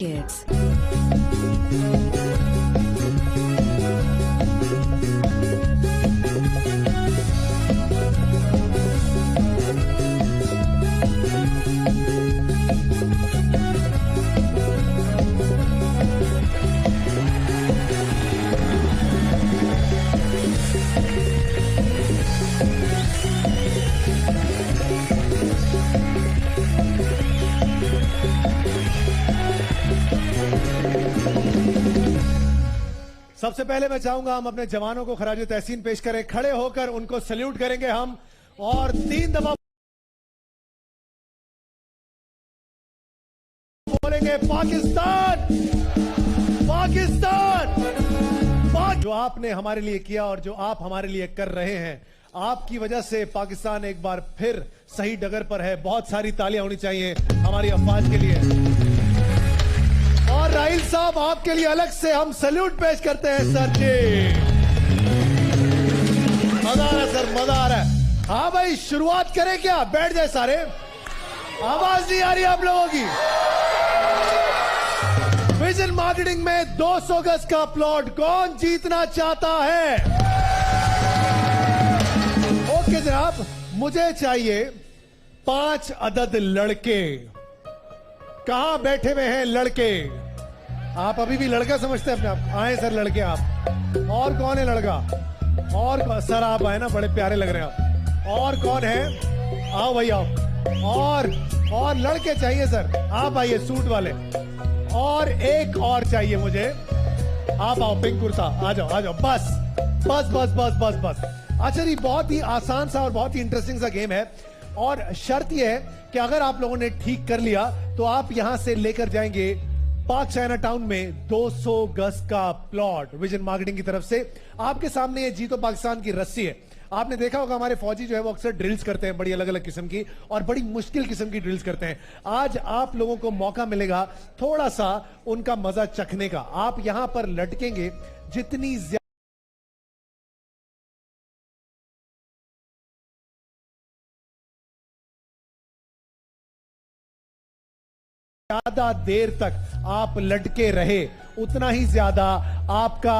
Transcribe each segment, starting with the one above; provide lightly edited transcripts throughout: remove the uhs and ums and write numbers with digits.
Kids. सबसे पहले मैं चाहूंगा हम अपने जवानों को खराज तहसीन पेश करें। खड़े होकर उनको सल्यूट करेंगे हम और 3 दफा बोलेंगे पाकिस्तान पाकिस्तान। जो आपने हमारे लिए किया और जो आप हमारे लिए कर रहे हैं, आपकी वजह से पाकिस्तान एक बार फिर सही डगर पर है। बहुत सारी तालियां होनी चाहिए हमारी अफवाज के लिए। और राहिल साहब, आपके लिए अलग से हम सैल्यूट पेश करते हैं सर जी। मजा आ रहा है सर, मजा आ रहा है। हाँ भाई, शुरुआत करें क्या? बैठ जाए सारे। आवाज नहीं आ रही आप लोगों की। विजन मार्केटिंग में 200 गज का प्लॉट कौन जीतना चाहता है? ओके जनाब, मुझे चाहिए 5 अदद लड़के। कहां बैठे हुए हैं लड़के? आप अभी भी लड़का समझते हैं अपने आप? आए सर लड़के आप। और कौन है लड़का? और सर आप आए ना, बड़े प्यारे लग रहे हैं आप। और कौन है? आओ भाई आओ। और लड़के चाहिए सर, आप आइए सूट वाले। और एक और चाहिए मुझे। आप आओ, पिंक कुर्ता, आ जाओ आ जाओ। बस बस बस बस बस बस। अच्छा जी, बहुत ही आसान सा और बहुत ही इंटरेस्टिंग सा गेम है। और शर्त यह है कि अगर आप लोगों ने ठीक कर लिया तो आप यहां से लेकर जाएंगे पार्क चाइना टाउन में 200 गज का प्लॉट विजन मार्केटिंग की तरफ से। आपके सामने ये जीतो पाकिस्तान की रस्सी है। आपने देखा होगा हमारे फौजी जो है वो अक्सर ड्रिल्स करते हैं, बड़ी अलग अलग किस्म की और बड़ी मुश्किल किस्म की ड्रिल्स करते हैं। आज आप लोगों को मौका मिलेगा थोड़ा सा उनका मजा चखने का। आप यहां पर लटकेंगे जितनी ज्यादा देर तक आप लटके रहे, उतना ही ज्यादा आपका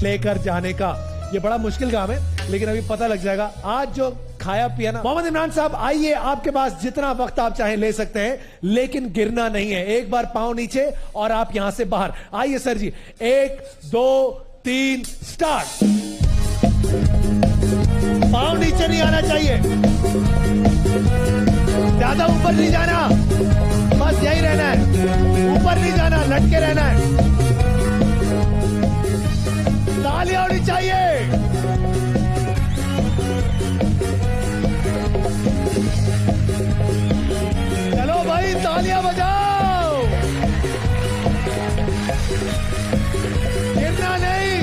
लेकर जाने का। ये बड़ा मुश्किल काम है, लेकिन अभी पता लग जाएगा। आज जो खाया पिया ना। मोहम्मद इमरान साहब आइए, आपके पास जितना वक्त आप चाहे ले सकते हैं, लेकिन गिरना नहीं है। एक बार पांव नीचे और आप यहां से बाहर आइए सर जी। 1 2 3 स्टार्ट। पांव नीचे नहीं आना चाहिए, ज्यादा ऊपर नहीं जाना, बस यही रहना है। ऊपर नहीं जाना, लटके रहना है। तालियां होनी चाहिए। चलो भाई, तालियां बजाओ। गिरना नहीं।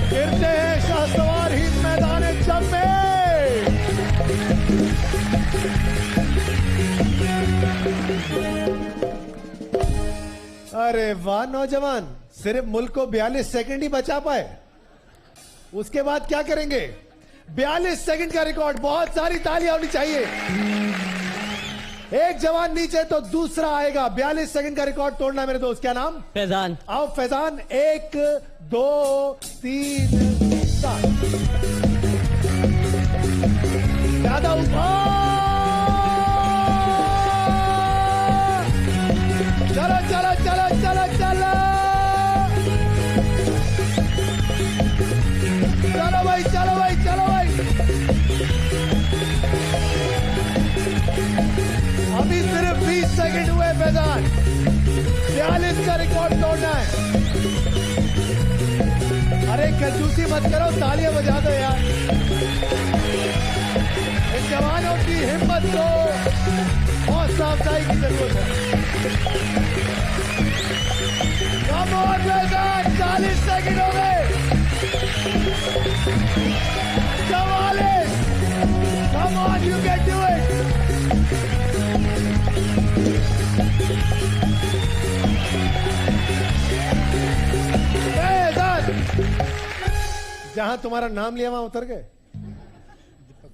गिरते हैं शाहसवार हिंद मैदान जंग में। अरे वाह नौजवान, सिर्फ मुल्क को 42 सेकंड ही बचा पाए। उसके बाद क्या करेंगे? 42 सेकंड का रिकॉर्ड। बहुत सारी तालियां होनी चाहिए। एक जवान नीचे तो दूसरा आएगा। 42 सेकंड का रिकॉर्ड तोड़ना मेरे दोस्त। क्या नाम? फैजान। आओ फैजान। 1 2 3 4। ज्यादा ऊपर। चलो चलो चलो चलो चलो चलो भाई, चलो भाई, चलो भाई। अभी सिर्फ 20 सेकंड हुए फैजान। 42 का रिकॉर्ड तोड़ना है। अरे कंजूसी मत करो, तालियां बजा दो यार। इन जवानों की हिम्मत को हौसला अफजाई की जरूरत है। कम ऑन फैजान, 40 सेकंड हो गए। 44। Come on, you can do it. जहां तुम्हारा नाम लिया वहां उतर गए।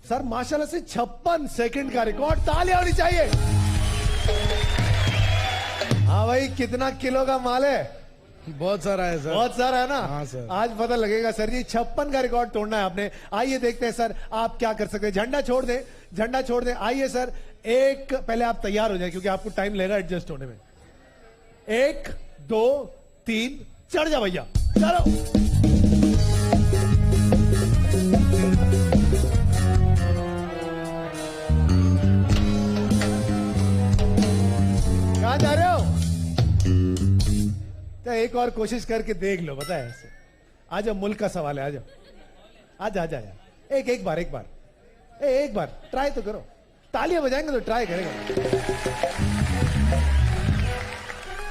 सर माशाल्लाह से 56 सेकंड का रिकॉर्ड, तालियां होनी चाहिए। हाँ भाई, कितना किलो का माल है? बहुत सारा है सर। बहुत सारा है ना? हाँ सर। आज पता लगेगा सर जी। 56 का रिकॉर्ड तोड़ना है आपने। आइए देखते हैं सर आप क्या कर सकते हैं। झंडा छोड़ दें, झंडा छोड़ दें। आइए सर, एक पहले आप तैयार हो जाए क्योंकि आपको टाइम लगेगा एडजस्ट होने में। 1 2 3 चढ़ जा भैया, चलो। कहां जा रहे हो? तो एक और कोशिश करके देख लो, पता है ऐसे। आ जाओ, मुल्क का सवाल है, आ जाओ, आ जा यार। एक बार एक बार ट्राई तो करो। तालियां बजाएंगे तो ट्राई करेगा।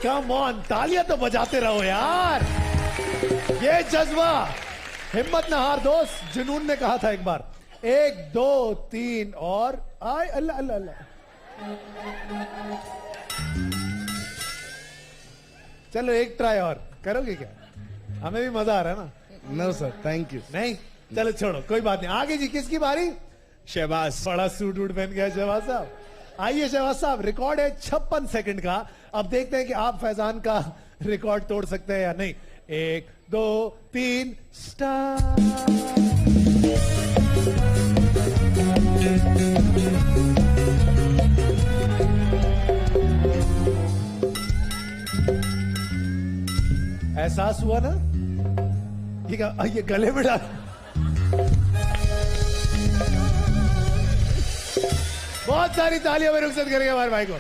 कम ऑन, तालियां तो बजाते रहो यार। ये जज्बा, हिम्मत ना हार दोस्त। जुनून ने कहा था एक बार। 1 2 3 और आए। अल्लाह अल्लाह अल्लाह। चलो एक ट्राई और करोगे क्या? हमें भी मजा आ रहा है ना। No sir, thank you. नहीं, चलो छोड़ो, कोई बात नहीं। आगे जी, किसकी बारी? शहबाज। बड़ा सूट वूट पहन गया शहबाज साहब। आइए शहबाज साहब, रिकॉर्ड है 56 सेकंड का। अब देखते हैं कि आप फैजान का रिकॉर्ड तोड़ सकते हैं या नहीं। 1 2 3 स्टार्ट। एहसास हुआ ना? ये गले में डाल। बहुत सारी तालियों में रुखसत करेंगे हमारे भाई को।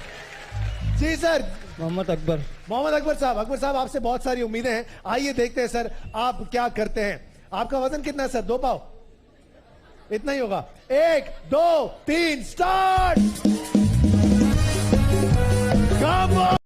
जी सर। मोहम्मद अकबर। मोहम्मद अकबर साहब, आपसे बहुत सारी उम्मीदें हैं। आइए देखते हैं सर आप क्या करते हैं। आपका वजन कितना है सर? 2 पाव? इतना ही होगा। 1 2 3 स्टार्ट। Come on.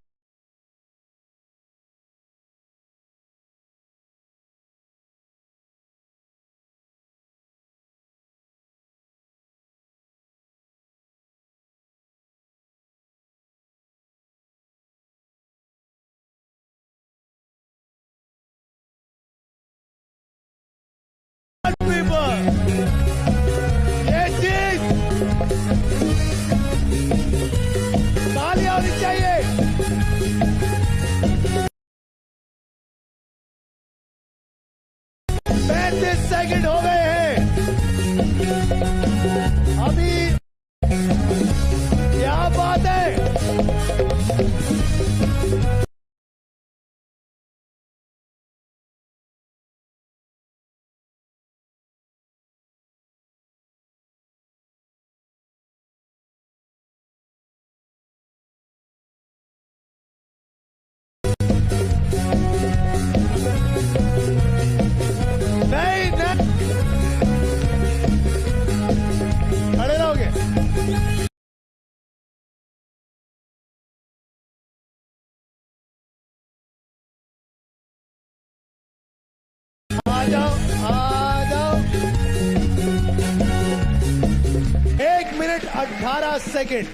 ये चीज तालियां होनी चाहिए। 35 सेकंड हो गए हैं अभी। क्या बात है? खड़े रहोगे? आ जाओ, आ जाओ। 1 मिनट 18 सेकंड।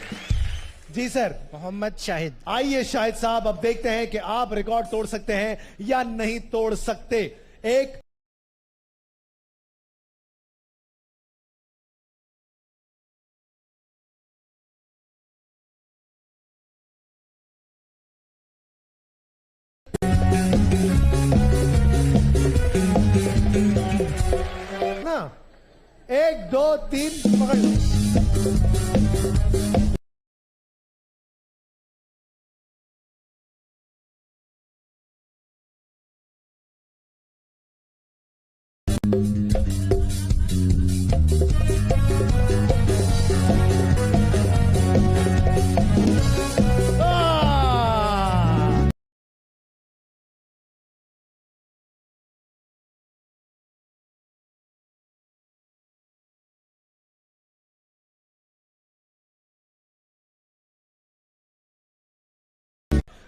जी सर। मोहम्मद शाहिद। आइए शाहिद साहब, अब देखते हैं कि आप रिकॉर्ड तोड़ सकते हैं या नहीं तोड़ सकते। एक ना, 1 2 3 पकड़ लो।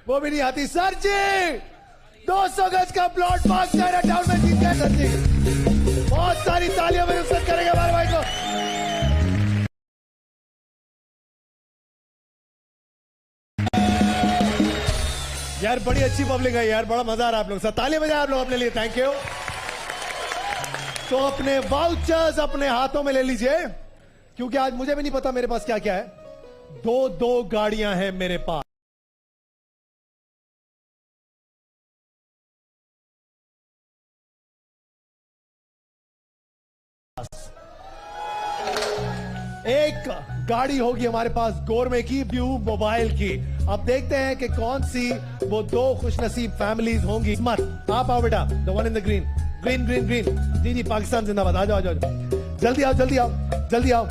वो भी नहीं आती। सर जी 200 गज का प्लॉट मार्क्स टाउन में जीत गए सर जी। बहुत सारी तालियों में रुखसत करेंगे हमारे भाई को। यार बड़ी अच्छी पब्लिक है यार, बड़ा मजा आ रहा है आप लोग साथ। तालियां बजाएं आप लोग अपने लिए, थैंक यू। तो अपने वाउचर्स अपने हाथों में ले लीजिए। क्योंकि आज मुझे भी नहीं पता मेरे पास क्या क्या है। दो गाड़ियां हैं मेरे पास। एक गाड़ी होगी हमारे पास गोरमे की, ब्लू मोबाइल की। अब देखते हैं कि कौन सी वो दो खुशनसीब फैमिलीज होंगी। मत आप आओ बेटा, the one in the green green green green. जी जी, पाकिस्तान जिंदाबाद। आ जाओ आ जाओ, जल्दी आओ जल्दी आओ जल्दी आओ।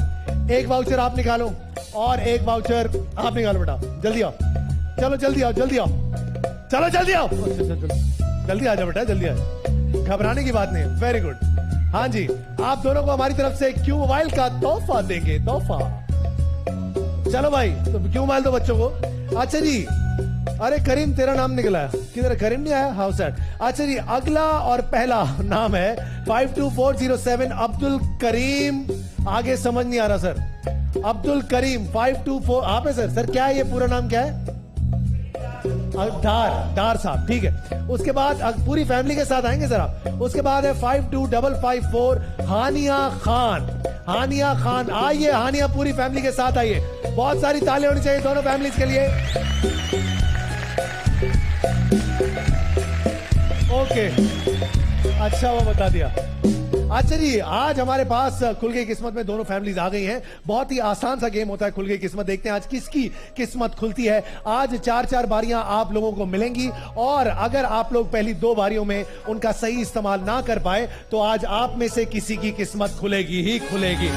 एक वाउचर आप निकालो और एक वाउचर आप निकालो बेटा, जल्दी आओ। चलो जल्दी आओ जल्दी आओ, चलो जल्दी आओ, जल्दी आ जाओ बेटा, जल्दी आ जाओ, घबराने की बात नहीं है। Very good. हाँ जी, आप दोनों को हमारी तरफ से क्यू मोबाइल का तोहफा देंगे, तोहफा। चलो भाई, तो क्यू मोबाइल दो बच्चों को। अच्छा जी, अरे करीम तेरा नाम निकला है, किधर करीम नहीं आया? How sad. अच्छा जी, अगला और पहला नाम है 52407 अब्दुल करीम। आगे समझ नहीं आ रहा सर। अब्दुल करीम 524 आप है सर? सर क्या है ये पूरा नाम, क्या है? डार साहब, ठीक है। उसके बाद पूरी फैमिली के साथ आएंगे सर आप। उसके बाद है 52554 हानिया खान। हानिया खान आइए, हानिया पूरी फैमिली के साथ आइए। बहुत सारी तालियां होनी चाहिए दोनों फैमिलीज के लिए। ओके, अच्छा वो बता दिया। अच्छा जी, आज हमारे पास खुल गई किस्मत में दोनों फैमिलीज आ गई हैं। बहुत ही आसान सा गेम होता है खुल गई किस्मत। देखते हैं आज किसकी किस्मत खुलती है। आज 4-4 बारियां आप लोगों को मिलेंगी और अगर आप लोग पहली 2 बारियों में उनका सही इस्तेमाल ना कर पाए तो आज आप में से किसी की किस्मत खुलेगी ही खुलेगी।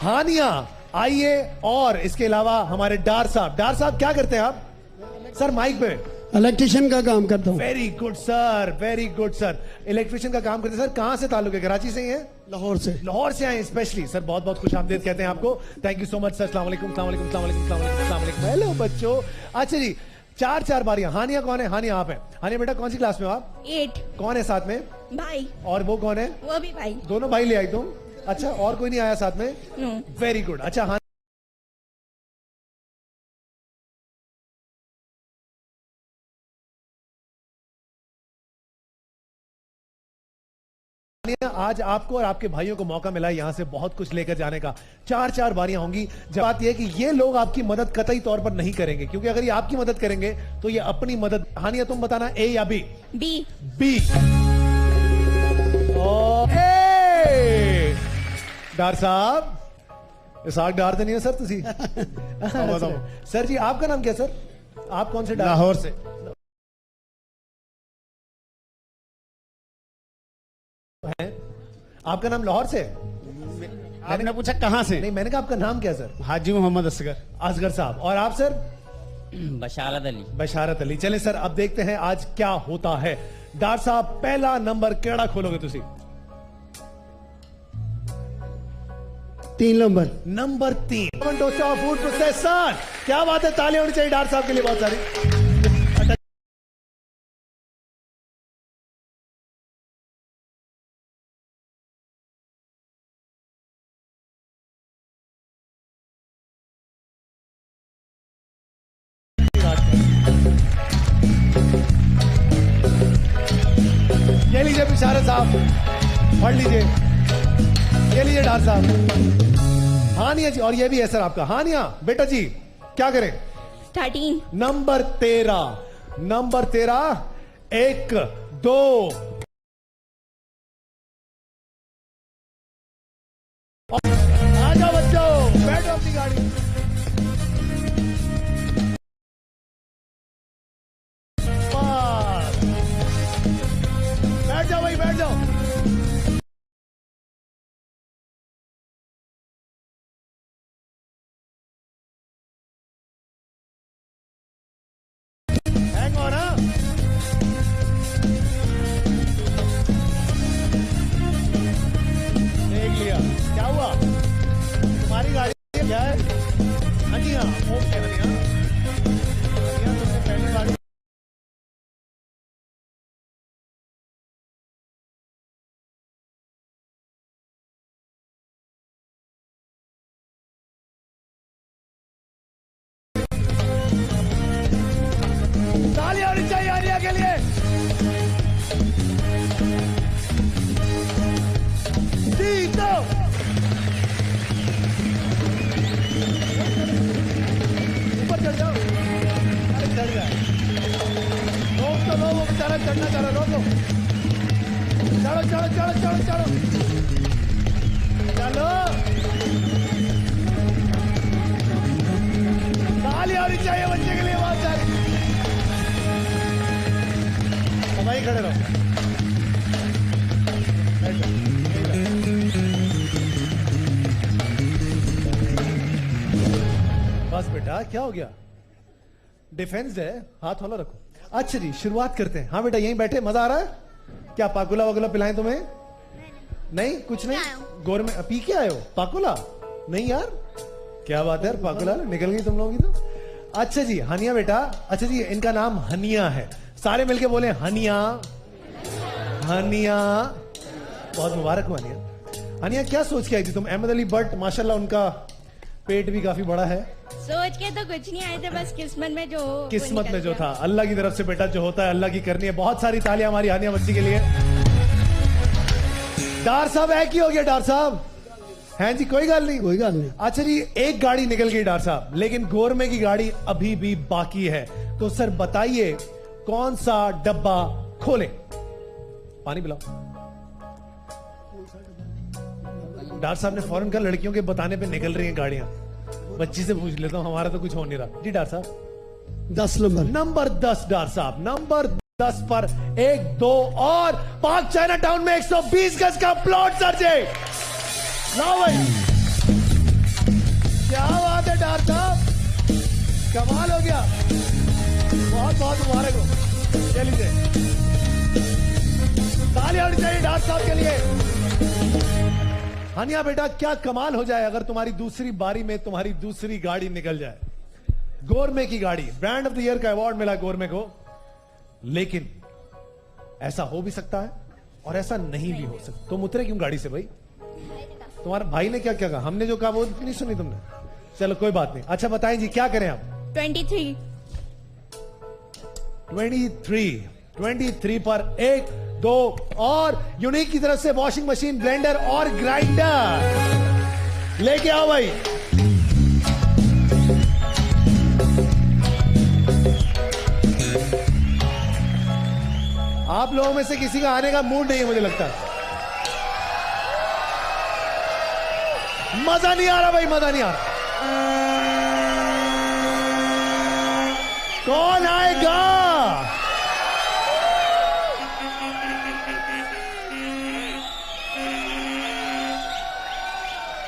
हानिया आइए, और इसके अलावा हमारे डार साहब क्या करते हैं आप? सर माइक पे। इलेक्ट्रिशियन का काम करता हूँ। Very good sir, very good sir. Electrician का काम करते हैं सर। कहां से ताल्लुक है? कराची से ही है? लाहौर से। लाहौर से आए स्पेशली सर। बहुत बहुत खुश आमदीद कहते हैं आपको। Thank you so much sir. अस्सलाम वालेकुम, अस्सलाम वालेकुम, अस्सलाम वालेकुम, अस्सलाम वालेकुम, अस्सलाम वालेकुम। हेलो बच्चों। अच्छा जी, 4-4 बारियां। हानिया कौन है? हानिया आप है। हानिया बेटा कौन सी क्लास में हो आप? 8। कौन है साथ में? भाई। और वो कौन है? वो भी भाई। दोनों भाई ले आई तुम? अच्छा, और कोई नहीं आया साथ में? नो। Very good. अच्छा, आज आपको और आपके भाइयों को मौका मिला यहां से बहुत कुछ लेकर जाने का। 4-4 बारियां होंगी। जब बात यह है कि ये लोग आपकी मदद कतई तौर पर नहीं करेंगे, क्योंकि अगर ये आपकी मदद करेंगे तो ये अपनी मदद। हानिया तुम बताना, ए या बी? बी। बी। डार साहब, इसाक डार तो नहीं है सर तुसी? सर जी आपका नाम क्या सर? आप कौन से डार? लाहौर से। आपका नाम लाहौर से? आपने पूछा कहां से? नहीं, मैंने कहा आपका नाम क्या सर? हाजी मोहम्मद असगर। असगर साहब। और आप सर? बशारत अली। बशारत अली। चले सर, अब देखते हैं आज क्या होता है। डार साहब पहला नंबर केड़ा खोलोगे तुसी? 3 number. Number 3 dosa food processor. क्या बात है, तालियां होनी चाहिए डार साहब के लिए बहुत सारी। ये लीजिए बिशारत साहब, पढ़ लीजिए। ये लीजिए डार साहब। हानिया जी, और ये भी है सर आपका। हानिया बेटा जी क्या करें? 13। नंबर 13। नंबर 13। 1 2 आ जाओ बच्चों, बैठो अपनी गाड़ी। बैठ जाओ भाई, बैठ जाओ। Hang on. देख लिया क्या हुआ? तुम्हारी गाड़ी क्या है? चढ़ना चाह रहा, रोको। चढ़ो चढ़ो चढ़ो चढ़ो चढ़ो चलो। ताली आनी चाहिए बच्चे के लिए बहुत सारी। भाई खड़े रहो। बस बेटा, क्या हो गया? डिफेंस है, हाथ हौला रखो। अच्छा जी, शुरुआत करते हैं। हाँ बेटा, यहीं बैठे, मजा आ रहा है? क्या पाकुला वगुला पिलाएं तुम्हें? नहीं, कुछ नहीं। गोर में पी के आए हो पाकुला? नहीं यार, क्या बात है यार, पाकुला निकल गई तुम लोगों की तो। अच्छा जी, हनिया बेटा। अच्छा जी, इनका नाम हनिया है। सारे मिलके बोले हनिया हनिया। बहुत मुबारक हो हनिया। हनिया, क्या सोच के आई थी तुम? अहमद अली बट माशाल्लाह, उनका पेट भी काफी बड़ा है। सोच के तो कुछ नहीं आए थे, बस किस्मत में जो हो वो किस्मत निकल में जो गया। था, अल्लाह की तरफ से बेटा जो होता है अल्लाह की करनी है। बहुत सारी तालियां हमारी हानिया बच्ची के लिए। डार साहब है, की हो गया डार साहब? हैं जी, कोई गल नहीं, कोई गल नहीं। अच्छा जी, एक गाड़ी निकल गई डार साहब, लेकिन गोरमे की गाड़ी अभी भी बाकी है। तो सर बताइए, कौन सा डब्बा खोले? पानी पिलाओ। डार साहब ने फौरन कहा, लड़कियों के बताने पे निकल रही हैं गाड़ियां। बच्ची से पूछ लेता हूं, हमारा तो कुछ हो नहीं रहा। जी डार साहब। 10 नंबर। नंबर 10 डार साहब, नंबर 10 पर 1 2 और पाक चाइना टाउन में 120 गज का प्लॉट सर्जे। लाओ भाई, क्या बात है डार साहब, कमाल हो गया। बहुत बहुत मुबारक हो। चलिए, तालियां होनी चाहिए डार साहब के लिए। हनिया बेटा, क्या कमाल हो जाए अगर तुम्हारी दूसरी बारी में तुम्हारी दूसरी गाड़ी निकल जाए। गोरमे की गाड़ी, ब्रांड ऑफ द ईयर का अवार्ड मिला गोरमे को। लेकिन ऐसा हो भी सकता है और ऐसा नहीं भी हो सकता। तुम उतरे क्यों गाड़ी से भाई? तुम्हारे भाई ने क्या क्या कहा? हमने जो कहा वो नहीं सुनी तुमने? चलो कोई बात नहीं। अच्छा बताएं जी, क्या करें आप? 23 23 पर 1 2 और यूनिक की तरफ से वॉशिंग मशीन, ब्लेंडर और ग्राइंडर लेके आओ भाई। आप लोगों में से किसी का आने का मूड नहीं है मुझे लगता। मजा नहीं आ रहा भाई, मजा नहीं आ रहा। कौन आएगा?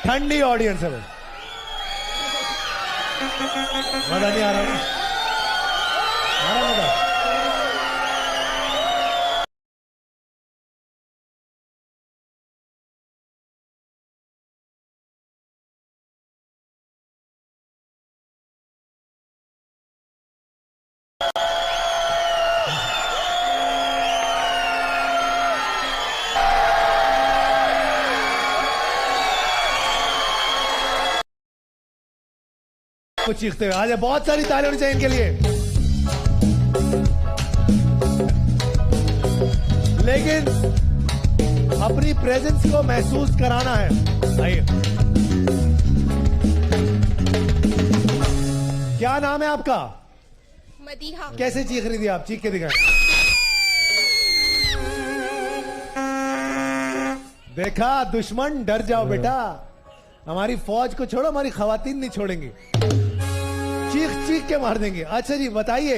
ठंडी ऑडियंस है भाई, मजा नहीं आ रहा। आ रहा मजा? कुछ चीखते हुए आज बहुत सारी तालियां होनी चाहिए इनके लिए। लेकिन अपनी प्रेजेंस को महसूस कराना है। आइए, क्या नाम है आपका? मदीहा। कैसे चीख रही थी आप? चीख के दिखाएं। देखा, दुश्मन डर जाओ बेटा। हमारी फौज को छोड़ो, हमारी खवातीन नहीं छोड़ेंगे, चीख चीख के मार देंगे। अच्छा जी बताइए,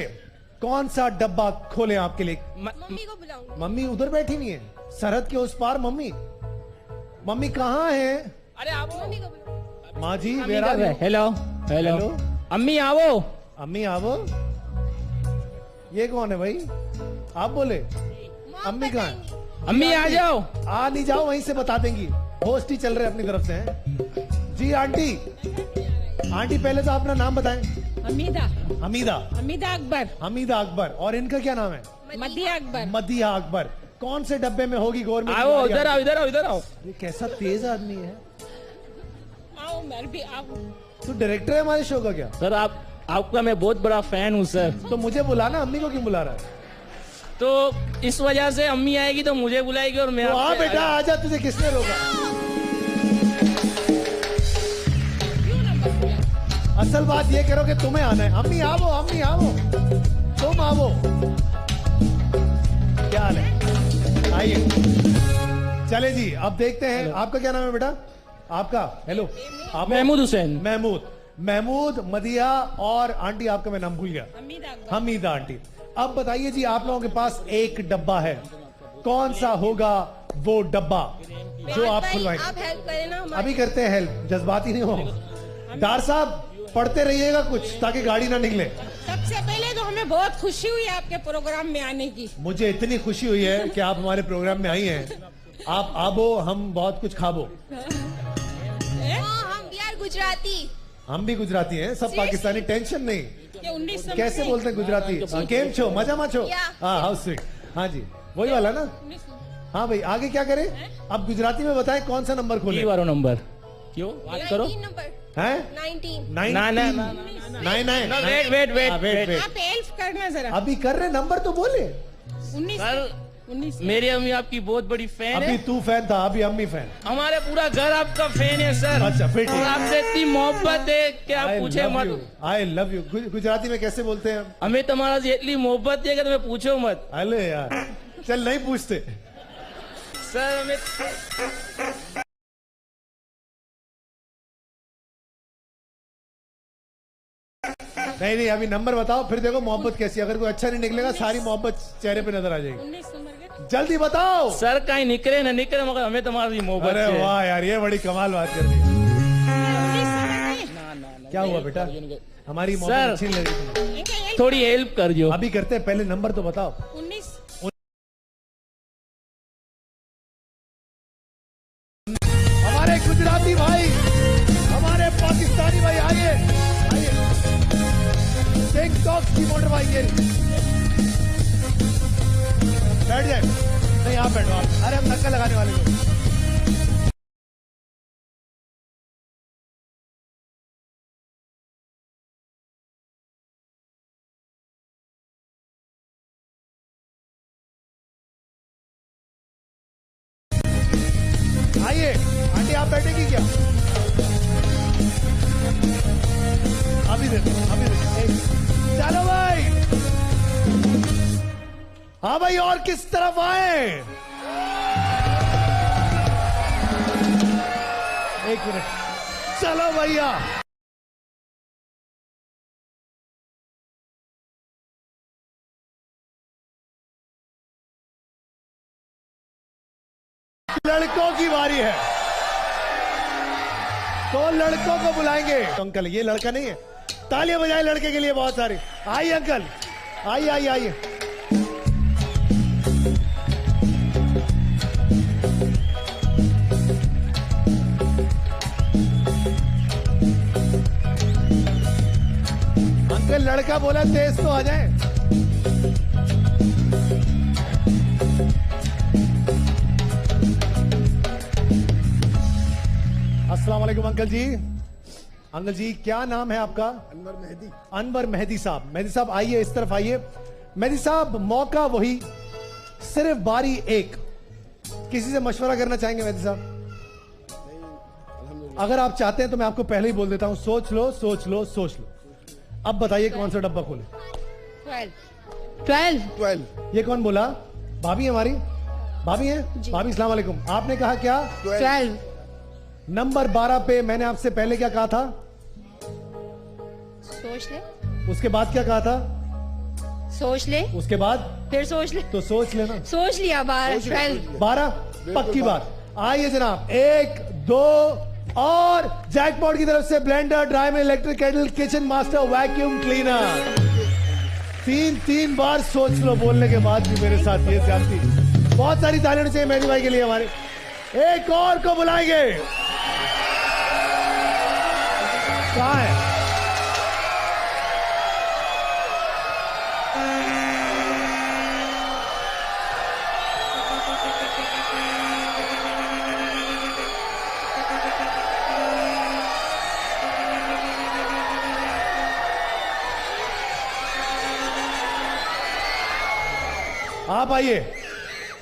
कौन सा डब्बा खोले आपके लिए? मम्मी को बुलाऊंगी। मम्मी उधर बैठी नहीं है, सरहद के उस पार। मम्मी, मम्मी कहाँ है? अरे आप मम्मी को बुलाऊंगी। माँ जी where are you? Hello hello hello. अम्मी आओ। अम्मी आवो। ये कौन है भाई? आप बोले? अम्मी कहाँ है? अम्मी आ जाओ। आ नहीं जाओ, वहीं से बता देंगी। होस्ट ही चल रहे अपनी तरफ से हैं। जी आंटी, आंटी पहले तो अपना नाम बताएं। हमीदा हमीदा। हमीदा अकबर। हमीदा अकबर। और इनका क्या नाम है? मदिया अकबर। मदिया अकबर। कौन से डब्बे में होगी गवर्नमेंट? आओ इधर आओ इधर आओ इधर आओ। ये कैसा तेज आदमी है। आओ मैं भी आओ। तू डायरेक्टर है हमारे शो का क्या? सर आपका मैं बहुत बड़ा फैन हूँ सर। तो मुझे बुलाना, अम्मी को क्यों बुला रहा है? तो इस वजह से अम्मी आएगी तो मुझे बुलाएगी और मैं तो आ आपसे- बेटा आजा, तुझे किसने रोका? असल बात ये करो कि तुम्हें आना है। अम्मी आवो, अम्मी आवो, तुम आवो। क्या हाल है? आइए, चले जी, अब देखते हैं आपका क्या नाम है बेटा? आपका हेलो, आप महमूद हुसैन। महमूद, मदिया और आंटी आपका मैं नाम भूल गया, हमीदा अकबर। हमीदा आंटी। अब बताइए जी, आप लोगों के पास एक डब्बा है, कौन सा होगा वो डब्बा जो आप खुलवाएंगे? आप हेल्प करें ना हमारी। अभी करते हैं हेल्प, जज्बाती नहीं हो। डार साहब पढ़ते रहिएगा कुछ ताकि गाड़ी ना निकले। सबसे पहले तो हमें बहुत खुशी हुई आपके प्रोग्राम में आने की। मुझे इतनी खुशी हुई है कि आप हमारे प्रोग्राम में आई हैं। आप आबो, हम बहुत कुछ खाबो। हाँ, हम बिहार गुजराती। हम भी गुजराती हैं, सब पाकिस्तानी, टेंशन नहीं। ये 1900 कैसे बोलते हैं गुजराती? केम छो, मजा मा छो। हाँ, हाउस स्वीट। हाँ जी, वही वाला ना। हाँ भाई, आगे क्या करें? अब गुजराती में बताएं कौन सा नंबर खोले? ये वाला नंबर क्यों बात करो? 19 नंबर। हैं? 19। ना ना ना ना नहीं नहीं, वेट वेट वेट वेट। आप हेल्प करना जरा। अभी कर रहे, नंबर तो बोले। 19 सर 19 मेरी अम्मी आपकी बहुत बड़ी फैन अभी है। तू फैन था, अभी अम्मी फैन। हमारे पूरा घर आपका फैन है सर। अच्छा, फिर ठीक। और आपसे इतनी मोहब्बत है कि आप पूछे मत। आई लव यू। गुजराती में कैसे बोलते हैं? हमें तुम्हारा से इतनी मोहब्बत है कि तुम्हें पूछो मत अरे यार, चल नहीं पूछते। सर। हमें नहीं, अभी नंबर बताओ, फिर देखो मोहब्बत कैसी। अगर कोई अच्छा नहीं निकलेगा, सारी मोहब्बत चेहरे पे नजर आ जाएगी। 19 नंबर के। जल्दी बताओ। सर कहीं निकले ना निकले मगर हमें तुम्हारी मोहब्बत अरे है। वाह यार, ये बड़ी कमाल बात कर दी। 19 नंबर क्या हुआ बेटा? हमारी सर। मोहब्बत अच्छी नहीं लगी तुम्हें? के। थोड़ी हेल्प कर दो। अभी करते हैं, पहले नंबर तो बताओ। 19 हमारे गुजराती भाई, हमारे पाकिस्तानी भाई, आइए आइए। टिकटॉक की मोटर भाई, ये बैठ जाए। नहीं, आप बैठो आप। अरे हम धक्का लगाने वाले लोग। आइए आंटी, आप बैठेंगी क्या? अभी देखो, अभी देखो। चलो भाई, हाँ भाई, और किस तरफ आए? एक मिनट, चलो भैया। लड़कों की बारी है, तो लड़कों को बुलाएंगे। अंकल, ये लड़का नहीं है, तालियां बजाएं लड़के के लिए बहुत सारी। आइए अंकल, आइए आइए आइए। अंकल, लड़का बोला तेज तो आ जाए। अस्सलाम वालेकुम अंकल जी। अंकल जी, क्या नाम है आपका? अनवर मेहदी। अनवर मेहदी साहब। मेहदी साहब आइए, इस तरफ आइए। मेहदी साहब, मौका वही, सिर्फ बारी एक। किसी से मशवरा करना चाहेंगे मेहदी साहब? अगर आप चाहते हैं तो मैं आपको पहले ही बोल देता हूं, सोच लो सोच लो सोच लो। अब बताइए कौन सा डब्बा खोले? 12। ये कौन बोला? भाभी हमारी, भाभी है। भाभी अस्सलाम वालेकुम। आपने कहा क्या? 12। नंबर 12 पे मैंने आपसे पहले क्या कहा था? सोच ले, उसके बाद क्या कहा था? सोच ले, उसके बाद फिर सोच ले। तो सोच लेना। सोच लिया 12। 12 पक्की बात। आइए जनाब, 1 2 और जैकपॉट की तरफ से blender, dry electric kettle, kitchen master, vacuum cleaner. 3 बार सोच लो बोलने के बाद भी मेरे साथ ये ज्यादती। बहुत सारी तालियां चाहिए मेहदी भाई के लिए। हमारे एक और को बुलाएंगे। कहाँ है? आप आइए,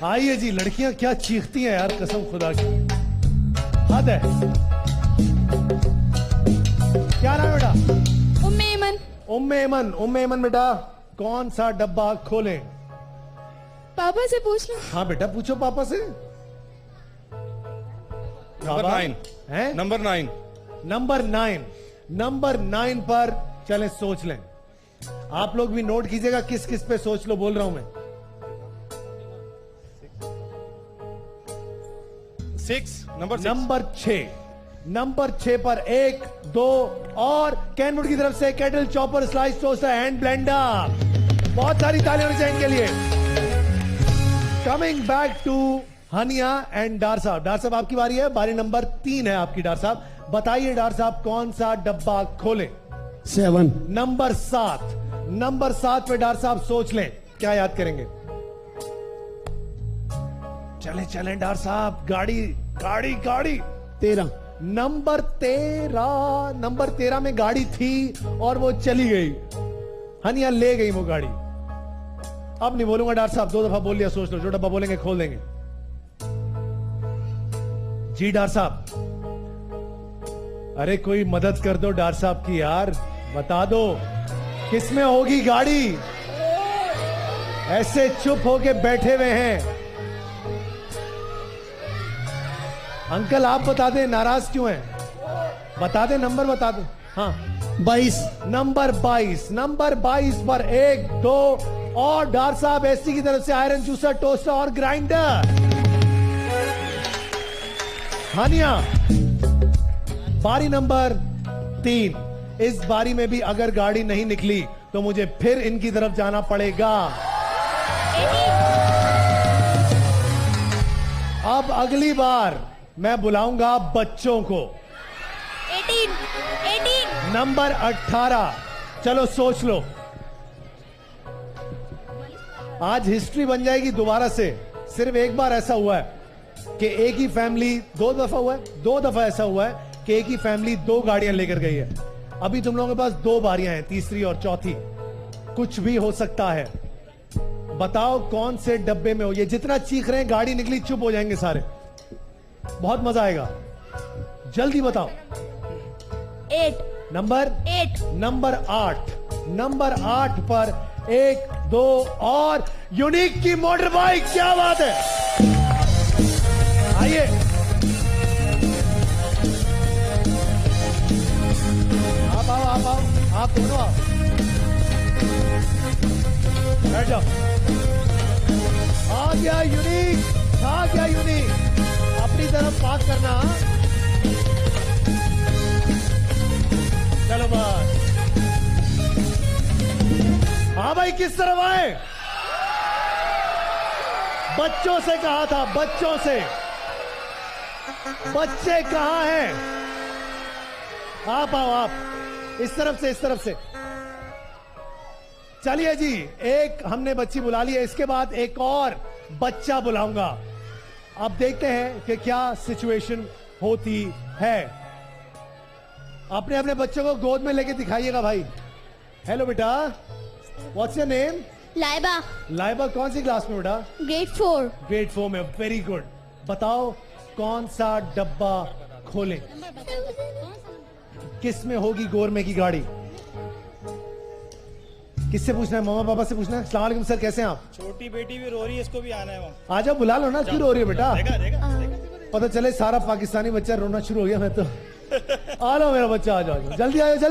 आइए जी। लड़कियां क्या चीखती हैं यार, कसम खुदा की हद है। क्या नाम है बेटा? उम्मे ऐमन। उम्मे ऐमन। उम्मे ऐमन बेटा, कौन सा डब्बा खोलें? पापा से पूछ लो। हाँ बेटा पूछो पापा से। नंबर 9 है नंबर 9 नंबर 9 पर चले सोच लें। आप लोग भी नोट कीजिएगा किस किस पे सोच लो, बोल रहा हूं मैं। 6 नंबर 6 पर 1 2 और कैनवुड की तरफ से kettle, chopper, slice toaster, hand blender. बहुत सारी तालियां होनी चाहिए इनके लिए। Coming back to Hania and Dar साहब। डार साहब आपकी बारी है, बारी नंबर 3 है आपकी। डार साहब बताइए, डार साहब कौन सा डब्बा खोले? 7। नंबर 7 पे डार साहब सोच लें क्या याद करेंगे। चले डार साहब, गाड़ी 13। नंबर 13 में गाड़ी थी और वो चली गई। हनिया ले गई वो गाड़ी। अब नहीं बोलूंगा डार साहब, 2 दफा बोल लिया, सोच लो। जो डब्बा बोलेंगे खोल देंगे। जी डार साहब, अरे कोई मदद कर दो डार साहब की यार, बता दो किसमें होगी गाड़ी। ऐसे चुप होके बैठे हुए हैं। अंकल आप बता दें, नाराज क्यों हैं? बता दें, नंबर बता दें। हाँ 22। नंबर 22 पर 1 2 और डार साहब एसटी की तरफ से आयरन जूसर, टोस्टर और ग्राइंडर। हानिया बारी नंबर 3। इस बारी में भी अगर गाड़ी नहीं निकली तो मुझे फिर इनकी तरफ जाना पड़ेगा। अब अगली बार मैं बुलाऊंगा बच्चों को। 18। नंबर 18। चलो सोच लो, आज हिस्ट्री बन जाएगी दोबारा से। सिर्फ एक बार ऐसा हुआ है कि एक ही फैमिली, 2 दफा हुआ है, 2 दफा ऐसा हुआ है कि एक ही फैमिली 2 गाड़ियां लेकर गई है। अभी तुम लोगों के पास 2 बारियां हैं, तीसरी और चौथी। कुछ भी हो सकता है। बताओ कौन से डब्बे में हो। ये जितना चीख रहे हैं, गाड़ी निकली, चुप हो जाएंगे सारे। बहुत मजा आएगा, जल्दी बताओ। 8। नंबर 8 पर 1 2 और यूनिक की मोटर बाइक। क्या बात है, आइए। आप आओ, आप दोनों आओ, बैठ जाओ। आ गया यूनिक, अपनी तरफ पास करना। चलो बस। हाँ भाई, किस तरफ आए? बच्चों से कहा था, बच्चों से। बच्चे कहां हैं? आप आओ, आप इस तरफ से। चलिए जी, एक हमने बच्ची बुला ली है, इसके बाद एक और बच्चा बुलाऊंगा। अब देखते हैं कि क्या सिचुएशन होती है। अपने अपने बच्चों को गोद में लेके दिखाइएगा भाई। हेलो बेटा, व्हाट्स योर नेम? लाइबा कौन सी क्लास में बेटा? ग्रेड 4 में। Very good. बताओ कौन सा डब्बा खोलें? किस में होगी गोरमे की गाड़ी? किससे पूछना है? मम्मा पापा से पूछना है? अस्सलाम वालेकुम सर, कैसे हैं आप? छोटी बेटी भी रो रही है, इसको भी आना है वहाँ। आ जाओ, बुला लो ना। क्यों रो रही है बेटा? देखा। पता चले सारा पाकिस्तानी बच्चा रोना शुरू हो गया। मैं तो आ लो मेरा बच्चा, आ जाओ, जल्दी आ जाओ।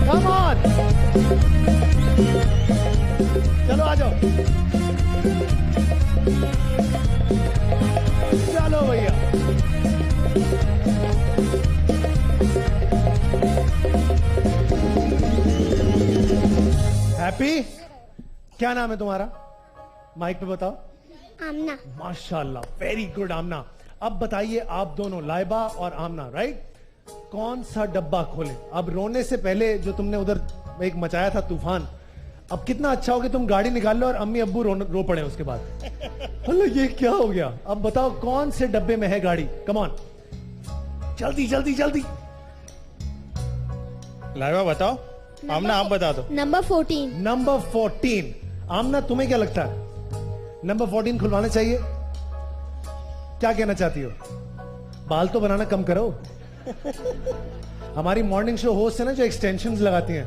कम ऑन, चलो आ जाओ। चलो भैया। हैप्पी, क्या नाम है तुम्हारा? माइक पे बताओ। आमना। माशाल्लाह, वेरी गुड आमना। अब बताइए आप दोनों, लाइबा और आमना, राइट, कौन सा डब्बा खोलें? अब रोने से पहले जो तुमने उधर एक मचाया था तूफान, अब कितना अच्छा हो कि तुम गाड़ी निकाल लो और अम्मी अब्बू रो पड़े उसके बाद। हेलो, ये क्या हो गया? अब बताओ कौन से डब्बे में है गाड़ी? कम ऑन, जल्दी। लाइबा बताओ। आमना आप बता दो। नंबर 14। आमना तुम्हें क्या लगता है? नंबर 14 खुलवाना चाहिए? क्या कहना चाहती हो? बाल तो बनाना कम करो। हमारी मॉर्निंग शो होस्ट है ना, जो एक्सटेंशंस लगाती हैं,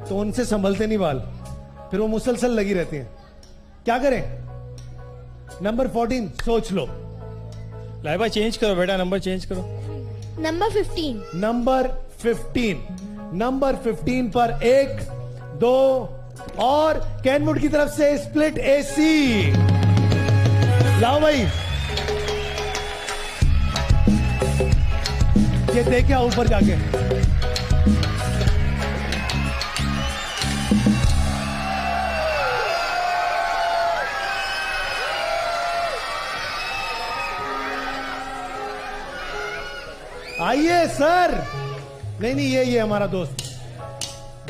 तो उनसे संभलते नहीं बाल, फिर वो मुसलसल लगी रहती हैं। क्या करें? नंबर 14 सोच लो। लाइबा चेंज करो बेटा, नंबर चेंज करो। नंबर 15। नंबर 15, नंबर 15 पर 1 2 और कैनवुड की तरफ से स्प्लिट एसी। लाओ भाई, ये देखे ऊपर जाके। आइए सर। नहीं नहीं, ये हमारा दोस्त,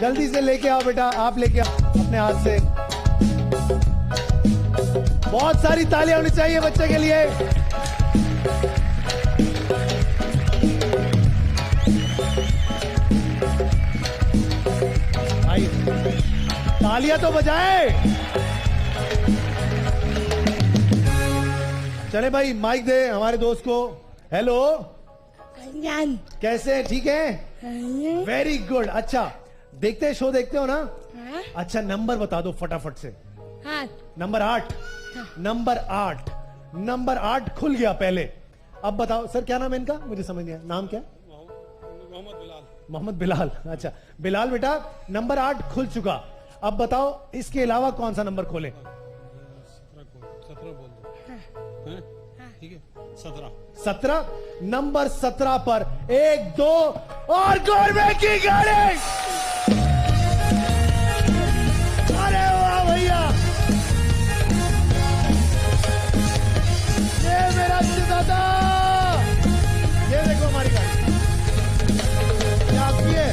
जल्दी से लेके आओ बेटा, आप लेके आओ अपने हाथ से। बहुत सारी तालियां होनी चाहिए बच्चे के लिए। आइए, तालियां तो बजाए। चले भाई, माइक दे हमारे दोस्त को। हेलो, कैसे हैं? ठीक है, वेरी गुड। अच्छा, देखते हैं, शो देखते हो ना? अच्छा, नंबर बता दो फटाफट से। नंबर 8। नंबर 8, नंबर 8 खुल गया पहले। अब बताओ सर, क्या नाम है इनका? मुझे समझ नहीं आया, नाम क्या? मोहम्मद बिलाल। अच्छा बिलाल बेटा, नंबर 8 खुल चुका। अब बताओ इसके अलावा कौन सा नंबर खोले? 17 बोल दो। ठीक है, 17। 17, नंबर 17 पर 1 2 और गौरव की गाड़ी। अरे वाह भैया, ये मेरा दादा। ये देखो हमारी गाड़ी, क्या आपकी है?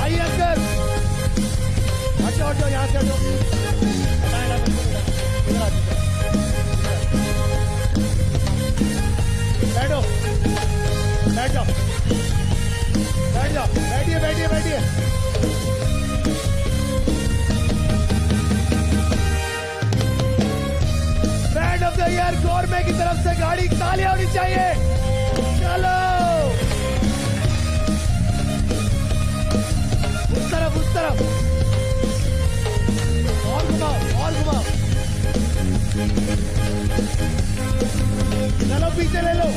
आइए अंकल, हटो हटो यहां से, हटो। बैठो, बैठ जाओ, बैठ जाओ, बैठिए बैठिए बैठिए। ब्रांड ऑफ द ईयर गौरव की तरफ से गाड़ी, तालियां होनी चाहिए। चलो उस तरफ, उस तरफ, और घुमाओ, और घुमाओ। चलो पीछे ले लो।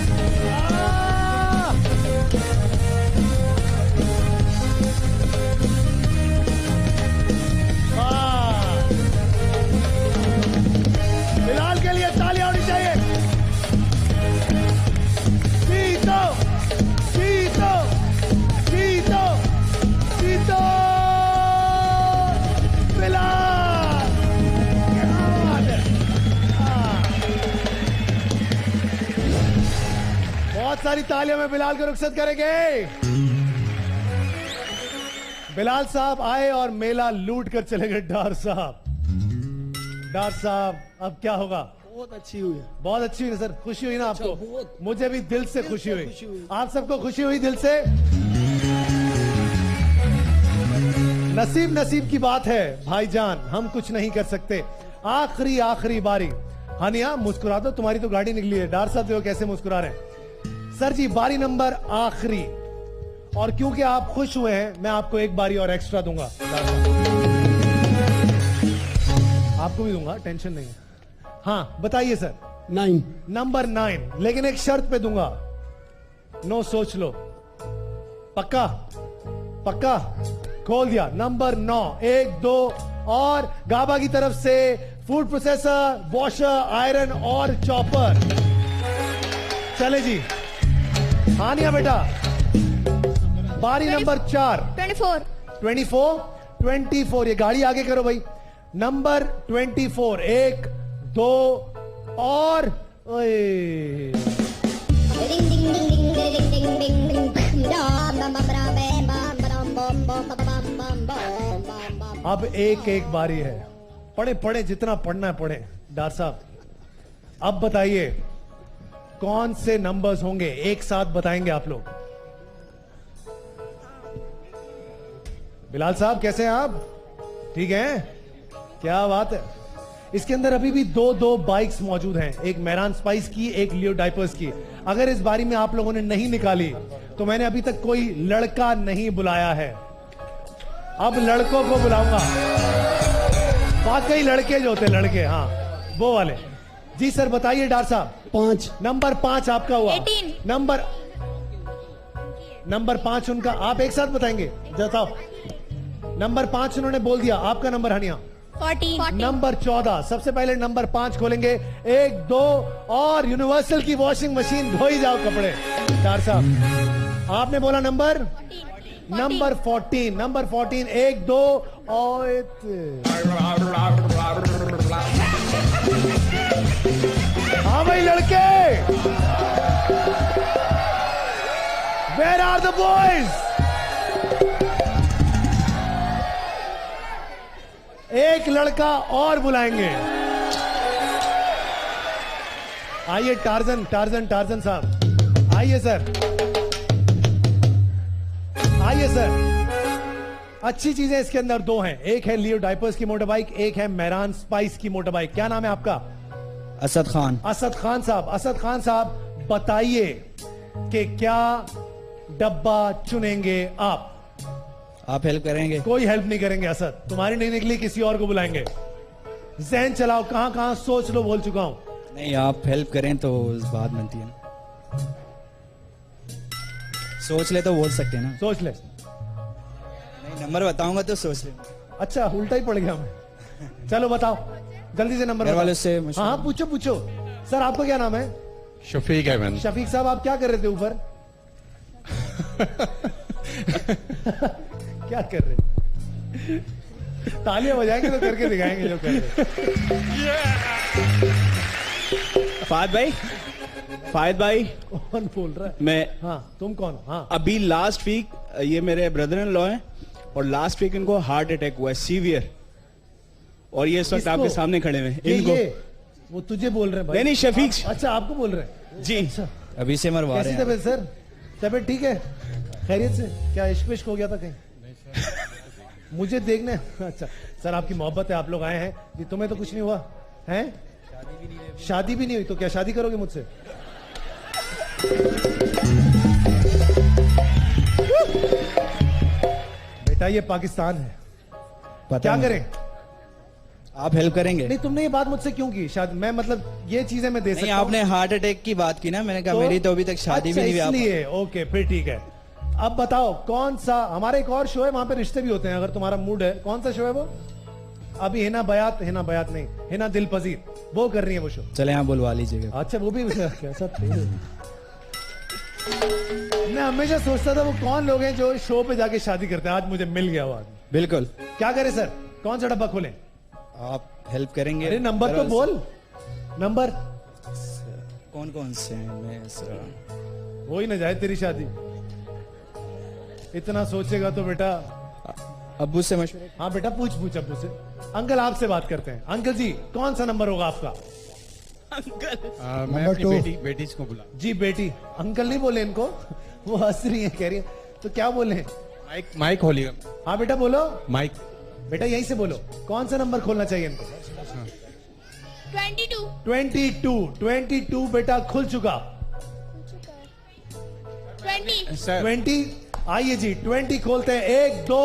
बिलाल के लिए तालियां होनी चाहिए। जीतो जीतो जीतो जीतो बिलाल, क्या बात है। बहुत सारी तालियों में बिलाल को रुखसत करेंगे। बिलाल साहब आए और मेला लूट कर चले गए। डार साहब, डार साहब, अब क्या होगा? बहुत अच्छी हुई है। बहुत अच्छी हुई ना सर, खुशी हुई ना आपको? बहुत। मुझे भी दिल से खुशी हुई। आप सबको खुशी हुई दिल से? नसीब नसीब की बात है भाईजान, हम कुछ नहीं कर सकते। आखिरी आखिरी बारी। हानिया मुस्कुरा दो, तुम्हारी तो गाड़ी निकली है। डार साहब देखो कैसे मुस्कुरा रहे हैं। सर जी, बारी नंबर आखिरी, और क्योंकि आप खुश हुए हैं मैं आपको एक बारी और एक्स्ट्रा दूंगा। आपको भी दूंगा, टेंशन नहीं है। हाँ बताइए सर। 9। नंबर 9, लेकिन एक शर्त पे दूंगा। नो, सोच लो। पक्का? पक्का? खोल दिया। नंबर 9, 1 2 और गाबा की तरफ से फूड प्रोसेसर, वॉशर, आयरन और चॉपर। चले जी। हानिया बेटा, बारी नंबर 4। 24। 24, ये गाड़ी आगे करो भाई। नंबर 24, 1 2 और ओए। अब एक एक बारी है। पढ़े पढ़े, जितना पढ़ना है पढ़े। डार साहब, अब बताइए कौन से नंबर्स होंगे, एक साथ बताएंगे आप लोग। बिलाल साहब कैसे हैं आप? ठीक हैं? क्या बात है। इसके अंदर अभी भी 2 बाइक्स मौजूद हैं, एक मेहरान स्पाइस की, एक लियो डाइपर्स की। अगर इस बारी में आप लोगों ने नहीं निकाली तो मैंने अभी तक कोई लड़का नहीं बुलाया है। अब लड़कों को बुलाऊंगा, वाकई लड़के जो होते हैं, लड़के, हाँ वो वाले। जी सर बताइए डॉक्टर साहब। 5 नंबर 5 आपका हुआ। 18 नंबर 5 उनका। आप एक साथ बताएंगे, बताओ। नंबर 5 उन्होंने बोल दिया। आपका नंबर हनिया? 14 नंबर 14। सबसे पहले नंबर 5 खोलेंगे। 1 2 और यूनिवर्सल की वॉशिंग मशीन, धो ही जाओ कपड़े। डॉक्टर साहब आपने बोला नंबर 14। नंबर 14 1 2 और हाँ भाई लड़के, वेयर आर द बॉयज? एक लड़का और बुलाएंगे। आइए टार्जन साहब, आइए सर, आइए सर। अच्छी चीजें इसके अंदर 2 हैं। एक है लियो डायपर्स की मोटर बाइक, एक है मेहरान स्पाइस की मोटर बाइक। क्या नाम है आपका? असद खान। असद खान साहब। असद खान साहब बताइए कि क्या डब्बा चुनेंगे आप? आप हेल्प करेंगे? कोई हेल्प नहीं करेंगे असद, तुम्हारी नहीं निकली, किसी और को बुलाएंगे। जहन चलाओ, कहां कहां सोच लो, बोल चुका हूं। नहीं, आप हेल्प करें तो बात बनती है ना। सोच ले तो बोल सकते हैं ना। सोच ले। नहीं, नंबर बताऊंगा तो सोच ले। अच्छा उल्टा ही पड़ गया मैं। चलो बताओ जल्दी से नंबर घर बताओ। वालों से मशवरा- हाँ पूछो। सर आपका क्या नाम है? शफीक अहमद। शफीक साहब आप क्या कर रहे थे ऊपर? क्या कर रहे? तालियां बजाएंगे तो करके दिखाएंगे जो कर रहे। फायद भाई कौन बोल रहा है? मैं हाँ तुम कौन? हाँ अभी लास्ट वीक, ये मेरे ब्रदर इन लॉ हैं और लास्ट वीक इनको हार्ट अटैक हुआ है सीवियर, और ये इस वक्त किसको? आपके सामने खड़े हुए हैं। इनको ये वो तुझे बोल रहे हैं भाई? नहीं शफीक। अच्छा आपको बोल रहे हैं जी अच्छा। अभी से मरवा कैसी रहे हैं। तबीयत सर? तबीयत ठीक है? खैरियत से? क्या इश्क विश्क हो गया था कहीं? मुझे देखने। अच्छा सर आपकी मोहब्बत है, आप लोग आए हैं जी। तुम्हें तो कुछ नहीं हुआ है? शादी भी नहीं हुई तो क्या शादी करोगे मुझसे? बेटा ये पाकिस्तान है, पता क्या मुझे। करें? आप हेल्प करेंगे? नहीं तुमने ये बात मुझसे क्यों की? शायद मैं मतलब ये चीजें मैं दे नहीं, सकता हूं। आपने हार्ट अटैक की बात की ना, मैंने कहा तो- मेरी तो अभी तक शादी अच्छा, भी नहीं हुई। इसलिए ओके फिर ठीक है। अब बताओ कौन सा, हमारा एक और शो है वहां पे रिश्ते भी होते हैं, अगर तुम्हारा मूड है। कौन सा शो है वो? अभी हिना बयात नहीं, हिना दिल पजीर, वो कर रही है वो शो। चले आप बुलवा लीजिएगा। अच्छा वो भी कैसा थे? मैं हमेशा सोचता था वो कौन लोग हैं जो शो पे जाके शादी करते हैं। आज मुझे मिल गया वो आदमी। बिल्कुल। क्या करें सर, कौन सा डब्बा खोलें? आप हेल्प करेंगे? अरे नंबर तो बोल, नंबर। कौन कौन से हैं? मैं सर हो ही ना जाए तेरी शादी। इतना सोचेगा तो बेटा। अब्बू से मशवरे। हाँ बेटा पूछ अब्बू से। अंकल आपसे बात करते हैं। अंकल जी कौन सा नंबर होगा आपका? मैं अपनी बेटी को बुला। जी बेटी। अंकल नहीं बोले इनको, वो हंस रही है, कह रही है तो क्या बोले? माइक खोलिएगा। हाँ बेटा बोलो। माइक। बेटा यहीं से बोलो, कौन सा नंबर खोलना चाहिए इनको? 22 बेटा खुल चुका। 20 आइए जी 20 खोलते हैं। 1 2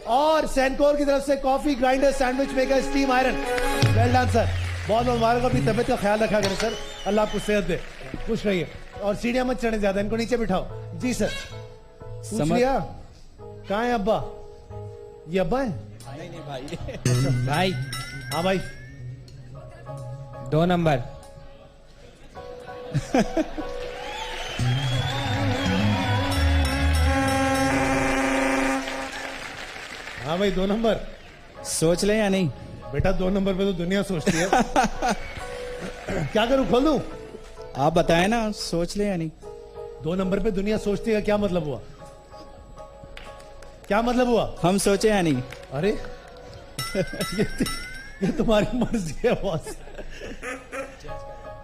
और सैनकोर की तरफ से coffee grinder, sandwich maker, steam iron. Well done sir, बहुत बहुत मुबारक। अपनी तबियत का ख्याल रखा करें सर, अल्लाह आपको सेहत दे, खुश रहिए। और सीढ़ियां मत चढ़े ज्यादा, इनको नीचे बिठाओ। जी सर पूछ लिया? कहाँ है अब्बा? ये अब्बा है? नहीं भाई। भाई हाँ भाई 2 नंबर। हाँ भाई 2 नंबर। सोच ले या नहीं? बेटा 2 नंबर पे तो दुनिया सोचती है। क्या करूं, खोल दूं? आप बताएं ना, सोच ले या नहीं? 2 नंबर पे दुनिया सोचती है, क्या मतलब हुआ? क्या मतलब हुआ? हम सोचे या नहीं? अरे ये तुम्हारी मर्जी है बॉस।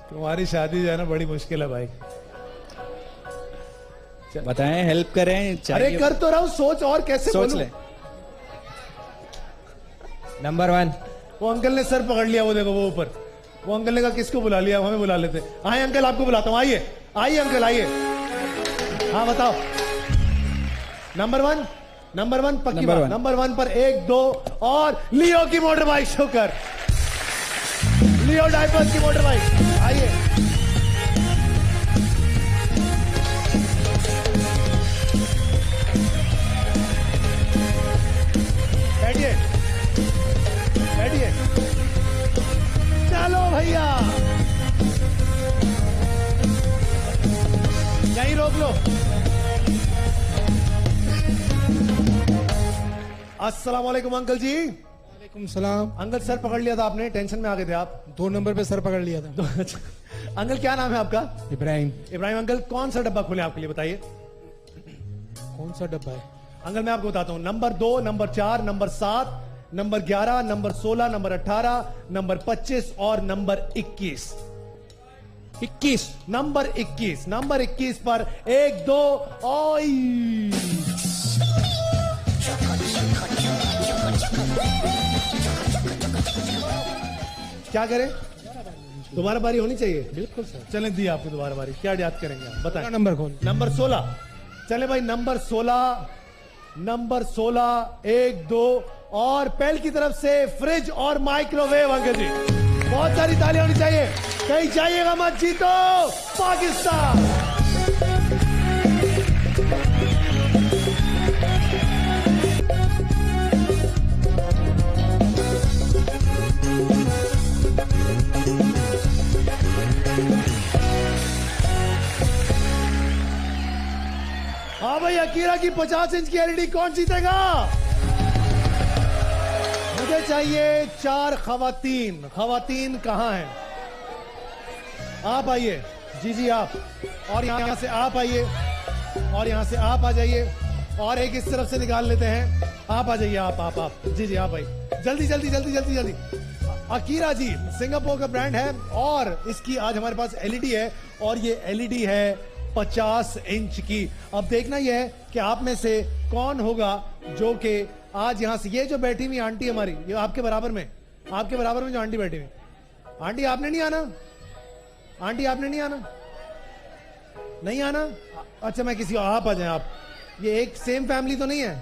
तुम्हारी शादी जो है ना बड़ी मुश्किल है भाई। बताएं, हेल्प करें। अरे चाहिए। कर तो रहा हूं, सोच और कैसे सोच बोलूं? ले। नंबर 1। वो अंकल ने सर पकड़ लिया, वो देखो वो ऊपर। वो अंकल ने कहा किसको बुला लिया, हमें बुला लेते। आए अंकल आपको बुलाता हूं, आइए आइए अंकल आइए। हाँ बताओ। नंबर 1 नंबर 1 पक्की नंबर बात। वन। नंबर 1 पर 1 2 और लियो की मोटर बाइक शो कर। लियो डाइपर्स की मोटर बाइक आइए। बैठिए बैठिए। चलो भैया यहीं रोक लो। अस्सलाम वालेकुम अंकल जी। वालेकुम सलाम। अंकल सर पकड़ लिया था आपने, टेंशन में आ गए थे आप। 2 नंबर पे सर पकड़ लिया था। अंकल क्या नाम है आपका? इब्राहिम। इब्राहिम अंकल कौन सा डब्बा खोले आपके लिए बताइए। कौन सा डब्बा है? अंकल मैं आपको बताता हूं, number 2, number 4, number 7, number 11, number 16, number 18, number 25 और नंबर 21। 21। नंबर 21, नंबर 21 पर 1 2 ओई। क्या करें? दोबारा बारी होनी चाहिए। बिल्कुल सर। चलें दी आपको दोबारा बारी, क्या याद करेंगे आप बताएं। नंबर खोल। नंबर 16 चले भाई। नंबर 16, नंबर 16 1 2 और पहल की तरफ से फ्रिज और माइक्रोवेव। अंकल जी बहुत सारी तालियां होनी चाहिए। कहीं जाइएगा मत, जीतो पाकिस्तान। हाँ भाई अकीरा की 50 इंच की एलईडी कौन जीतेगा? मुझे चाहिए 4 खवातीन। खवातीन कहाँ हैं? आप आइए। जी जी आप। और यहाँ से आप आइए और यहाँ से आप आ जाइए और एक इस तरफ से निकाल लेते हैं। आप आ जाइए। आप जी जी आप आइए। जल्दी जल्दी जल्दी जल्दी जल्दी। अकीरा जी सिंगापुर का ब्रांड है और इसकी आज हमारे पास एलईडी है और ये एलईडी है 50 इंच की। अब देखना यह है कि आप में से कौन होगा जो कि आज यहां से, ये जो बैठी हुई आंटी हमारी, ये आपके बराबर में जो आंटी बैठी हुई। आंटी आपने नहीं आना? आंटी आपने नहीं आना? नहीं आना? अच्छा मैं किसी आप आ जाए आप। ये एक सेम फैमिली तो नहीं है?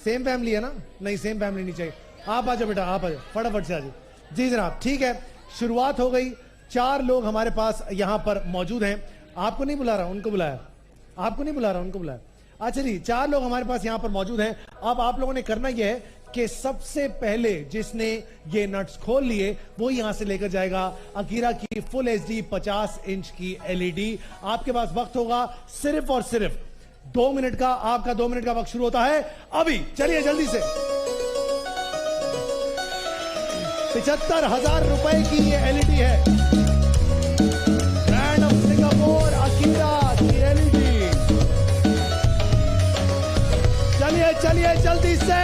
सेम फैमिली है ना? नहीं सेम फैमिली नहीं चाहिए। आप आ जाओ बेटा, आप आ जाओ, फटाफट से आ जाओ। जी जनाब ठीक है, शुरुआत हो गई। 4 लोग हमारे पास यहां पर मौजूद हैं। आपको नहीं बुला रहा, उनको बुलाया। आपको नहीं बुला रहा, उनको बुलाया। अच्छा जी 4 लोग हमारे पास यहां पर मौजूद हैं। अब आप लोगों ने करना यह है कि सबसे पहले जिसने ये नट्स खोल लिए वो यहां से लेकर जाएगा अकीरा की फुल एचडी 50 इंच की एलईडी। आपके पास वक्त होगा सिर्फ और सिर्फ 2 मिनट का। आपका 2 मिनट का वक्त शुरू होता है अभी। चलिए जल्दी से। 75,000 रुपए की ये एलईडी है, ब्रांड ऑफ सिंगापुर अकीरा की एलईडी। चलिए चलिए जल्दी से।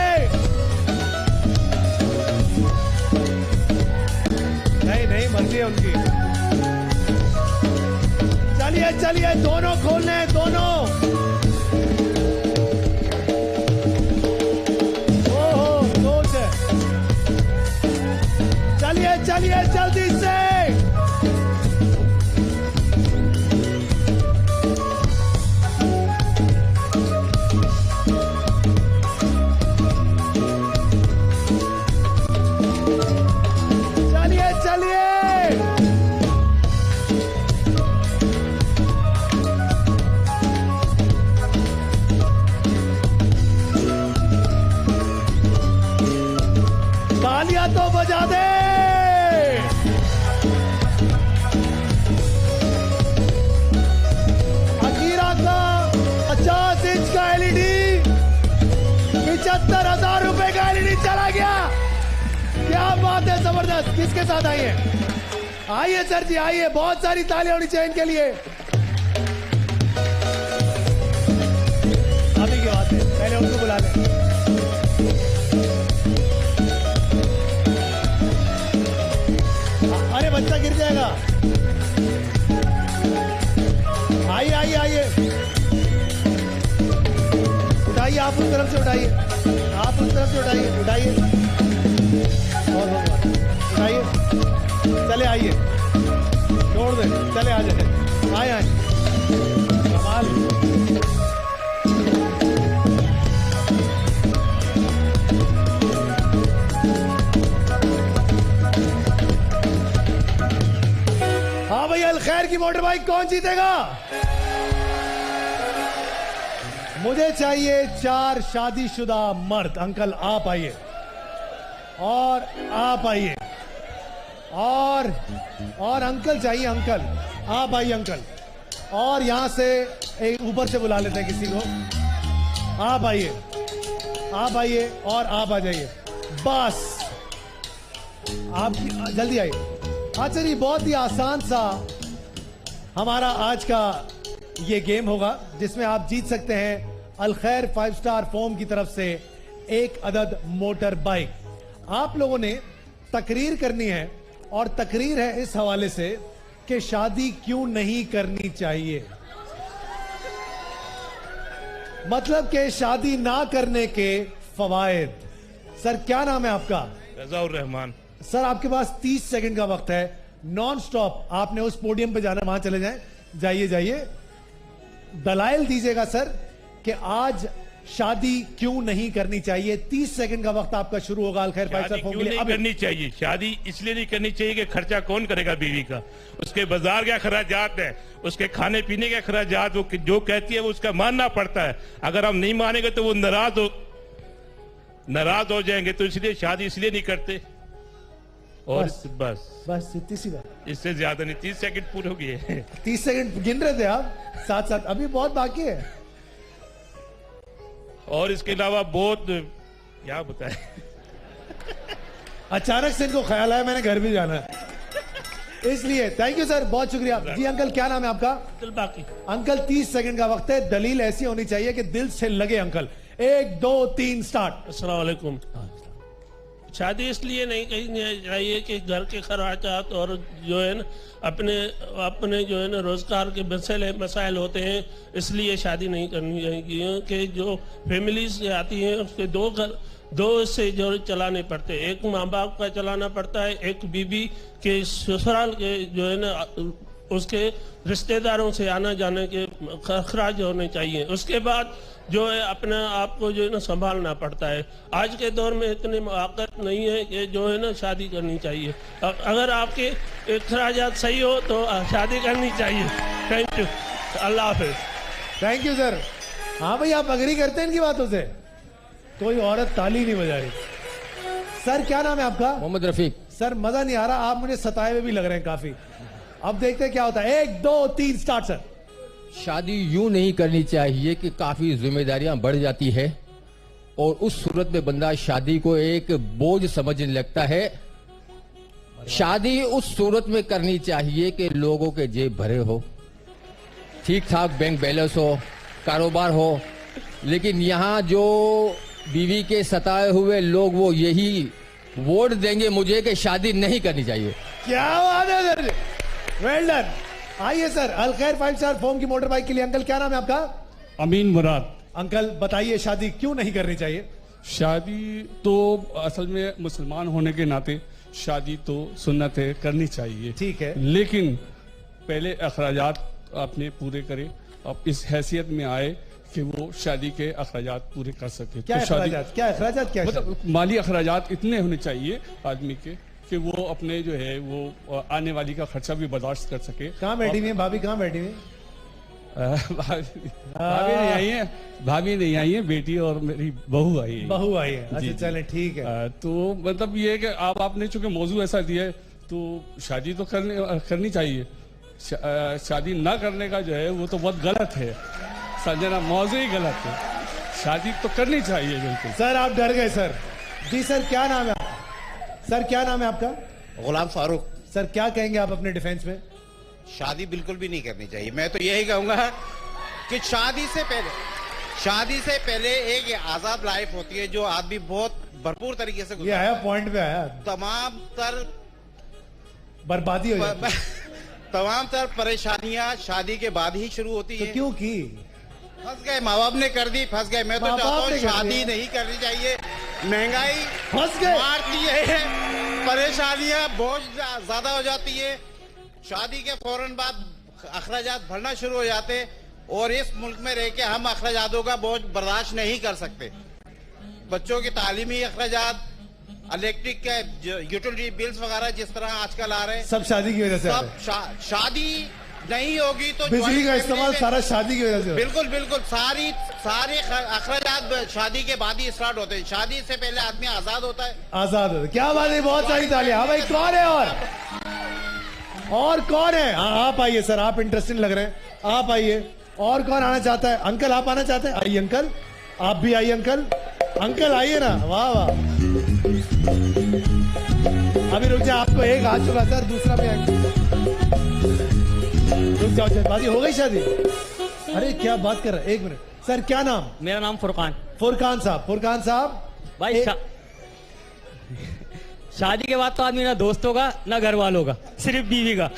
नहीं नहीं मर्जी है उनकी। चलिए चलिए दोनों खोलने हैं, दोनों। ओहो सोच है। चलिए चलिए जल्दी से। चलिए चलिए। तालियां तो बजा दे। अकीरा का 50 इंच का एलईडी 75,000 रुपए का एलईडी चला गया। क्या बात है, जबरदस्त। किसके साथ आई है? आइए सर जी आइए, बहुत सारी तालियां होनी चाहिए इनके लिए। अभी की बात है, पहले उनको बुला लें। अरे बच्चा गिर जाएगा। आइए आइए आइए, उठाइए। आप उस तरफ से उठाइए, आप उस तरफ से उठाइए, उठाइए और उठाइए। चले आइए, छोड़ दे, चले आ जाए। आए आए, कमाल। मोटर बाइक कौन जीतेगा? मुझे चाहिए 4 शादीशुदा मर्द। अंकल आप आइए, और आप आइए, और अंकल चाहिए, अंकल आप आइए अंकल। और यहां से एक ऊपर से बुला लेते हैं किसी को। आप आइए, आप आइए, और आप आ जाइए, बस आप जल्दी आइए। अच्छा जी, बहुत ही आसान सा हमारा आज का ये गेम होगा, जिसमें आप जीत सकते हैं अलखैर 5 स्टार फोम की तरफ से 1 अदद मोटर बाइक। आप लोगों ने तकरीर करनी है, और तकरीर है इस हवाले से कि शादी क्यों नहीं करनी चाहिए। मतलब कि शादी ना करने के फवायद। सर क्या नाम है आपका? रज़ाउर रहमान। सर आपके पास 30 सेकंड का वक्त है, नॉन स्टॉप आपने उस पोडियम पे जाना, वहां चले जाएं, जाइए जाइए, दलाइल दीजिएगा सर कि आज शादी क्यों नहीं करनी चाहिए। 30 सेकंड का वक्त आपका शुरू होगा अलखैर फाइव स्टार फोम के लिए। नहीं करनी चाहिए शादी, इसलिए नहीं करनी चाहिए कि खर्चा कौन करेगा बीवी का, उसके बाजार के अखराजात है, उसके खाने पीने के अखराजात, वो जो कहती है वो उसका मानना पड़ता है। अगर हम नहीं मानेंगे तो वो नाराज हो जाएंगे, तो इसलिए शादी इसलिए नहीं करते। और बस इतनी सी बात, इससे ज्यादा नहीं। 30 सेकंड पूरे हो गए। 30 सेकंड गिन रहे थे आप साथ साथ, अभी बहुत बाकी है। और इसके अलावा बहुत क्या बताएं। अचानक से इनको ख्याल आया मैंने घर भी जाना है, इसलिए थैंक यू सर, बहुत शुक्रिया जी। अंकल क्या नाम है आपका? बाकी अंकल 30 सेकंड का वक्त है, दलील ऐसी होनी चाहिए कि दिल से लगे। Uncle 1 2 3 start. अस्सलाम वालेकुम। शादी इसलिए नहीं करनी चाहिए कि घर के खर्चात और जो है ना अपने जो है ना रोजगार के मसाइल होते हैं, इसलिए शादी नहीं करनी चाहिए। कि जो फैमिली से आती हैं उसके दो से जो चलाने पड़ते हैं, एक माँ बाप का चलाना पड़ता है, एक बीवी के ससुराल के जो है ना उसके रिश्तेदारों से आना जाने के खर्च होने चाहिए। उसके बाद जो है अपने आप को जो है ना संभालना पड़ता है। आज के दौर में इतनी ताकत नहीं है कि जो है ना शादी करनी चाहिए। अगर आपके अखराजात सही हो तो शादी करनी चाहिए। Thank you, Allah Hafiz. Thank you sir. हाँ भाई, आप अग्री करते हैं इनकी बातों से? कोई औरत ताली नहीं बजा रही। सर क्या नाम है आपका? मोहम्मद रफीक। सर मजा नहीं आ रहा, आप मुझे सताए हुए भी लग रहे हैं काफी। अब देखते हैं क्या होता है। 1 2 3 स्टार्ट सर। शादी यूं नहीं करनी चाहिए कि काफी जिम्मेदारियां बढ़ जाती है, और उस सूरत में बंदा शादी को एक बोझ समझने लगता है। शादी उस सूरत में करनी चाहिए कि लोगों के जेब भरे हो, ठीक ठाक बैंक बैलेंस हो, कारोबार हो। लेकिन यहाँ जो बीवी के सताए हुए लोग, वो यही वोट देंगे मुझे कि शादी नहीं करनी चाहिए। क्या बात है सर, वेल डन। आइए सर, अलखैर 5 स्टार फोम की मोटर बाइक के लिए। अंकल क्या नाम है आपका? अमीन मुराद। अंकल बताइए शादी क्यों नहीं करनी चाहिए? शादी तो असल में मुसलमान होने के नाते शादी तो सुन्नत है, करनी चाहिए, ठीक है, लेकिन पहले अखराजात अपने पूरे करे, अब इस हैसियत में आए कि वो शादी के अखराजात पूरे कर सके। क्या तो शादी अखराजात क्या मतलब माली अखराजात इतने होने चाहिए आदमी के कि वो अपने जो है वो आने वाली का खर्चा भी बर्दाश्त कर सके। कहाँ बैठी हुई है भाभी? कहाँ बैठी हुई? भाभी नहीं आई है, भाभी नहीं आई है, बेटी और मेरी बहू आई है। बहू आई है, अच्छा चले ठीक है। तो मतलब ये है कि आपने चूंकि मौजू ऐसा दिया है तो शादी तो करनी चाहिए। शादी ना करने का जो है वो तो बहुत गलत है, संजना मौजू ही गलत है। शादी तो करनी चाहिए बिल्कुल। सर आप डर गए सर। जी सर क्या नाम है आपका? सर क्या नाम है आपका? गुलाम फारूक। सर क्या कहेंगे आप अपने डिफेंस में? शादी बिल्कुल भी नहीं करनी चाहिए। मैं तो यही कहूंगा कि शादी से पहले एक आजाद लाइफ होती है जो आदमी बहुत भरपूर तरीके से ये आया पॉइंट पे आया। तमाम तर बर्बादी हो जाती है। तमाम तर परेशानियां शादी के बाद ही शुरू होती है। तो क्यों की? फंस गए, माँ बाप ने कर दी, फंस गए। मैं तो चाहता हूँ शादी नहीं करनी चाहिए। महंगाई फंस गए, मारती है, परेशानियां बहुत ज्यादा हो जाती है। शादी के फौरन बाद अखराजात भरना शुरू हो जाते, और इस मुल्क में रह के हम अखराजातों का बोझ बर्दाश्त नहीं कर सकते। बच्चों की तालीमी अखराजात, इलेक्ट्रिक के यूटिलिटी बिल्स वगैरह जिस तरह आजकल आ रहे हैं, सब शादी की वजह से सब शादी नहीं होगी तो बिजली ज्वाइंट का फैमिली इस्तेमाल में- सारा शादी की वजह से हो। बिल्कुल बिल्कुल सारे अखराजात शादी के बाद ही स्टार्ट होते हैं। शादी से पहले आदमी आजाद होता है। आजाद हो। क्या बात है, बहुत सारी तालियां। हाँ भाई, कौन है और कौन है? हाँ, आप आइए सर, आप इंटरेस्टिंग लग रहे हैं, आप आइए। और कौन आना चाहता है? अंकल आप आना चाहते हैं? आइए अंकल, आप भी आइए अंकल। अंकल आइए ना, वाह वाह। अभी रुक जाए, आपको एक आ चुका सर, दूसरा भी आएगा। रुक जाओ, शादी हो गई शादी? अरे क्या बात कर रहे हैं, एक मिनट सर, क्या नाम? मेरा नाम फुरकान। फुरकान साहब, फुरकान साहब भाई शादी के बाद तो आदमी ना दोस्तों का ना घर वालों का, सिर्फ बीवी का।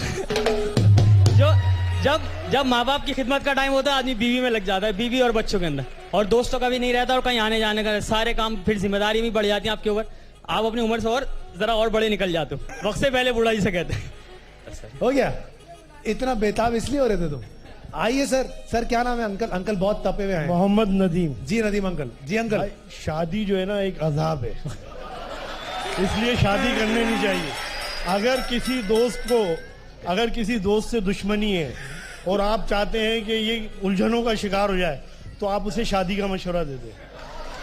जो जब माँ बाप की खिदमत का टाइम होता है आदमी बीवी में लग जाता है, बीवी और बच्चों के अंदर, और दोस्तों का भी नहीं रहता और कहीं आने जाने का। सारे काम फिर जिम्मेदारी भी बढ़ जाती है आपके ऊपर। आप अपनी उम्र से और जरा और बड़े निकल जाते हो, वक्त से पहले बूढ़ा जिसे कहते हैं। हो गया? इतना बेताब इसलिए हो रहे थे तुम? आइए सर। सर क्या नाम है अंकल? अंकल बहुत तपे हुए हैं। मोहम्मद नदीम। जी नदीम अंकल। जी अंकल। शादी जो है ना एक अजाब है, इसलिए शादी करनी नहीं चाहिए। अगर किसी दोस्त से दुश्मनी है और आप चाहते हैं कि ये उलझनों का शिकार हो जाए, तो आप उसे शादी का मशवरा दे दें।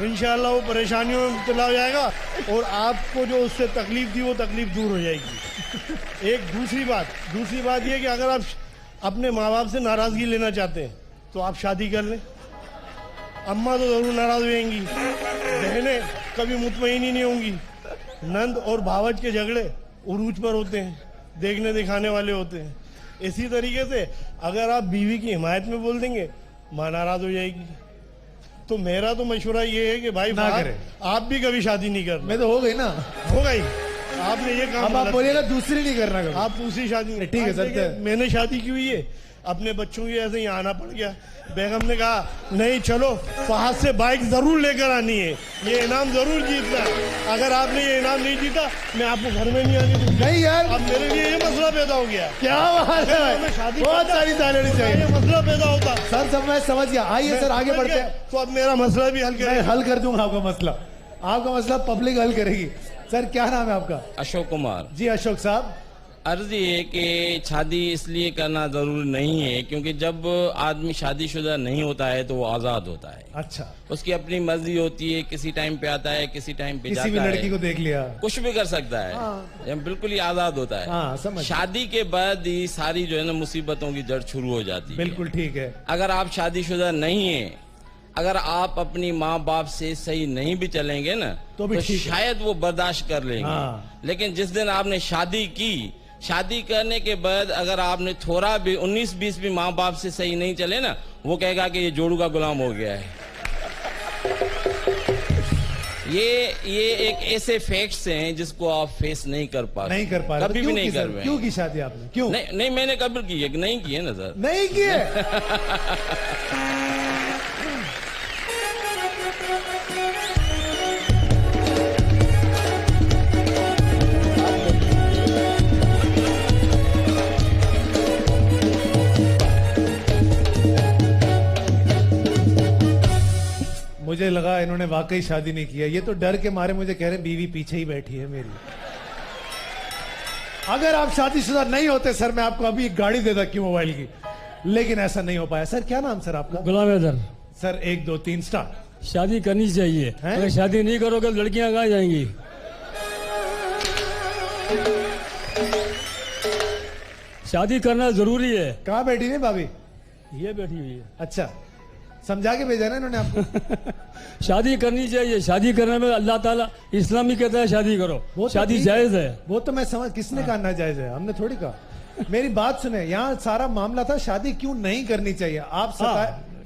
इंशाल्लाह वो परेशानियों में मुब्तला हो जाएगा और आपको जो उससे तकलीफ थी वो तकलीफ दूर हो जाएगी। एक दूसरी बात ये कि अगर आप अपने माँ बाप से नाराजगी लेना चाहते हैं तो आप शादी कर लें। अम्मा तो जरूर नाराज होंगी, बहनें कभी मुतमईन ही नहीं होंगी, नंद और भावज के झगड़े उरूज पर होते हैं, देखने दिखाने वाले होते हैं। इसी तरीके से अगर आप बीवी की हिमायत में बोल देंगे, माँ नाराज हो जाएगी। तो मेरा तो मशवरा ये है कि भाई ना करें। आप भी कभी शादी नहीं करना। मैं तो हो गई ना, हो गई, आपने ये काम अब आप बोलिएगा दूसरी नहीं करना कभी। आप दूसरी शादी नहीं। ठीक है सर। देखिए, मैंने शादी की हुई है, अपने बच्चों की ऐसे ही आना पड़ गया। बेगम ने कहा नहीं चलो, फहद से बाइक जरूर लेकर आनी है, ये इनाम जरूर जीतना है। अगर आपने ये इनाम नहीं जीता मैं आपको घर में नहीं आने दूंगा। नहीं यार, अब मेरे लिए ये मसला पैदा हो गया। क्या बात है, शादी बहुत सारी तालियां होनी चाहिए। मसला पैदा होता सर सब मैं समझ गया। आइए सर आगे बढ़ते हैं। तो अब मेरा मसला भी मैं हल कर दूंगा आपका मसला। आपका मसला पब्लिक हल करेगी। सर क्या नाम है आपका? अशोक कुमार। जी अशोक साहब। अर्ज ये कि शादी इसलिए करना जरूरी नहीं है क्योंकि जब आदमी शादीशुदा नहीं होता है तो वो आजाद होता है। अच्छा। उसकी अपनी मर्जी होती है, किसी टाइम पे आता है, किसी टाइम पे जाता है, किसी भी लड़की को देख लिया, कुछ भी कर सकता है। हाँ। बिल्कुल ही आजाद होता है। हाँ, समझ। शादी के बाद ही सारी जो है ना मुसीबतों की जड़ शुरू हो जाती है। बिल्कुल ठीक है। अगर आप शादीशुदा नहीं है, अगर आप अपनी माँ बाप से सही नहीं भी चलेंगे ना तो शायद वो बर्दाश्त कर लेंगे। हाँ। लेकिन जिस दिन आपने शादी की, शादी करने के बाद अगर आपने थोड़ा भी 19-20 भी माँ बाप से सही नहीं चले ना, वो कहेगा कि ये जोड़ू का गुलाम हो गया है। ये एक ऐसे फैक्ट्स हैं जिसको आप फेस नहीं कर पा नहीं कर पा रहे। कभी भी नहीं कर रहे। क्यों की शादी आपने? क्यों नहीं मैंने कभी की है, नहीं की है ना सर। नहीं की है। मुझे लगा इन्होंने वाकई शादी नहीं किया। ये तो डर के मारे मुझे कह रहे बीवी पीछे ही बैठी है मेरी। अगर आप शादीशुदा नहीं होते सर, मैं आपको अभी एक गाड़ी देता क्यों मोबाइल की, लेकिन ऐसा नहीं हो पाया। सर क्या नाम सर आपका? गुलाम हैदर। Sir 1 2 3 start. शादी करनी चाहिए, अगर शादी नहीं करोगे तो लड़कियां कहाँ जाएंगी? शादी करना जरूरी है। कहाँ बैठी है भाभी? ये बैठी हुई है। अच्छा, समझा के भेजा ना इन्होंने आपको। शादी करनी चाहिए। शादी करने में अल्लाह ताला इस्लाम ही कहता है शादी करो। शादी जायज है। वो तो मैं समझ, किसने कहा ना जायज है? हमने थोड़ी कहा। मेरी बात सुने, यहाँ सारा मामला था शादी क्यों नहीं करनी चाहिए। आप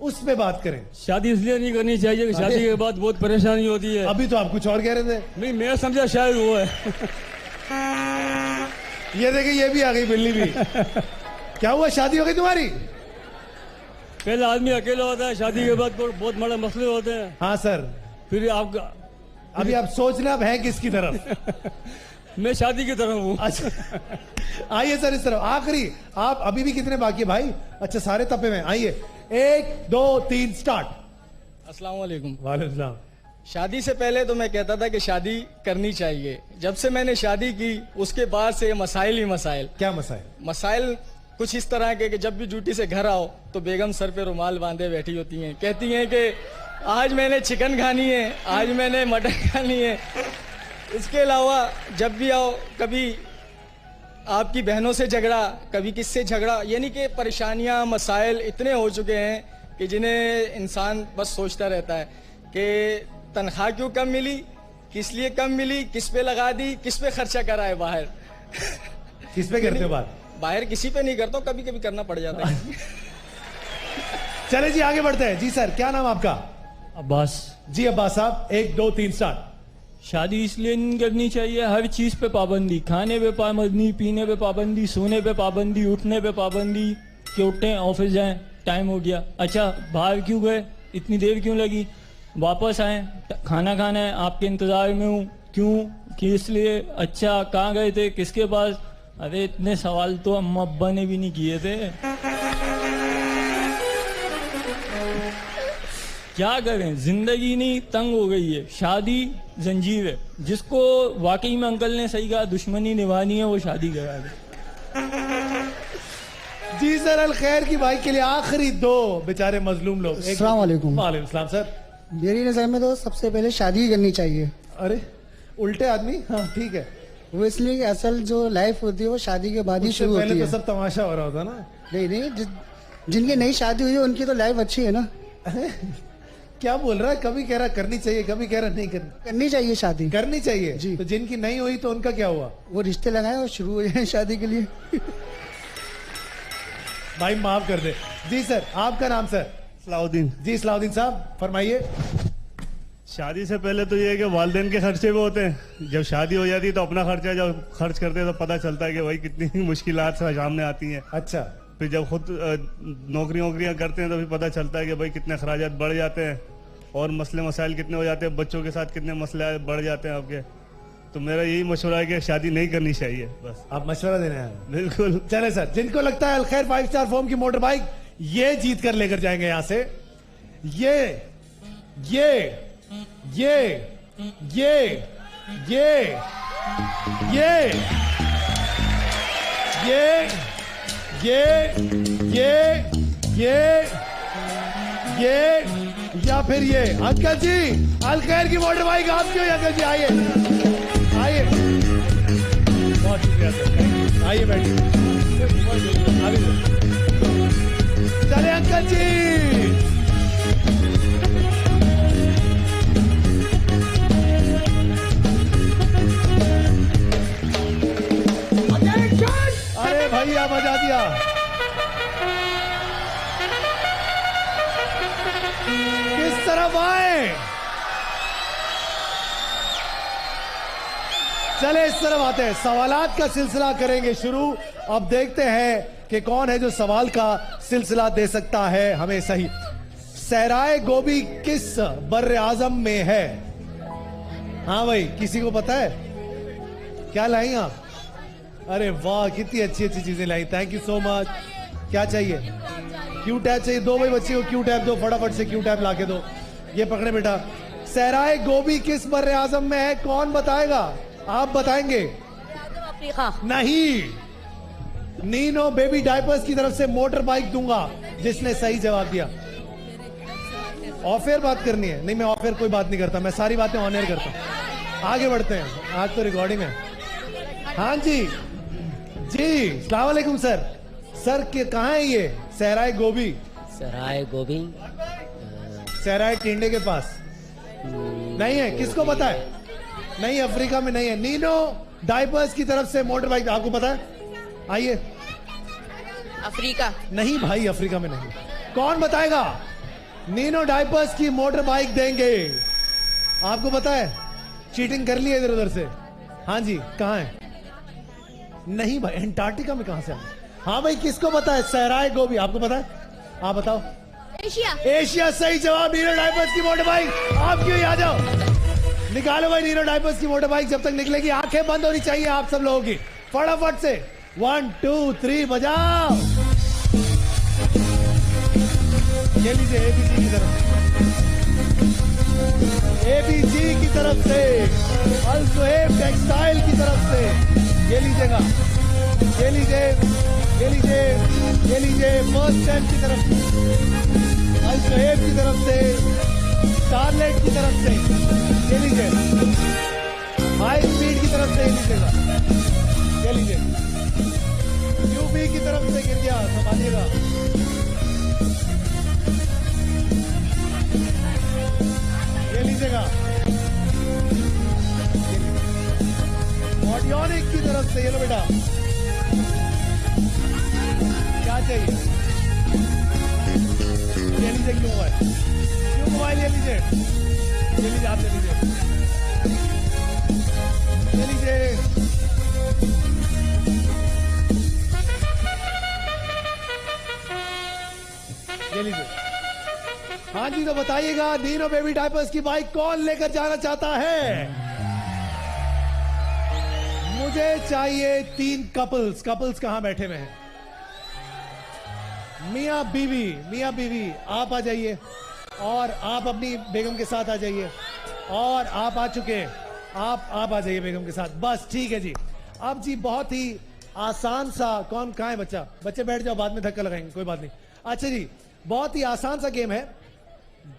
उस पे बात करें। शादी इसलिए नहीं करनी चाहिए कि शादी के बाद बहुत परेशानी होती है। अभी तो आप कुछ और कह रहे थे। नहीं, मैं समझा शायद वो है। ये देखिए, ये भी आ गई बिल्ली भी। क्या हुआ, शादी हो गई तुम्हारी? पहले आदमी अकेला होता है, शादी के बाद बहुत बड़े मसले होते हैं। हाँ सर। फिर आपका अभी आप सोच रहे आप हैं किसकी तरफ? मैं शादी की तरफ हूँ। अच्छा, आइए सर इस तरफ। आखिरी, आप अभी भी कितने बाकी है भाई? अच्छा, सारे तपे में। आइए 1 2 3 स्टार्ट। अस्सलाम वालेकुम। वालेकुम सलाम। शादी से पहले तो मैं कहता था कि शादी करनी चाहिए। जब से मैंने शादी की उसके बाद से मसाइल ही मसाइल। क्या मसाइल? मसाइल कुछ इस तरह के कि जब भी ड्यूटी से घर आओ तो बेगम सर पे रुमाल बांधे बैठी होती हैं, कहती हैं कि आज मैंने चिकन खानी है, आज मैंने मटन खानी है। इसके अलावा जब भी आओ कभी आपकी बहनों से झगड़ा, कभी किससे झगड़ा, यानी कि परेशानियां मसाइल इतने हो चुके हैं कि जिन्हें इंसान बस सोचता रहता है कि तनख्वाह क्यों कम मिली, किस लिए कम मिली, किस पे लगा दी, किस पे खर्चा करा है बाहर। किस पे करते हो बात? बाहर किसी पे नहीं करता हूँ, कभी कभी करना पड़ जाता है। चले जी आगे बढ़ते हैं। जी सर, क्या नाम आपका? अब्बास। जी अब्बास साहब, 1 2 3 स्टार्ट। शादी इसलिए नहीं करनी चाहिए, हर चीज पे पाबंदी, खाने पे पाबंदी, पीने पे पाबंदी, सोने पे पाबंदी, उठने पे पाबंदी कि उठें ऑफिस जाएं, टाइम हो गया, अच्छा बाहर क्यों गए, इतनी देर क्यों लगी, वापस आए, खाना खाना है, आपके इंतजार में हूँ, क्यों, किस लिए, अच्छा कहाँ गए थे, किसके पास। अरे इतने सवाल तो अम्मा अब्बा ने भी नहीं किए थे। क्या करें, जिंदगी नहीं तंग हो गई है, शादी जंजीर है। जिसको वाकई में अंकल ने सही कहा दुश्मनी निभानी है वो शादी करा दे। जी सर, अल खैर की बाइक के लिए आखिरी 2 बेचारे मजलूम लोग। अस्सलाम वालेकुम। वालेकुम सलाम सर। मेरी नजर में तो सबसे पहले शादी ही करनी चाहिए। अरे उल्टे आदमी, हाँ ठीक है। वो इसलिए कि असल जो लाइफ होती है वो शादी के बाद ही शुरू होती है। पहले तो सब तमाशा हो रहा होता ना। नहीं, जिनकी नई शादी हुई है उनकी तो लाइफ अच्छी है ना। क्या बोल रहा है? कभी कह रहा करनी चाहिए, कभी कह रहा नहीं करनी चाहिए शादी। करनी चाहिए जी। तो जिनकी नहीं हुई तो उनका क्या हुआ? वो रिश्ते लगाए और शुरू हो जाए शादी के लिए। भाई माफ कर दे। जी सर, आपका नाम सर? सलाउद्दीन। जी सलाउद्दीन साहब फरमाइए। शादी से पहले तो ये है कि वालिदैन के खर्चे भी होते हैं। जब शादी हो जाती है तो अपना खर्चा जब खर्च करते हैं तो पता चलता है कि भाई कितनी मुश्किलात सामने आती हैं। अच्छा। फिर जब खुद नौकरियां करते हैं तो भी पता चलता है कि भाई कितने अखराजात बढ़ जाते हैं और मसले मसाइल कितने हो जाते हैं, बच्चों के साथ कितने मसले बढ़ जाते हैं आपके। तो मेरा यही मशवरा है कि शादी नहीं करनी चाहिए। बस आप मशवरा देने आए? बिल्कुल। चले सर, जिनको लगता है अलखैर 5 स्टार फॉर्म की मोटर बाइक ये जीत कर लेकर जाएंगे यहां से। ये ये ये ये ये ये ये या फिर ये। अंकल जी, अलखैर की मोटर बाइक आपकी हो अंकल जी, आइए आइए। बहुत शुक्रिया सर, आइए बैठिए। चले अंकल जी। अरे भैया बजा दिया। किस तरफ आए? चले इस तरफ आते हैं, सवालात का सिलसिला करेंगे शुरू। अब देखते हैं कि कौन है जो सवाल का सिलसिला दे सकता है हमें सही। सहराए गोभी किस बर्र आजम में है? हाँ भाई, किसी को पता है? क्या लाई आप? अरे वाह, कितनी अच्छी अच्छी चीजें लाई, थैंक यू सो मच। क्या चाहिए? क्यू टैब चाहिए? दो भाई बच्चे को क्यू टैब दो, फटाफट से क्यू टैब लाके दो। ये पकड़े बेटा। सहराए गोभी किस बर्र आजम में है? कौन बताएगा? आप बताएंगे? अफ्रीका। नहीं, नीनो बेबी डायपर्स की तरफ से मोटर बाइक दूंगा जिसने सही जवाब दिया। ऑफ एयर बात करनी है? नहीं, मैं ऑफ एयर कोई बात नहीं करता, मैं सारी बातें ऑन एयर करता हूं। आगे बढ़ते हैं, आज तो रिकॉर्डिंग है। हाँ जी जी, अस्सलाम वालेकुम सर। सर के कहाँ है ये सहराए गोभी? सहराए गोभी सहराए टिंडे के पास नहीं है। किसको पता है? नहीं, अफ्रीका में नहीं है। नीनो डायपर्स की तरफ से मोटर बाइक, आपको पता है? आइए। अफ्रीका। नहीं भाई, अफ्रीका में नहीं। कौन बताएगा? नीनो डायपर्स की मोटर बाइक देंगे। आपको पता है? चीटिंग कर ली है इधर उधर से। हाँ जी, कहाँ है? नहीं भाई, एंटार्क्टिका में कहां से? हाँ भाई, किसको पता है? सहराए गोभी, आपको पता है? आप बताओ। एशिया। एशिया सही जवाब। नीनो डायपर्स की मोटर बाइक आपकी हुई। आ जाओ, निकालो भाई नीनो डायपर्स की मोटर बाइक। जब तक निकलेगी आंखें बंद होनी चाहिए आप सब लोगों की। फटाफट से 1 2 3 बजाओ। ये लीजिए एबीसी की तरफ, एबीसी की तरफ से, अल सुहेब टेक्सटाइल की तरफ से। ये लीजिएगा, ये लीजिए। ये लीजिए फर्स्ट टाइम की तरफ से, अल शोएब की तरफ से, स्टारलेट की तरफ से, ये लीजिए हाई स्पीड की तरफ से, ये लीजिएगा, ये लीजिए यूबी की तरफ से गिर गया, संभालिएगा, ये लीजिएगा ऑडियोनिक की तरफ से, ये लो बेटा, क्या चाहिए, ये लीजिए, क्यों मोबाइल, ये लीजिए, आप ले लीजिए, ये लीजिए, ये लीजिए। हाँ जी, तो बताइएगा नीनो बेबी डायपर्स की बाइक कौन लेकर जाना चाहता है? मुझे चाहिए 3 कपल्स। कपल्स कहां बैठे हुए हैं? मियां बीवी आप आ जाइए, और आप अपनी बेगम के साथ आ जाइए, और आप आ चुके हैं, आप आ जाइए बेगम के साथ, बस ठीक है जी। अब जी बहुत ही आसान सा, कौन कहाँ है बच्चा? बच्चे बैठ जाओ, बाद में धक्का लगाएंगे, कोई बात नहीं। अच्छा जी, बहुत ही आसान सा गेम है।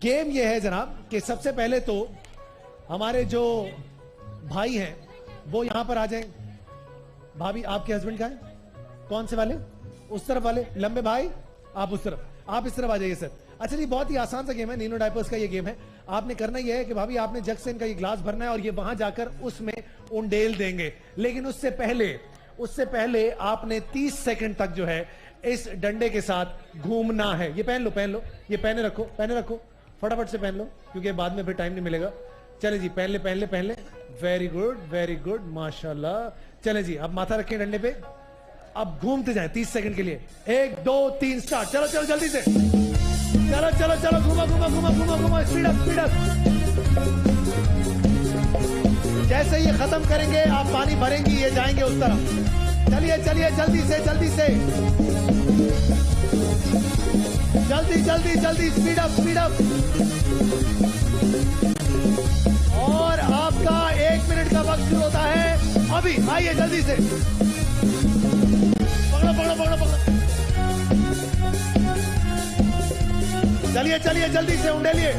गेम ये है जनाब कि सबसे पहले तो हमारे जो भाई हैं वो यहां पर आ जाएं। भाभी, आपके हस्बैंड कहाँ है? कौन से वाले? उस तरफ वाले लंबे भाई, आप उस तरफ, आप इस तरफ आ जाइए सर। अच्छा जी, बहुत ही आसान सा गेम है, नीनो डायपर्स का ये गेम है। आपने करना ये है कि भाभी आपने जग से इनका ये ग्लास भरना है और ये वहां जाकर उसमें उंडेल देंगे, लेकिन उससे पहले आपने 30 सेकंड तक जो है इस डंडे के साथ घूमना है। ये पहन लो, ये पहने रखो, फटाफट से पहन लो, क्योंकि बाद में फिर टाइम नहीं मिलेगा। चले जी, पहन ले। वेरी गुड, माशाल्लाह। चले जी, अब माथा रखें डंडे पे, अब घूमते जाएं 30 सेकंड के लिए। 1 2 3 स्टार्ट। चलो जल्दी से, चलो घुमा, स्पीड अप। जैसे ये खत्म करेंगे आप पानी भरेंगी, ये जाएंगे उस तरफ। चलिए जल्दी से, जल्दी, स्पीड अप। और आपका 1 मिनट का वक्त शुरू होता है अभी। आइए जल्दी से, पकड़ो। चलिए जल्दी से उंडेलिए।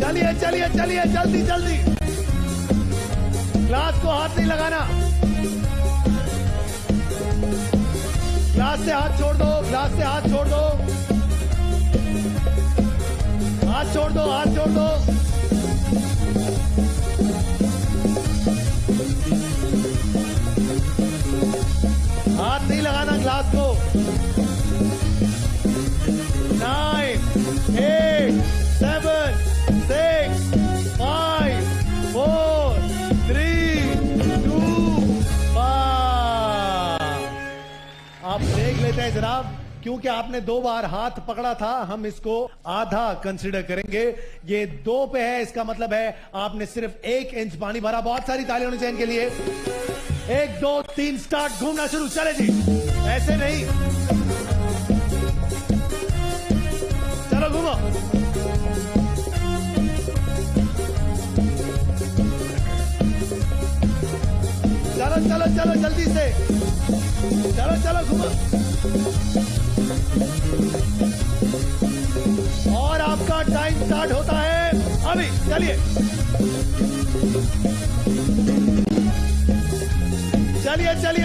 चलिए जल्दी। ग्लास को हाथ नहीं लगाना, ग्लास से हाथ छोड़ दो, हाथ छोड़ दो। हाथ नहीं लगाना ग्लास को। 9 8 7 6 5 4 3 2 1। आप देख लेते हैं जनाब, क्योंकि आपने 2 बार हाथ पकड़ा था, हम इसको आधा कंसीडर करेंगे। ये 2 पे है, इसका मतलब है आपने सिर्फ 1 इंच पानी भरा। बहुत सारी तालियां होनी चाहिए इनके लिए। 1 2 3 स्टार्ट, घूमना शुरू। चले जी, ऐसे नहीं, चलो घूमो। चलो जल्दी से, चलो घूमो। और आपका टाइम स्टार्ट होता है अभी। चलिए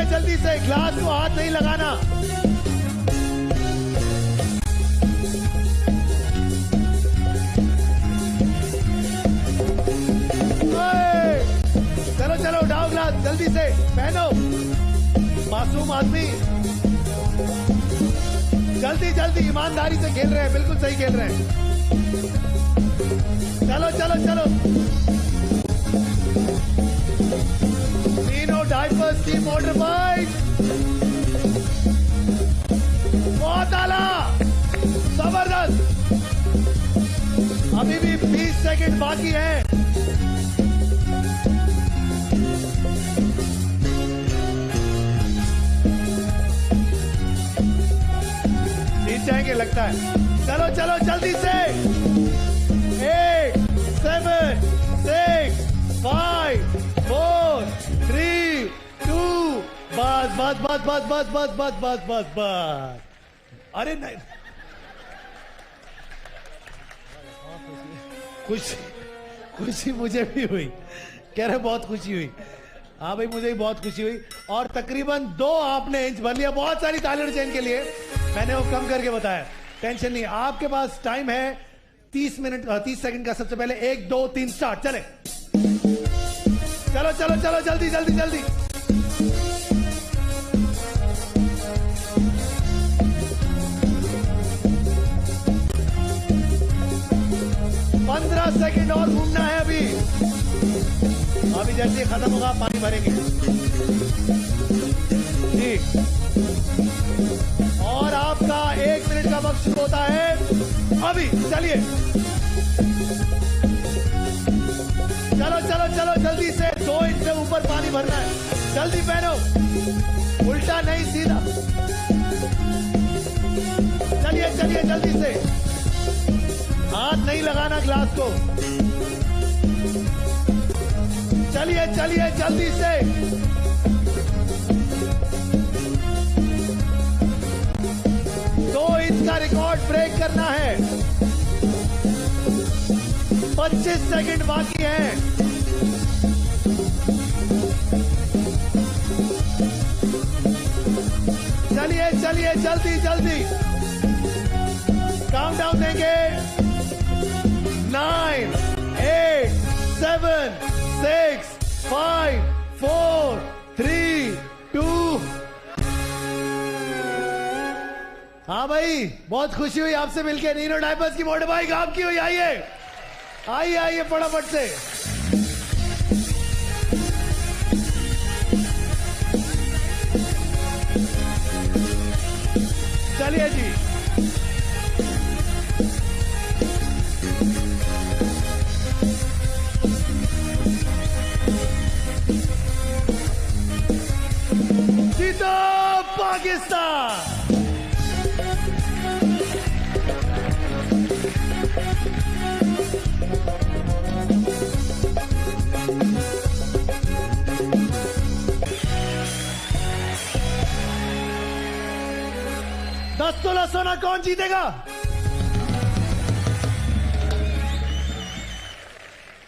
जल्दी से, ग्लास को हाथ नहीं लगाना। चलो उठाओ ग्लास, जल्दी से पहनो। मासूम आदमी, जल्दी ईमानदारी से खेल रहे हैं, बिल्कुल सही खेल रहे हैं। चलो नीनो डायपर्स की मोटर बाइक, बहुत आला, जबरदस्त। अभी भी 20 सेकंड बाकी है। जाएंगे लगता है। चलो जल्दी से। 8 7 6 5 4 3 2 बस बस बस बस बस बस बस बस बस बस। अरे नहीं, खुशी मुझे भी हुई, कह रहे बहुत खुशी हुई। हाँ भाई मुझे भी बहुत खुशी हुई। और तकरीबन 2 आपने इंच भर लिया। बहुत सारी तालियां इनके लिए, मैंने वो कम करके बताया, टेंशन नहीं। आपके पास टाइम है 30 सेकंड का। सबसे पहले 1 2 3 स्टार्ट। चले, चलो चलो चलो, जल्दी जल्दी जल्दी। 15 सेकंड और घूमना है अभी। अभी जैसे खत्म होगा पानी भरेंगे जी। और आपका 1 मिनट का वक्त शुरू होता है अभी। चलिए चलो चलो चलो, जल्दी से 2 इंच से ऊपर पानी भरना है। जल्दी पहनो, उल्टा नहीं सीधा। चलिए चलिए जल्दी से, हाथ नहीं लगाना ग्लास को। चलिए चलिए जल्दी से। दो इंच का रिकॉर्ड ब्रेक करना है। 25 सेकंड बाकी है। चलिए चलिए जल्दी जल्दी, काउंटडाउन देंगे। 9 8 7 6 5 4 3 2। हाँ भाई बहुत खुशी हुई आपसे मिलकर। नीनो डायपर्स की मोटर बाइक आपकी हुई। आइए आइए आइए फटाफट से। चलिए जी, जीतो पाकिस्तान। $10 तोला सोना कौन जीतेगा?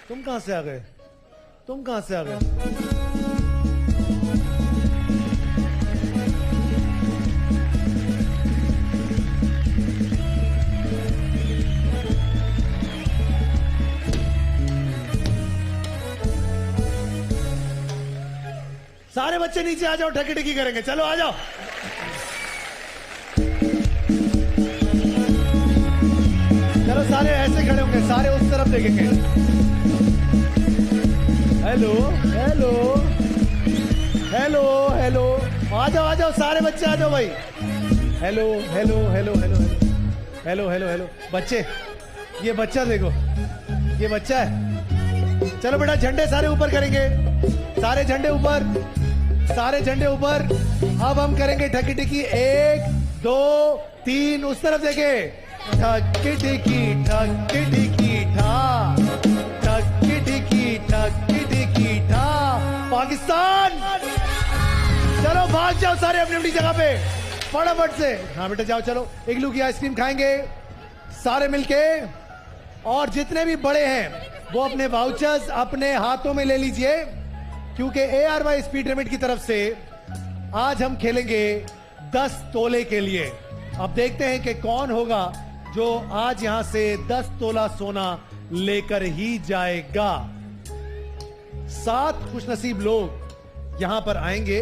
तुम कहां से आ गए? तुम कहां से आ गए? सारे बच्चे नीचे आ जाओ, ठकी ठकी करेंगे। चलो आ जाओ। चलो सारे ऐसे खड़े होंगे, सारे उस तरफ देखेंगे। हेलो हेलो हेलो हेलो, आ जाओ सारे बच्चे आ जाओ भाई। Hello hello hello hello hello hello hello. बच्चे, ये बच्चा देखो, ये बच्चा है। चलो बेटा झंडे सारे ऊपर करेंगे, सारे झंडे ऊपर, सारे झंडे ऊपर। अब हम करेंगे ठकी ठकी। 1 2 3, उस तरफ देखे। ठकी ठकी ठकी ठकी ठा, ठकी ठकी ठकी ठकी ठा। पाकिस्तान चलो भाग जाओ सारे अपनी अपनी जगह पे फटाफट से। हाँ बेटा जाओ, चलो इग्लू की आइसक्रीम खाएंगे सारे मिलके। और जितने भी बड़े हैं वो अपने वाउचर्स अपने हाथों में ले लीजिए, क्योंकि ARY स्पीड लिमिट की तरफ से आज हम खेलेंगे 10 तोले के लिए। अब देखते हैं कि कौन होगा जो आज यहां से 10 तोला सोना लेकर ही जाएगा। 7 खुशनसीब लोग यहां पर आएंगे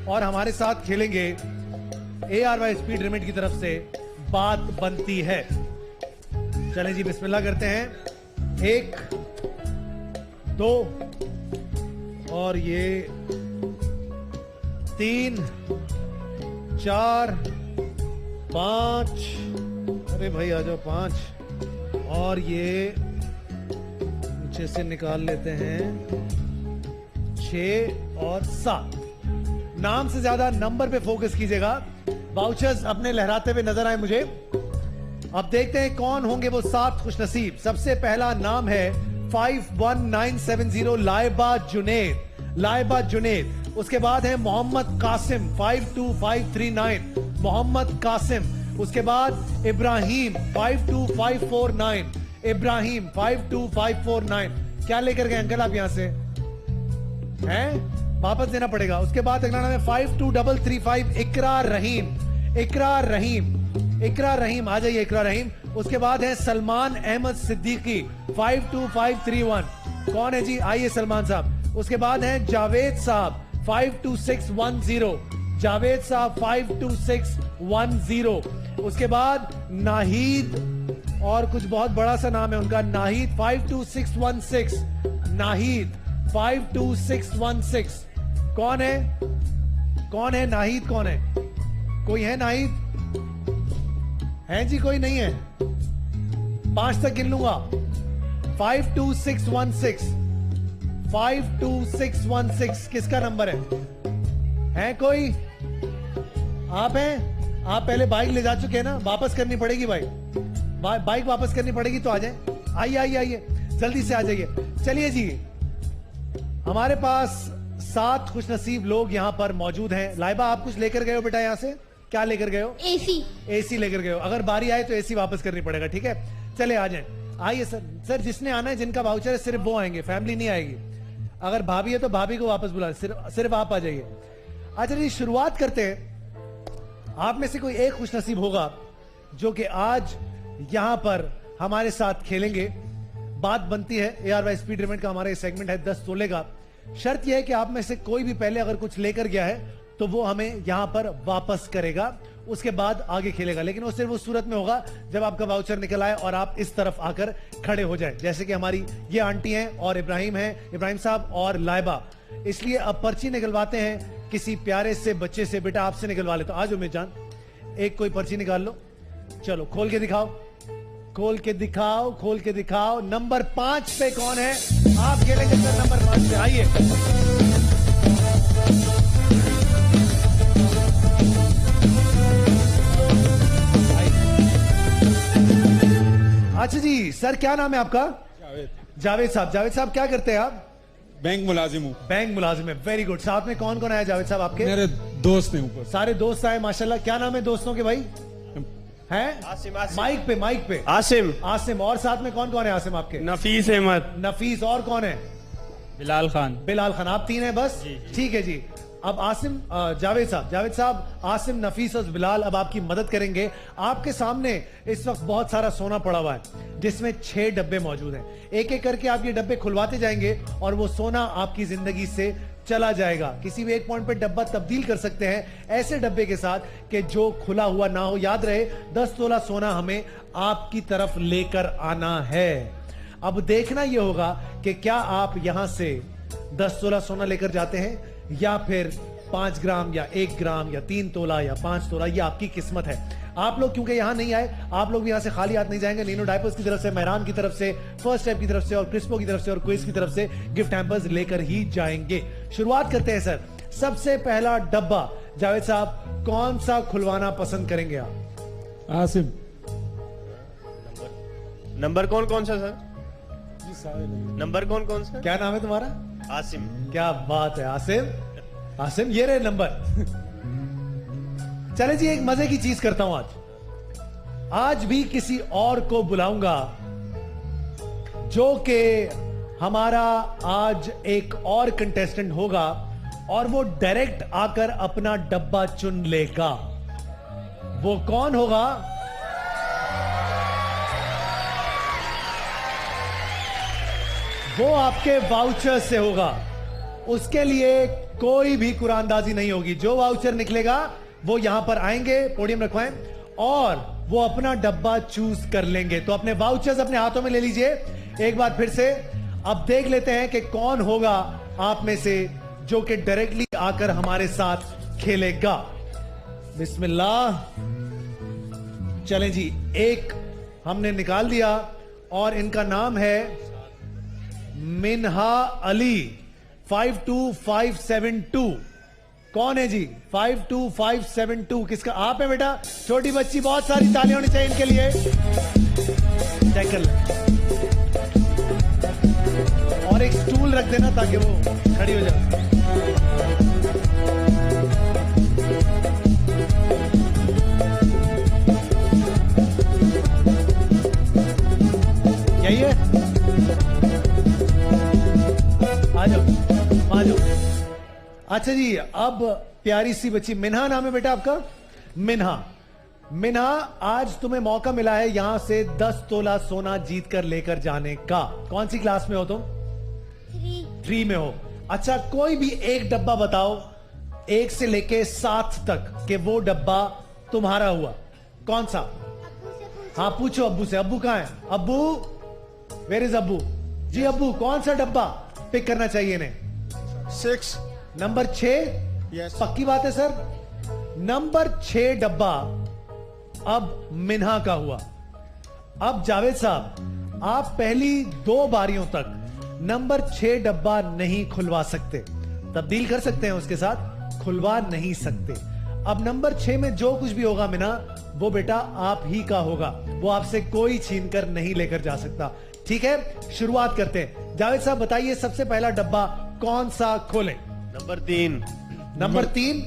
और हमारे साथ खेलेंगे। ARY स्पीड लिमिट की तरफ से बात बनती है। चलें जी बिस्मिल्लाह करते हैं। 1 2 और ये 3 4 5। अरे भाई आ जाओ 5। और ये नीचे से निकाल लेते हैं 6 और 7। नाम से ज्यादा नंबर पे फोकस कीजिएगा। वाउचर्स अपने लहराते हुए नजर आए मुझे। अब देखते हैं कौन होंगे वो 7 खुशनसीब। सबसे पहला नाम है 51970 लाइबा जुनेद, लाइबा जुनेद। उसके बाद है मोहम्मद कासिम 52539, मोहम्मद कासिम। उसके बाद इब्राहिम 52549, इब्राहिम 52549। क्या लेकर गए अंकल आप यहां से हैं? वापस देना पड़ेगा। उसके बाद अगला नाम है 52335 इकरार रहीम, इकरार रहीम, इकरार रहीम। आ जाइए इकरार रहीम। उसके बाद है सलमान अहमद सिद्दीकी 52531। कौन है जी? आइए सलमान साहब। उसके बाद है जावेद साहब 52610, जावेद साहब 52610। उसके बाद नाहिद, और कुछ बहुत बड़ा सा नाम है उनका, नाहिद 52616, नाहिद 52616। कौन है? कौन है नाहिद? कौन है? कोई है नाहिद? है जी? कोई नहीं है? 5 तक गिन लूंगा। 52616, 52616 किसका नंबर है कोई? आप हैं? आप पहले बाइक ले जा चुके हैं ना, वापस करनी पड़ेगी बाइक वापस करनी पड़ेगी तो आ जाए। आइए आइए आइए, जल्दी से आ जाइए। चलिए जी, हमारे पास 7 खुशनसीब लोग यहाँ पर मौजूद हैं। लाइबा आप कुछ लेकर गए हो बेटा यहाँ से? क्या लेकर गए हो? एसी, एसी लेकर गए हो। अगर बारी आए तो एसी वापस करनी पड़ेगा, ठीक है? चले आ जाए। आइए सर, सर जिसने आना है, जिनका वाउचर है, सिर्फ वो आएंगे, फैमिली नहीं आएगी। अगर भाभी है तो भाभी को वापस बुला, सिर्फ आप आ जाइए। अच्छा जी, शुरुआत करते हैं। आप में से कोई एक खुशनसीब होगा जो कि आज यहां पर हमारे साथ खेलेंगे। बात बनती है, ARY स्पीड लिमिट का हमारा ये सेगमेंट है 10 तोले का। शर्त यह है कि आप में से कोई भी पहले अगर कुछ लेकर गया है तो वो हमें यहां पर वापस करेगा, उसके बाद आगे खेलेगा। लेकिन वो सिर्फ उस सूरत में होगा जब आपका वाउचर निकल आए और आप इस तरफ आकर खड़े हो जाए, जैसे कि हमारी ये आंटी हैं और इब्राहिम है, इब्राहिम साहब और लाइबा। इसलिए अब पर्ची निकलवाते हैं किसी प्यारे से बच्चे से। बेटा आपसे निकलवा ले तो आज उम्मीद जान, एक कोई पर्ची निकाल लो। चलो खोल के दिखाओ, खोल के दिखाओ, खोल के दिखाओ। नंबर 5 पे कौन है? आप खेलेंगे सर नंबर 5 पे। आइए। अच्छा जी सर, क्या नाम है आपका? जावेद। जावेद साहब, जावेद साहब क्या करते हैं आप? बैंक मुलाजिम हूँ। बैंक मुलाजिम है, वेरी गुड। साथ में कौन कौन आया जावेद साहब आपके? मेरे दोस्त हैं ऊपर। सारे दोस्त आए माशाल्लाह। क्या नाम है दोस्तों के भाई? हैं? आसिम, आसिम। माइक पे, माइक पे। आसिम, आसिम। और साथ में कौन कौन है आसिम आपके? नफीस अहमद, नफीस। और कौन है? बिलाल खान। बिलाल खान। आप 3 हैं बस? ठीक है जी। अब आसिम, जावेद साहब, जावेद साहब, आसिम, नफीस और बिलाल अब आपकी मदद करेंगे। आपके सामने इस वक्त बहुत सारा सोना पड़ा हुआ है जिसमें 6 डब्बे मौजूद हैं। एक एक करके आप ये डब्बे खुलवाते जाएंगे और वो सोना आपकी जिंदगी से चला जाएगा। किसी भी एक पॉइंट पे डब्बा तब्दील कर सकते हैं ऐसे डब्बे के साथ कि जो खुला हुआ ना हो। याद रहे 10 तोला सोना हमें आपकी तरफ लेकर आना है। अब देखना यह होगा कि क्या आप यहां से 10 तोला सोना लेकर जाते हैं या फिर 5 ग्राम या 1 ग्राम या 3 तोला या 5 तोला। ये आपकी किस्मत है। आप लोग क्योंकि यहां नहीं आए, आप लोग भी यहां से खाली हाथ नहीं जाएंगे। नीनो डायपर्स की तरफ से, मेहरान की तरफ से, फर्स्ट स्टेप की तरफ से और क्रिस्पो की तरफ से और क्विज की तरफ से गिफ्ट हैम्पर्स लेकर ही जाएंगे। शुरुआत करते हैं सर। सबसे पहला डब्बा जावेद साहब कौन सा खुलवाना पसंद करेंगे आप? आसिम। नंबर कौन कौन सा सर? नंबर कौन कौन सा? क्या नाम है तुम्हारा? आसिम। क्या बात है आसिम। आसिम ये रहे नंबर। चले जी, एक मजे की चीज करता हूं आज भी किसी और को बुलाऊंगा जो कि हमारा आज एक और कंटेस्टेंट होगा और वो डायरेक्ट आकर अपना डब्बा चुन लेगा। वो कौन होगा? वो आपके वाउचर से होगा। उसके लिए कोई भी कुरानदाजी नहीं होगी। जो वाउचर निकलेगा वो यहां पर आएंगे, पोडियम रखवाएं और वो अपना डब्बा चूज कर लेंगे। तो अपने वाउचर्स अपने हाथों में ले लीजिए एक बार फिर से। अब देख लेते हैं कि कौन होगा आप में से जो कि डायरेक्टली आकर हमारे साथ खेलेगा। बिस्मिल्लाह। चलें जी, एक हमने निकाल दिया और इनका नाम है मिन्हा अली 52572। कौन है जी? 52572 किसका? आप है बेटा? छोटी बच्ची, बहुत सारी तालियां होनी चाहिए इनके लिए। चेक कर ले। और एक स्टूल रख देना ताकि वो खड़ी हो जाए। यही है, आ जाओ आ जाओ। अच्छा जी, अब प्यारी सी बच्ची मिन्हा नाम है बेटा आपका? मिन्हा, मिन्हा आज तुम्हें मौका मिला है यहां से 10 तोला सोना जीत कर लेकर जाने का। कौन सी क्लास में हो तुम? 3 में हो। अच्छा, कोई भी एक डब्बा बताओ 1 से लेके 7 तक कि वो डब्बा तुम्हारा हुआ। कौन सा? हाँ पूछो अब्बू से। अब्बू कहां है? अब्बू, वेयर इज अब्बू? जी अब्बू, कौन सा डब्बा पिक करना चाहिए इन्हें? 6, नंबर 6। yes. पक्की बात है सर? नंबर 6 डब्बा अब मिन्हा का हुआ। अब जावेद साहब, आप पहली 2 बारियों तक नंबर 6 डब्बा नहीं खुलवा सकते, तब्दील कर सकते हैं उसके साथ, खुलवा नहीं सकते। अब नंबर 6 में जो कुछ भी होगा मिन्हा, वो बेटा आप ही का होगा, वो आपसे कोई छीन कर नहीं लेकर जा सकता। ठीक है, शुरुआत करते हैं। जावेद साहब बताइए, सबसे पहला डब्बा कौन सा खोलें? नंबर 3। नंबर 3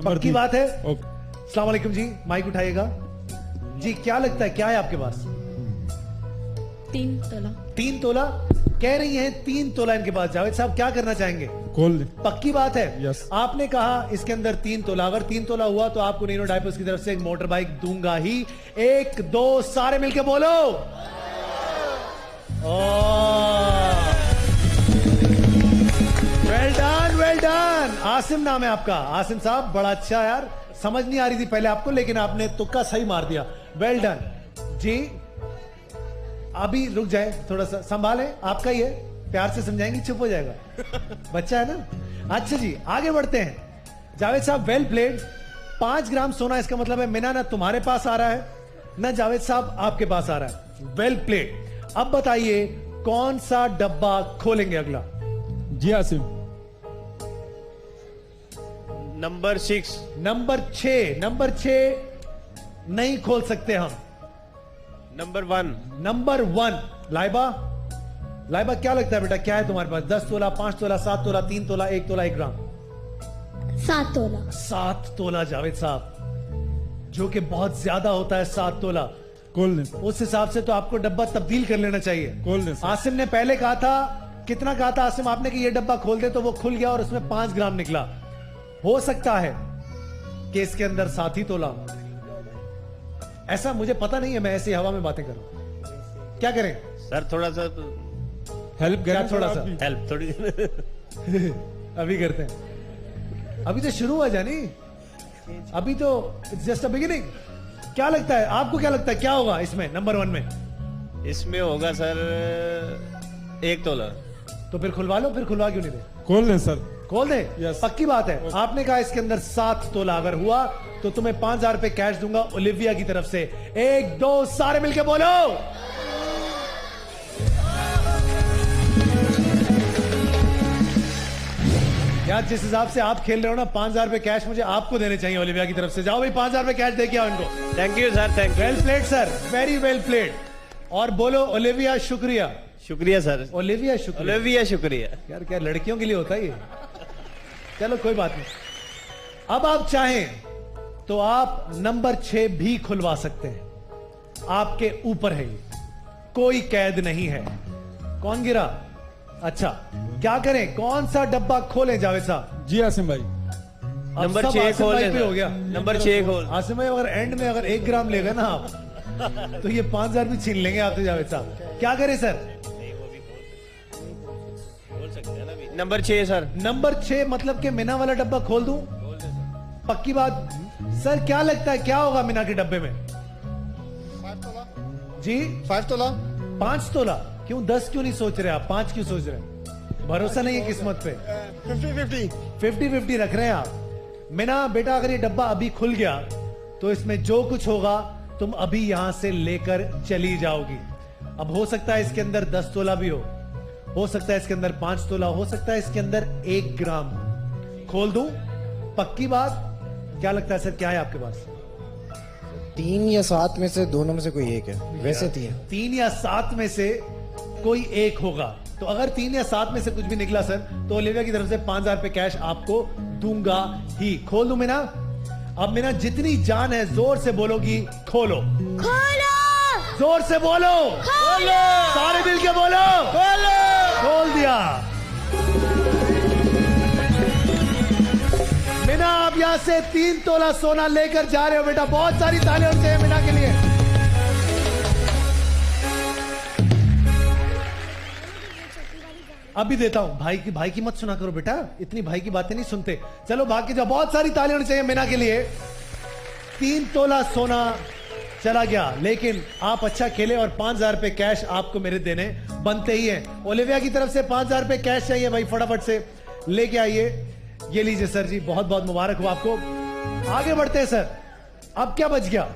पक्की बात है? अस्सलाम वालेकुम जी, माइक उठाइएगा जी। क्या लगता है, क्या है आपके पास? 3 तोला। 3 तोला कह रही हैं, 3 तोला इनके पास। जावेद साहब क्या करना चाहेंगे? खोल दे। पक्की बात है? यस। आपने कहा इसके अंदर 3 तोला, अगर 3 तोला हुआ तो आपको नीनो डायपर्स की तरफ से एक मोटर बाइक दूंगा ही। 1 2 सारे मिलके बोलो। Well done, well done. Asim नाम है आपका? आसिम साहब बड़ा अच्छा यार, समझ नहीं आ रही थी पहले आपको, लेकिन आपने तुक्का सही मार दिया। वेल डन जी। अभी रुक जाए, थोड़ा सा संभाले, आपका ही है, प्यार से समझाएंगे, चुप हो जाएगा, बच्चा है ना। अच्छा जी, आगे बढ़ते हैं। जावेद साहब वेल प्लेड। 5 ग्राम सोना, इसका मतलब है मिना ना तुम्हारे पास आ रहा है ना जावेद साहब आपके पास आ रहा है। Well played. अब बताइए कौन सा डब्बा खोलेंगे अगला? जी आसिम। नंबर 6। नंबर 6। नंबर 6 नहीं खोल सकते हम। नंबर 1। नंबर 1। लाइबा, लाइबा क्या लगता है बेटा, क्या है तुम्हारे पास? 10 तोला, 5 तोला, 7 तोला, 3 तोला, 1 तोला 1 ग्राम? 7 तोला। 7 तोला जावेद साहब, जो कि बहुत ज्यादा होता है 7 तोला। खोल दे। उस हिसाब से तो आपको डब्बा तब्दील कर लेना चाहिए। खोल दे। आसिम ने पहले कहा था, कितना कहा था आसिम आपने कि ये डब्बा खोल दे, तो वो खुल गया और उसमें 5 ग्राम निकला। हो सकता है कि इसके अंदर 7 ही तोला, ऐसा मुझे पता नहीं है, मैं ऐसी हवा में बातें कर रहा हूं। क्या करें सर? थोड़ा सा हेल्प करें, थोड़ा सा हेल्प थोड़ी अभी करते हैं, अभी तो शुरू हुआ जानी, अभी तो जस्ट अ बिगिनिंग। क्या लगता है आपको, क्या लगता है क्या होगा इसमें? नंबर 1 में इसमें होगा सर 1 तोला। तो फिर खुलवा लो, फिर खुलवा क्यों नहीं दे? खोल दे सर। खोल दे। पक्की बात है? आपने कहा इसके अंदर 7 तोला, अगर हुआ तो तुम्हें 5000 रुपए कैश दूंगा ओलिविया की तरफ से। 1 2 सारे मिलके बोलो। यार जिस हिसाब से आप खेल रहे हो ना, 5000 रुपए कैश मुझे आपको देने चाहिए ओलिविया की तरफ से। जाओ भाई 5000 रुपए कैश दे के आओ इनको। Thank you sir, thank you. Well played sir, very well played. और बोलो ओलिविया शुक्रिया। शुक्रिया सर। ओलिविया शुक्रिया। ओलिविया शुक्रिया। यार क्या लड़कियों के लिए होता है ये? चलो कोई बात नहीं। अब आप चाहें तो आप नंबर 6 भी खुलवा सकते हैं, आपके ऊपर है ये, कोई कैद नहीं है। कौन गिरा? अच्छा, क्या करें, कौन सा डब्बा खोलें जावेद साहब? जी आसिम भाई। नंबर 6 खोल पे हो गया। नंबर 6 खोल। आसिम भाई अगर एंड में अगर 1 ग्राम ले गए ना आप, तो ये 5000 भी छीन लेंगे आपसे जावेद साहब। क्या करें सर? Number 6 sir. नंबर 6 मतलब कि मीना वाला डब्बा खोल दूं? पक्की बात सर? क्या लगता है क्या होगा मीना के डब्बे में? 5 तोला जी। 5 तोला। 5 तोला क्यों? 10 क्यों नहीं सोच रहे आप? 5 क्यों सोच रहे हैं? भरोसा नहीं है किस्मत पे? 50-50 रख रहे हैं आप। मीना बेटा अगर ये डब्बा अभी खुल गया तो इसमें जो कुछ होगा तुम अभी यहां से लेकर चली जाओगी। अब हो सकता है इसके अंदर 10 तोला भी हो सकता है इसके अंदर 5 तोला, हो सकता है इसके अंदर 1 ग्राम। खोल दूं? पक्की बात? क्या लगता है सर, क्या है आपके पास? 3 या 7 में से दोनों में से कोई एक है, वैसे 3 या 7 में से कोई एक होगा। तो अगर 3 या 7 में से कुछ भी निकला सर, तो ओलिविया की तरफ से 5000 रुपए कैश आपको दूंगा ही। खोल दूं मीना? अब मीना जितनी जान है जोर से बोलोगी, खोलो खोलो, जोर से बोलो, खोलो, सारे मिल के बोलो, खोलो। खोल दिया। मीना आप यहां से 3 तोला सोना लेकर जा रहे हो बेटा। बहुत सारी तालियां होनी चाहिए मीना के लिए। अभी देता हूं। भाई की मत सुना करो बेटा, इतनी भाई की बातें नहीं सुनते। चलो भाग के जाओ। बहुत सारी तालियां होनी चाहिए मीना के लिए। 3 तोला सोना चला गया, लेकिन आप अच्छा खेले और 5000 रुपए कैश आपको मेरे देने बनते ही हैं। ओलिविया की तरफ से 5000 रुपए कैश चाहिए भाई, फटाफट से लेके आइए। ये लीजिए सर जी, बहुत बहुत मुबारक हो आपको। आगे बढ़ते हैं सर। अब क्या बच गया?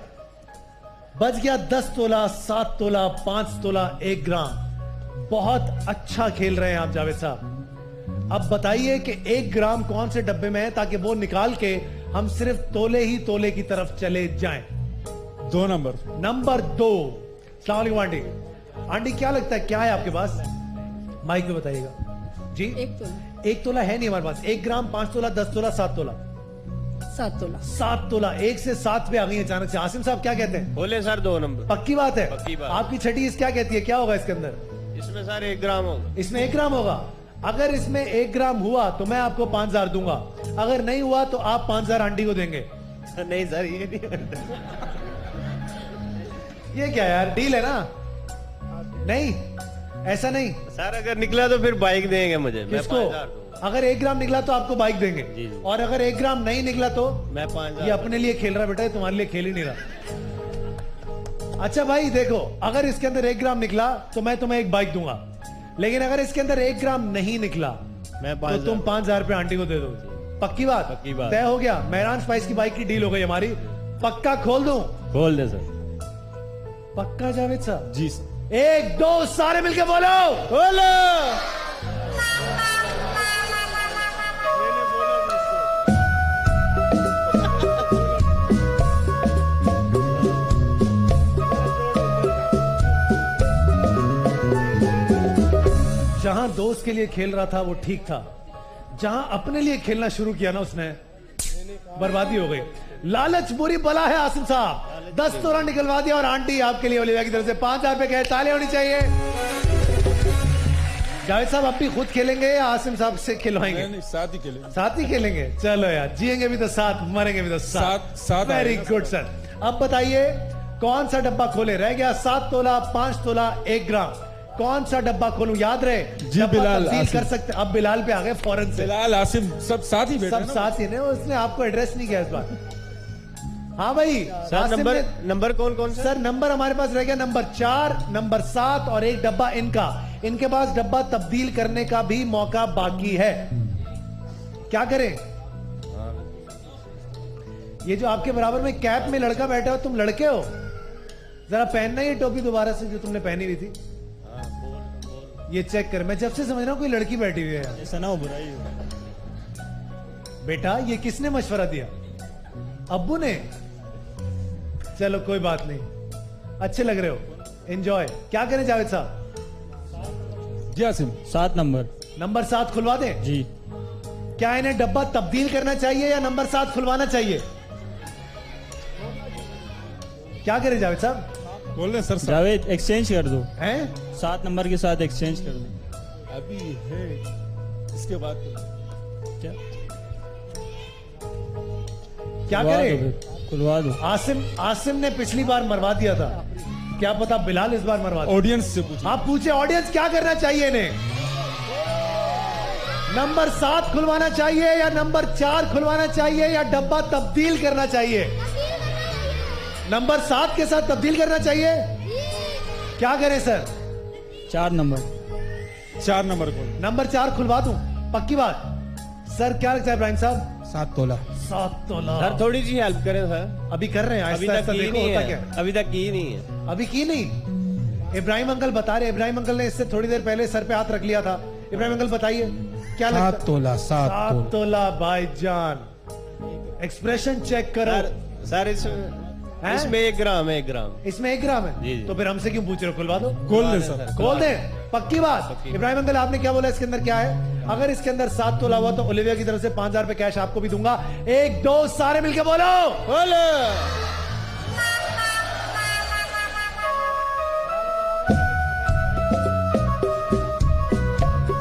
बच गया 10 तोला, 7 तोला, 5 तोला, 1 ग्राम। बहुत अच्छा खेल रहे हैं आप जावेद साहब। अब बताइए कि 1 ग्राम कौन से डब्बे में है, ताकि वो निकाल के हम सिर्फ तोले ही तोले की तरफ चले जाएं। 2 नंबर। नंबर 2। अस्सलाम वालेकुम आंटी। आंटी क्या लगता है क्या है आपके पास? माइक में बताइएगा जी। 1 तोला है नहीं हमारे पास। 1 ग्राम, 5 तोला, 10 तोला, 7 तोला। 7 तोला। 7 तोला। 1 से 7 पे आ गई अचानक से। आसिम साहब क्या कहते हैं? बोले सर 2 नंबर। पक्की बात है? पक्की बात। आपकी छठी क्या कहती है, क्या होगा इसके अंदर? इसमें सर 1 ग्राम होगा। इसमें 1 ग्राम होगा। अगर इसमें 1 ग्राम हुआ तो मैं आपको 5000 दूंगा। अगर नहीं हुआ तो आप 5000 आंटी को देंगे। नहीं सर, ये नहीं। ये क्या यार, डील है ना? नहीं, ऐसा नहीं सर। अगर निकला तो फिर बाइक देंगे मुझे। मैं किसको? 5000 दूंगा। अगर 1 ग्राम निकला तो आपको बाइक देंगे। जी। और अगर 1 ग्राम नहीं निकला तो मैं 5000। ये अपने लिए खेल रहा बेटा, ये तुम्हारे लिए खेल ही नहीं रहा। अच्छा भाई देखो, अगर इसके अंदर 1 ग्राम निकला तो मैं तुम्हें एक बाइक दूंगा, लेकिन अगर इसके अंदर 1 ग्राम नहीं निकला मैं तो तुम 5000 रुपए आंटी को दे दो। पक्की बात? पक्की बात। तय हो गया। मेहरान स्पाइस की बाइक की डील हो गई हमारी। पक्का खोल दूं? खोल दे सर। पक्का जावेद साहब? जी सर। 1 2 सारे मिलके बोलो, बोलो। जहां दोस्त के लिए खेल रहा था वो ठीक था, जहां अपने लिए खेलना शुरू किया ना उसने, बर्बादी हो गई। लालच बुरी बला है आसिम साहब। 10 तोला निकलवा दिया और आंटी आपके लिए ओलिविया की तरफ से 5000 रुपए कहे। ताले होनी चाहिए। जावेद साहब आप भी खुद खेलेंगे या आसिम साहब से खिलवाएंगे? नहीं, साथ ही खेलेंगे। साथ ही खेलेंगे। चलो यार, जिएंगे भी तो साथ, मरेंगे भी तो साथ। Very good sir. अब बताइए कौन सा डब्बा खोले? रह गया 7 तोला, 5 तोला, 1 ग्राम। कौन सा डब्बा खोलूं? याद रहे जी, डब्बा बिलाल, तब्दील आसिम। कर सकते। अब बिलाल पे आ गए फौरन से। बिलाल, आसिम सब साथ ही बैठे सब साथ ही ने, उसने आपको एड्रेस नहीं किया इस बार। हाँ भाई सर नंबर कौन से? सर नंबर हमारे पास रह गया नंबर 4, नंबर 7 और 1 डब्बा इनका। इनके पास डब्बा तब्दील करने का भी मौका बाकी है। क्या करें? ये जो आपके बराबर में कैप में लड़का बैठा हो, तुम लड़के हो? जरा पहनना ये टोपी दोबारा से जो तुमने पहनी हुई थी। ये चेक कर। मैं जब से समझ रहा हूं कोई लड़की बैठी हुई है। ऐसा ना हो, बुराई हो। बेटा ये किसने मशवरा दिया? अब्बू ने? चलो कोई बात नहीं, अच्छे लग रहे हो, एंजॉय। क्या करें जावेद साहब? जी आसिम। 7 नंबर। नंबर 7 खुलवा दें? जी। क्या इन्हें डब्बा तब्दील करना चाहिए या नंबर 7 खुलवाना चाहिए? क्या करें जावेद साहब? बोल रहे सर। जावेद एक्सचेंज कर दो। हैं? 7 नंबर के साथ एक्सचेंज कर दो। अभी है, इसके बाद क्या क्या करें? खुलवा दो। आसिम ने पिछली बार मरवा दिया था, क्या पता बिलाल इस बार मरवा दे। ऑडियंस से पूछिए। आप पूछे ऑडियंस क्या करना चाहिए इन्हें? नंबर 7 खुलवाना चाहिए या नंबर 4 खुलवाना चाहिए या डब्बा तब्दील करना चाहिए? नंबर 7 के साथ तब्दील करना चाहिए। क्या करें सर? 4 नंबर। 4 नंबर खोल। नंबर 4 खुलवा दूं? पक्की बात? सर क्या लगता है इब्राहिम साहब? 7 तोला। 7 तोला। सर थोड़ी सी हेल्प करें सर। अभी कर रहे हैं, अभी आहिस्ता तक आहिस्ता की देखो नहीं होता है। क्या। अभी तक की नहीं है। अभी की नहीं? इब्राहिम अंकल बता रहे। इब्राहिम अंकल ने इससे थोड़ी देर पहले सर पे हाथ रख लिया था। इब्राहिम अंकल बताइए क्या लगता है? 7 तोला। 7 तोला भाईजान। एक्सप्रेशन चेक करो सर इस हैं? इसमें 1 ग्राम है, 1 ग्राम। इसमें 1 ग्राम है? जी, जी। तो फिर हमसे क्यों पूछ रहे हो? खुलवा दो। खोल दे सर। खोल दे, पक्की बात। इब्राहिम अंकल आपने क्या बोला इसके अंदर क्या है? अगर इसके अंदर 7 तोला हुआ तो ओलिविया की तरफ से 5,000 रुपए कैश आपको भी दूंगा। 1 2 सारे मिलके बोलो, बोलो।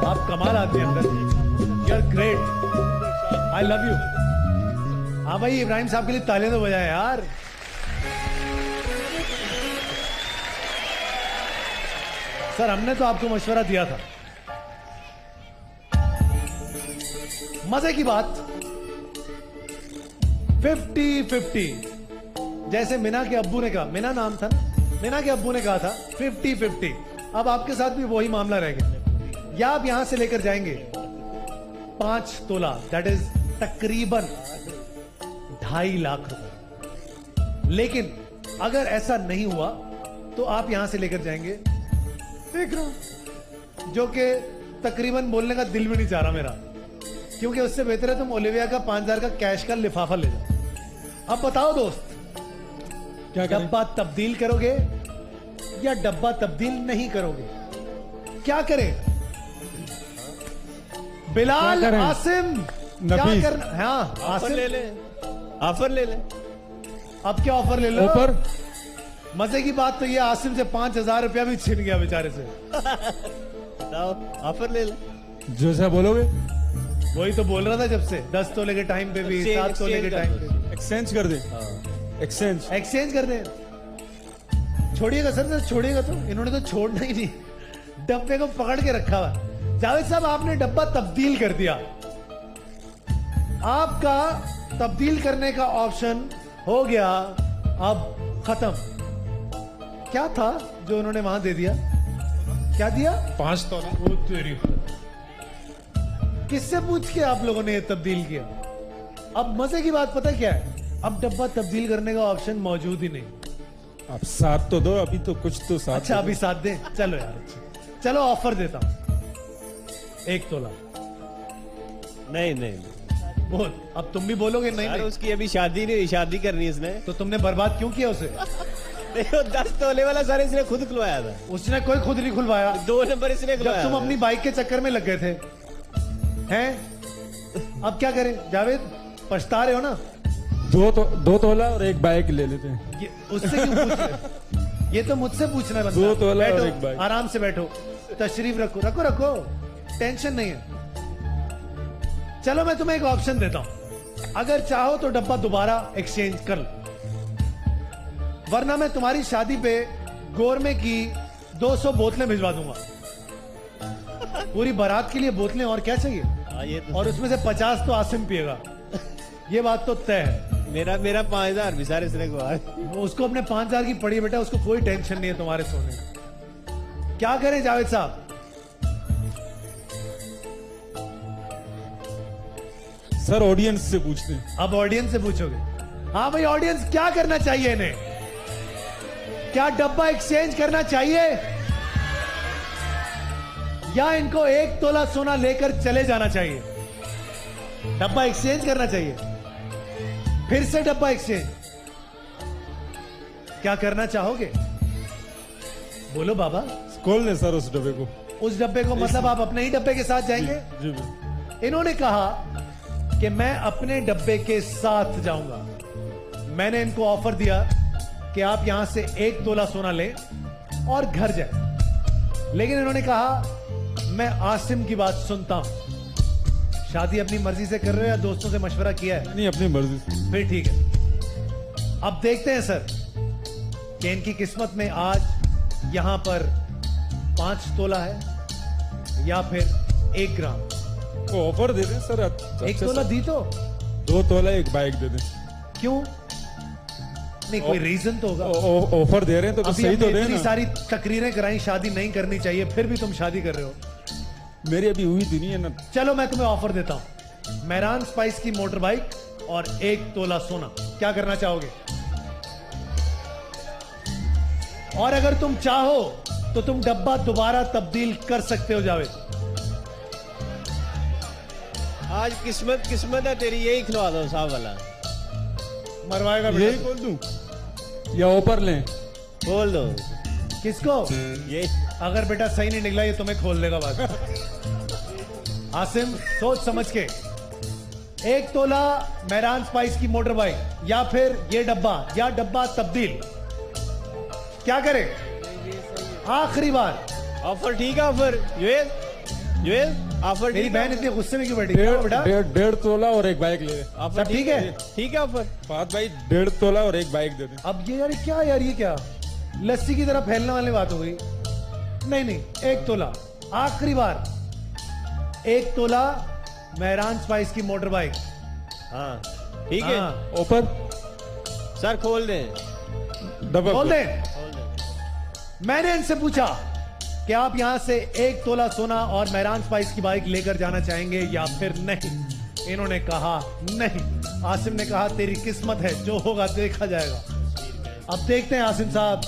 आप कमाल आदमी अंदर, you are great, I love you. हाँ भाई, इब्राहिम साहब के लिए तालियां तो बजाएं यार। सर हमने तो आपको मशवरा दिया था। मजे की बात, 50-50, जैसे मीना के अब्बू ने कहा, मीना नाम था ना, मीना के अब्बू ने कहा था 50-50। अब आपके साथ भी वही मामला रह गया। या आप यहां से लेकर जाएंगे 5 तोला, दैट इज तकरीबन 2.5 लाख रुपए। लेकिन अगर ऐसा नहीं हुआ तो आप यहां से लेकर जाएंगे 1 ग्राम, जो कि तकरीबन बोलने का दिल भी नहीं चाह रहा मेरा, क्योंकि उससे बेहतर है तुम ओलिविया का 5,000 का कैश का लिफाफा ले जाओ। अब बताओ दोस्त, क्या डब्बा तब्दील करोगे या डब्बा तब्दील नहीं करोगे? क्या करें? बिलाल, क्या करें? आसिम, क्या नफीस। करना? हाँ ऑफर आसिम, ले ले, ऑफर ले ले। अब क्या ऑफर ले लो? ऑफर? मजे की बात तो ये, आसिम से 5,000 रुपया भी छिन गया बेचारे से। बताओ, ऑफर ले ले। जो सा बोलोगे वही तो बोल रहा था जब से, 10 तोले के टाइम पे भी, 7 तोले के टाइम पे भी। एक्सचेंज कर दे। एक्सचेंज एक्सचेंज कर दे। छोड़िएगा सर, छोड़िएगा तो, इन्होंने तो छोड़ना ही नहीं, डब्बे को पकड़ के रखा हुआ। जावेद साहब आपने डब्बा तब्दील कर दिया, आपका तब्दील करने का ऑप्शन हो गया अब खत्म। क्या था जो उन्होंने वहां दे दिया? क्या दिया? 5 तोला। वो तेरी, किससे पूछ के आप लोगों ने ये तब्दील किया? अब मजे की बात पता क्या है, अब डब्बा तब्दील करने का ऑप्शन मौजूद ही नहीं। आप 7 तो दो, अभी तो कुछ तो 7। अच्छा अभी 7 दे, चलो यार, चलो ऑफर देता हूं, 1 तोला। नहीं नहीं, बोल, अब तुम भी बोलोगे नहीं? यार नहीं। उसकी अभी शादी नहीं हुई, शादी करनी इसने। तो तुमने बर्बाद क्यों किया उसे? देखो 10 तोले वाला सर इसने खुद खुलवाया था। उसने कोई खुद नहीं खुलवाया, 2 नंबर इसने जब खुलवाया तुम था। अपनी बाइक के चक्कर में लग गए थे। हैं? अब क्या करें जावेद, पछता रहे हो ना? 2 तोला और 1 बाइक ले लेते हैं। ये उससे क्यों पूछ रहे हो? ये तो मुझसे पूछना है बंदा। 2 तोला और बैठो, 1 बाइक। आराम से बैठो, तशरीफ रखो, रखो रखो, टेंशन नहीं है। चलो मैं तुम्हें एक ऑप्शन देता हूं, अगर चाहो तो डब्बा दोबारा एक्सचेंज कर लो, वरना मैं तुम्हारी शादी पे गोरमे की 200 बोतलें भिजवा दूंगा। पूरी बारात के लिए बोतलें, और क्या चाहिए? ये तो और उसमें से 50 तो आसिम पिएगा, ये बात तो तय है। मेरा 5,000 भी सारे इसने को। उसको अपने 5,000 की पड़ी बेटा, उसको कोई टेंशन नहीं है तुम्हारे सोने में। क्या करें जावेद साहब? सर ऑडियंस से पूछते हैं। अब ऑडियंस से पूछोगे? हाँ भाई, ऑडियंस क्या करना चाहिए इन्हें? क्या डब्बा एक्सचेंज करना चाहिए या इनको 1 तोला सोना लेकर चले जाना चाहिए? डब्बा एक्सचेंज करना चाहिए, फिर से डब्बा एक्सचेंज। क्या करना चाहोगे? बोलो बाबा। खोल दे सर उस डब्बे को। उस डब्बे को मतलब आप अपने ही डब्बे के साथ जाएंगे? जी, जी। इन्होंने कहा कि मैं अपने डब्बे के साथ जाऊंगा। मैंने इनको ऑफर दिया कि आप यहां से 1 तोला सोना लें और घर जाए, लेकिन इन्होंने कहा मैं आसिम की बात सुनता हूं। शादी अपनी मर्जी से कर रहे हो या दोस्तों से मशवरा किया है? नहीं, अपनी मर्जी से। फिर ठीक है। अब देखते हैं सर कि इनकी किस्मत में आज यहां पर 5 तोला है या फिर 1 ग्राम। तो ऑफर दे दें सर। 1 तोला दी तो 2 तोला 1 बाइक दे दें। क्यों? नहीं, कोई रीजन तो होगा। ऑफर दे रहे हैं तो अभी सही तो हमने दे इतनी ना। सारी तकरीरें कराई, शादी नहीं करनी चाहिए, फिर भी तुम शादी कर रहे हो। मेरी अभी हुई थी नहीं है ना। चलो मैं तुम्हें ऑफर देता हूं, मेहरान स्पाइस की मोटर बाइक और 1 तोला सोना। क्या करना चाहोगे? और अगर तुम चाहो तो तुम डब्बा दोबारा तब्दील कर सकते हो जावेद। आज किस्मत है तेरी, यही खिलवा दो साहब वाला। मरवाएगा यही बोल दूं? या ऊपर लें? खोल दो। किसको? ये अगर बेटा सही नहीं निकला ये तुम्हें खोल देगा बात। आसिम सोच समझ के, 1 तोला मेहरान स्पाइस की मोटर बाइक या फिर ये डब्बा या डब्बा तब्दील, क्या करे? आखिरी बार ऑफर ठीक है, ऑफर जुएल ऑफर। मेरी बहन इतनी गुस्से में क्यों बैठी? बेटा 1.5 तोला और एक बाइक ले। सब ठीक है? ठीक है ऑफर। फात भाई 1.5 तोला और एक बाइक दे दे। अब ये यार क्या यार, ये क्या लस्सी की तरह फैलने वाली बात हो गई? नहीं 1 तोला आखिरी बार, 1 तोला मेहरान स्पाइस की मोटर बाइक। हाँ ठीक है। ऊपर सर खोल दें, खोल दें। मैंने इनसे पूछा कि आप यहां से 1 तोला सोना और मेहरान स्पाइस की बाइक लेकर जाना चाहेंगे या फिर नहीं। इन्होंने कहा नहीं। आसिम ने कहा तेरी किस्मत है, जो होगा देखा जाएगा। अब देखते हैं आसिम साहब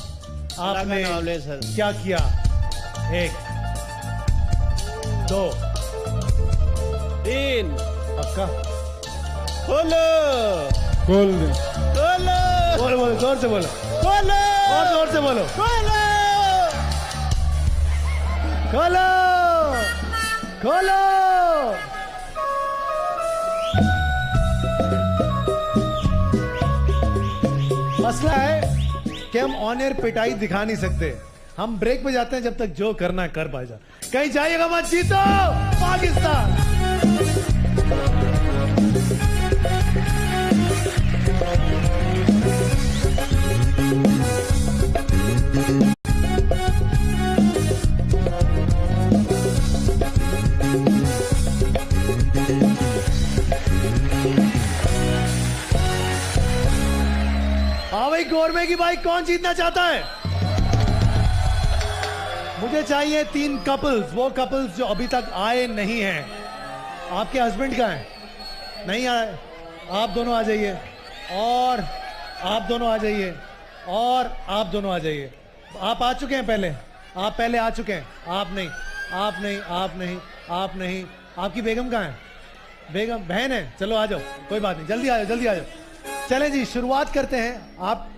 आपने क्या किया। 1 2 3 पक्का खोलो, खोल दे। बोलो बोलो जोर से बोलो, खोलो और जोर से बोलो, खोलो खोलो खोलो। मसला है कि हम ऑन एयर पिटाई दिखा नहीं सकते। हम ब्रेक पे जाते हैं जब तक जो करना है कर पाए। कहीं जाइएगा मत, जीतो पाकिस्तान। हाँ भाई, गोरमे की बाइक कौन जीतना चाहता है? मुझे चाहिए 3 कपल्स, वो कपल्स जो अभी तक आए नहीं हैं। आपके हस्बैंड कहाँ हैं? नहीं आए? आप दोनों आ जाइए, और आप दोनों आ जाइए, और आप दोनों आ जाइए। आप आ चुके हैं पहले, आप पहले आ चुके हैं। आप नहीं, आप नहीं, आप नहीं, आप नहीं। आपकी बेगम कहाँ है? बेगम बहन है, चलो आ जाओ, कोई बात नहीं, जल्दी आ जाओ, जल्दी आ जाओ। चलें जी, शुरुआत करते हैं। आप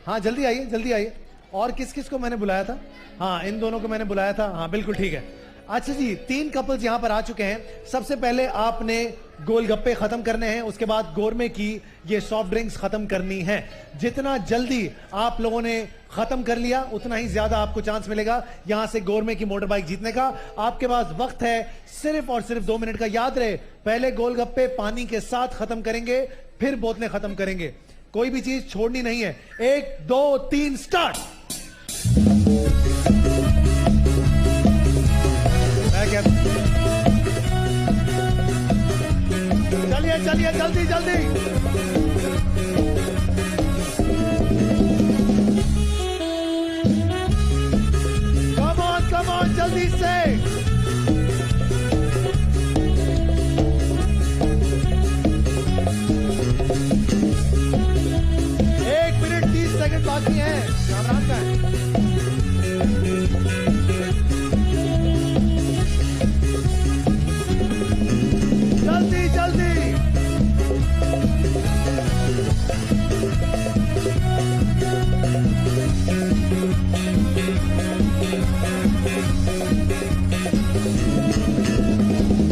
हाँ जल्दी आइए, जल्दी आइए। और किस किस को मैंने बुलाया था? हाँ इन दोनों को मैंने बुलाया था। हाँ बिल्कुल ठीक है। अच्छा जी, 3 कपल्स यहां पर आ चुके हैं। सबसे पहले आपने गोलगप्पे खत्म करने हैं, उसके बाद गोरमे की ये सॉफ्ट ड्रिंक्स खत्म करनी है। जितना जल्दी आप लोगों ने खत्म कर लिया उतना ही ज्यादा आपको चांस मिलेगा यहां से गोरमे की मोटर बाइक जीतने का। आपके पास वक्त है सिर्फ और सिर्फ 2 मिनट का। याद रहे, पहले गोलगप्पे पानी के साथ खत्म करेंगे, फिर बोतलें खत्म करेंगे। कोई भी चीज छोड़नी नहीं है। 1 2 3 स्टार्ट। चलिए चलिए, जल्दी जल्दी। कम ऑन जल्दी से। सेकंड बाकी है। कामरान का है। जल्दी जल्दी।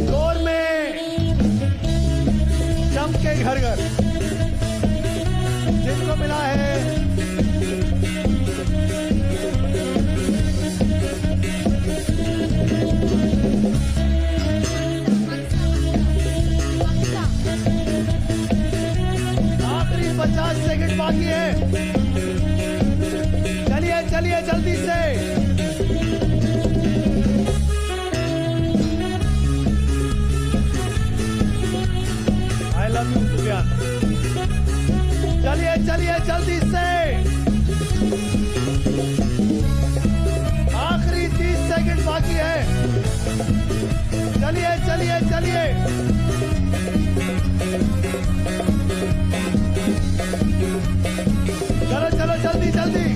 गोर में जम के घर घर जिनको मिला है आखिरी 50 सेकंड बाकी है। चलिए चलिए जल्दी से। I love you Sufiyan. चलिए चलिए जल्दी से। आखिरी 30 सेकंड बाकी है। चलिए चलिए चलिए। चलो चलो जल्दी जल्दी।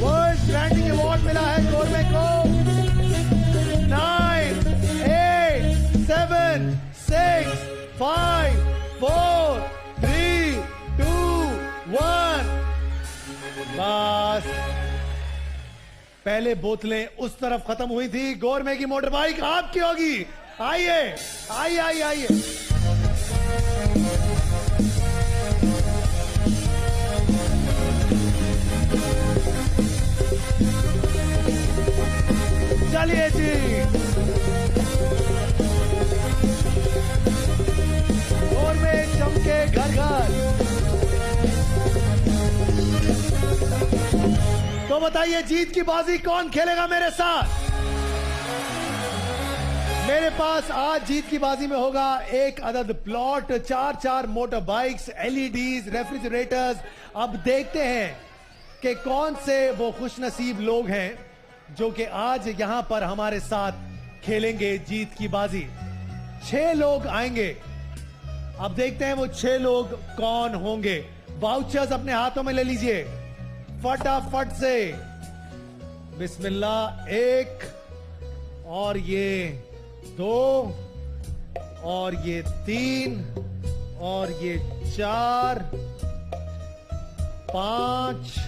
वर्ल्ड ब्रांडिंग अवार्ड मिला है गोरमे को। 9 8 7 6 5 4 3 पहले बोतलें उस तरफ खत्म हुई थी। गोरमे की मोटर बाइक आपकी होगी। आइए आइए आइए आइए। चलिए जी, गोरमे चमके घर घर। तो बताइए जीत की बाजी कौन खेलेगा मेरे साथ? मेरे पास आज जीत की बाजी में होगा एक अदद plot, 4 motor bikes, LEDs, refrigerators. अब देखते हैं कि कौन से वो खुशनसीब लोग हैं जो कि आज यहां पर हमारे साथ खेलेंगे जीत की बाजी। 6 लोग आएंगे। अब देखते हैं वो 6 लोग कौन होंगे। वाउचर्स अपने हाथों में ले लीजिए फटाफट से। बिस्मिल्लाह। 1 और ये 2 और ये 3 और ये 4 5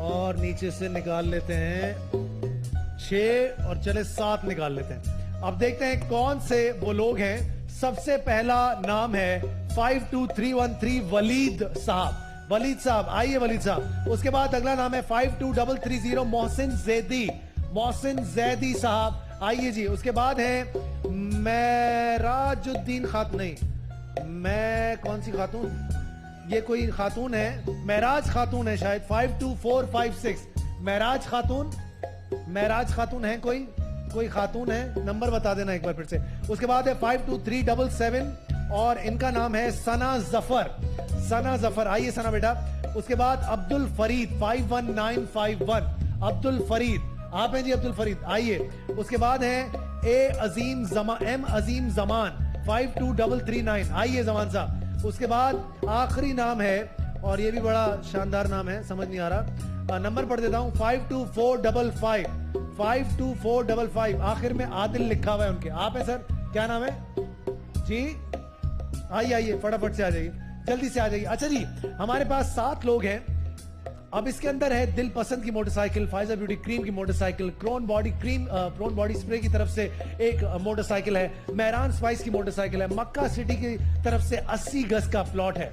और नीचे से निकाल लेते हैं 6 और चले 7 निकाल लेते हैं। अब देखते हैं कौन से वो लोग हैं। सबसे पहला नाम है 52313 वलीद साहब। वलीद साहब आइए वलीद साहब। उसके बाद अगला नाम है 52330 मोहसिन जैदी। मोहसिन जैदी साहब आइए जी। उसके बाद है महराजुद्दीन खातून। नहीं, मैं कौन सी खातून? ये कोई खातून है, महराज खातून है शायद। 52456 महराज खातून। महराज खातून है कोई खातून है? नंबर बता देना एक बार फिर से। उसके बाद है 52377 और इनका नाम है सना जफर। सना जफर आइए सना बेटा। उसके बाद अब्दुल फरीद 51951 अब्दुल फरीद आप हैं जी। अब्दुल फरीद आइए। उसके बाद है एम अजीम जमान 52339 आइए जमान साहब। उसके बाद आखिरी नाम है और ये भी बड़ा शानदार नाम है, समझ नहीं आ रहा, नंबर पढ़ देता हूं 52455 52455 आखिर में आदिल लिखा हुआ है उनके। आप है सर, क्या नाम है जी? आइए आइए फटाफट से आ जाइए, जल्दी से आ जाइए। अच्छा जी, हमारे पास 7 लोग हैं। अब इसके अंदर है दिल पसंद की मोटरसाइकिल, फाइजर ब्यूटी क्रीम की मोटरसाइकिल, क्रोन बॉडी स्प्रे की तरफ से एक मोटरसाइकिल है, मेहरान स्पाइस की मोटरसाइकिल है, मक्का सिटी की तरफ से 80 गज का प्लॉट है।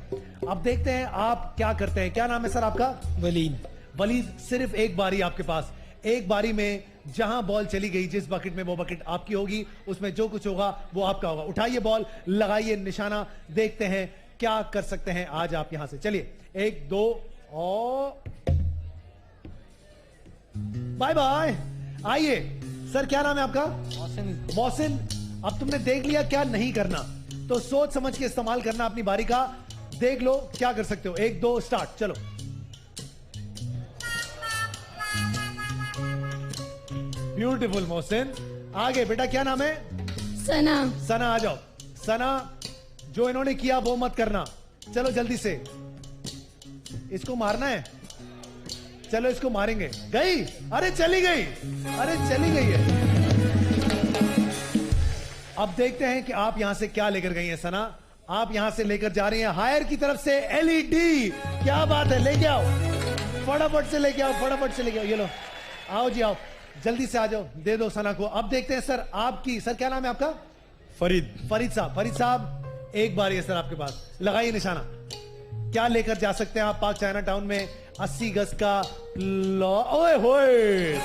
अब देखते हैं आप क्या करते हैं। क्या नाम है सर आपका? वलीद। वलीद, सिर्फ एक बारी आपके पास। एक बारी में जहां बॉल चली गई जिस बकेट में, वो बकेट आपकी होगी, उसमें जो कुछ होगा वो आपका होगा। उठाइए बॉल, लगाइए निशाना, देखते हैं क्या कर सकते हैं आज आप यहां से। चलिए 1 2 और बाय बाय। आइए सर, क्या नाम है आपका? मोहसिन। अब तुमने देख लिया क्या नहीं करना, तो सोच समझ के इस्तेमाल करना अपनी बारी का। देख लो क्या कर सकते हो। 1 2 स्टार्ट। चलो ब्यूटीफुल मोहसिन। आगे बेटा, क्या नाम है? सना। सना आ जाओ। सना, जो इन्होंने किया वो मत करना। चलो जल्दी से, इसको मारना है। चलो इसको मारेंगे। गई? अरे चली गई, अरे चली गई है। अब देखते हैं कि आप यहां से क्या लेकर गई हैं सना। आप यहां से लेकर जा रही हैं हायर की तरफ से एलईडी। क्या बात है, लेके आओ फटाफट से, लेके आओ फटाफट से, लेके आओ। ये लो, आओ जी आओ, जल्दी से आ जाओ, दे दो सना को। अब देखते हैं सर आपकी। सर क्या नाम है आपका? फरीद। फरीद साहब। फरीद साहब एक बार है सर आपके पास, लगाइए निशाना। क्या लेकर जा सकते हैं आप पाक चाइना टाउन में 80 गज का ओए होए।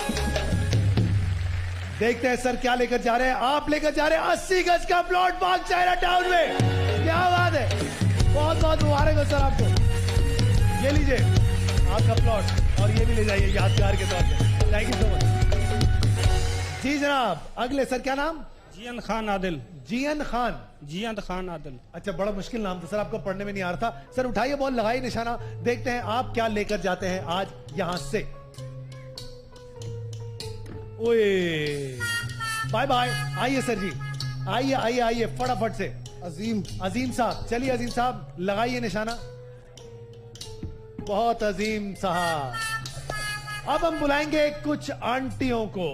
देखते हैं सर क्या लेकर जा रहे हैं। आप लेकर जा रहे हैं 80 गज का प्लॉट पाक चाइना टाउन में। क्या बात है, बहुत बहुत मुबारक हो सर आपको। ये लीजिए आपका प्लॉट और ये भी ले जाइए यादगार के तौर पर। थैंक यू सो मच जी जनाब। अगले सर, क्या नाम? जियन खान आदिल। जियन खान। जियन खान आदिल। अच्छा, बड़ा मुश्किल नाम था सर, आपको पढ़ने में नहीं आ रहा था। सर उठाइए बॉल, लगाइए निशाना, देखते हैं आप क्या लेकर जाते हैं आज यहां से। ओए बाय बाय। आइए सर जी, आइए आइए आइए फटाफट से। अजीम साहब, चलिए अजीम साहब लगाइए निशाना। बहुत अजीम साहब। अब हम बुलाएंगे कुछ आंटियों को।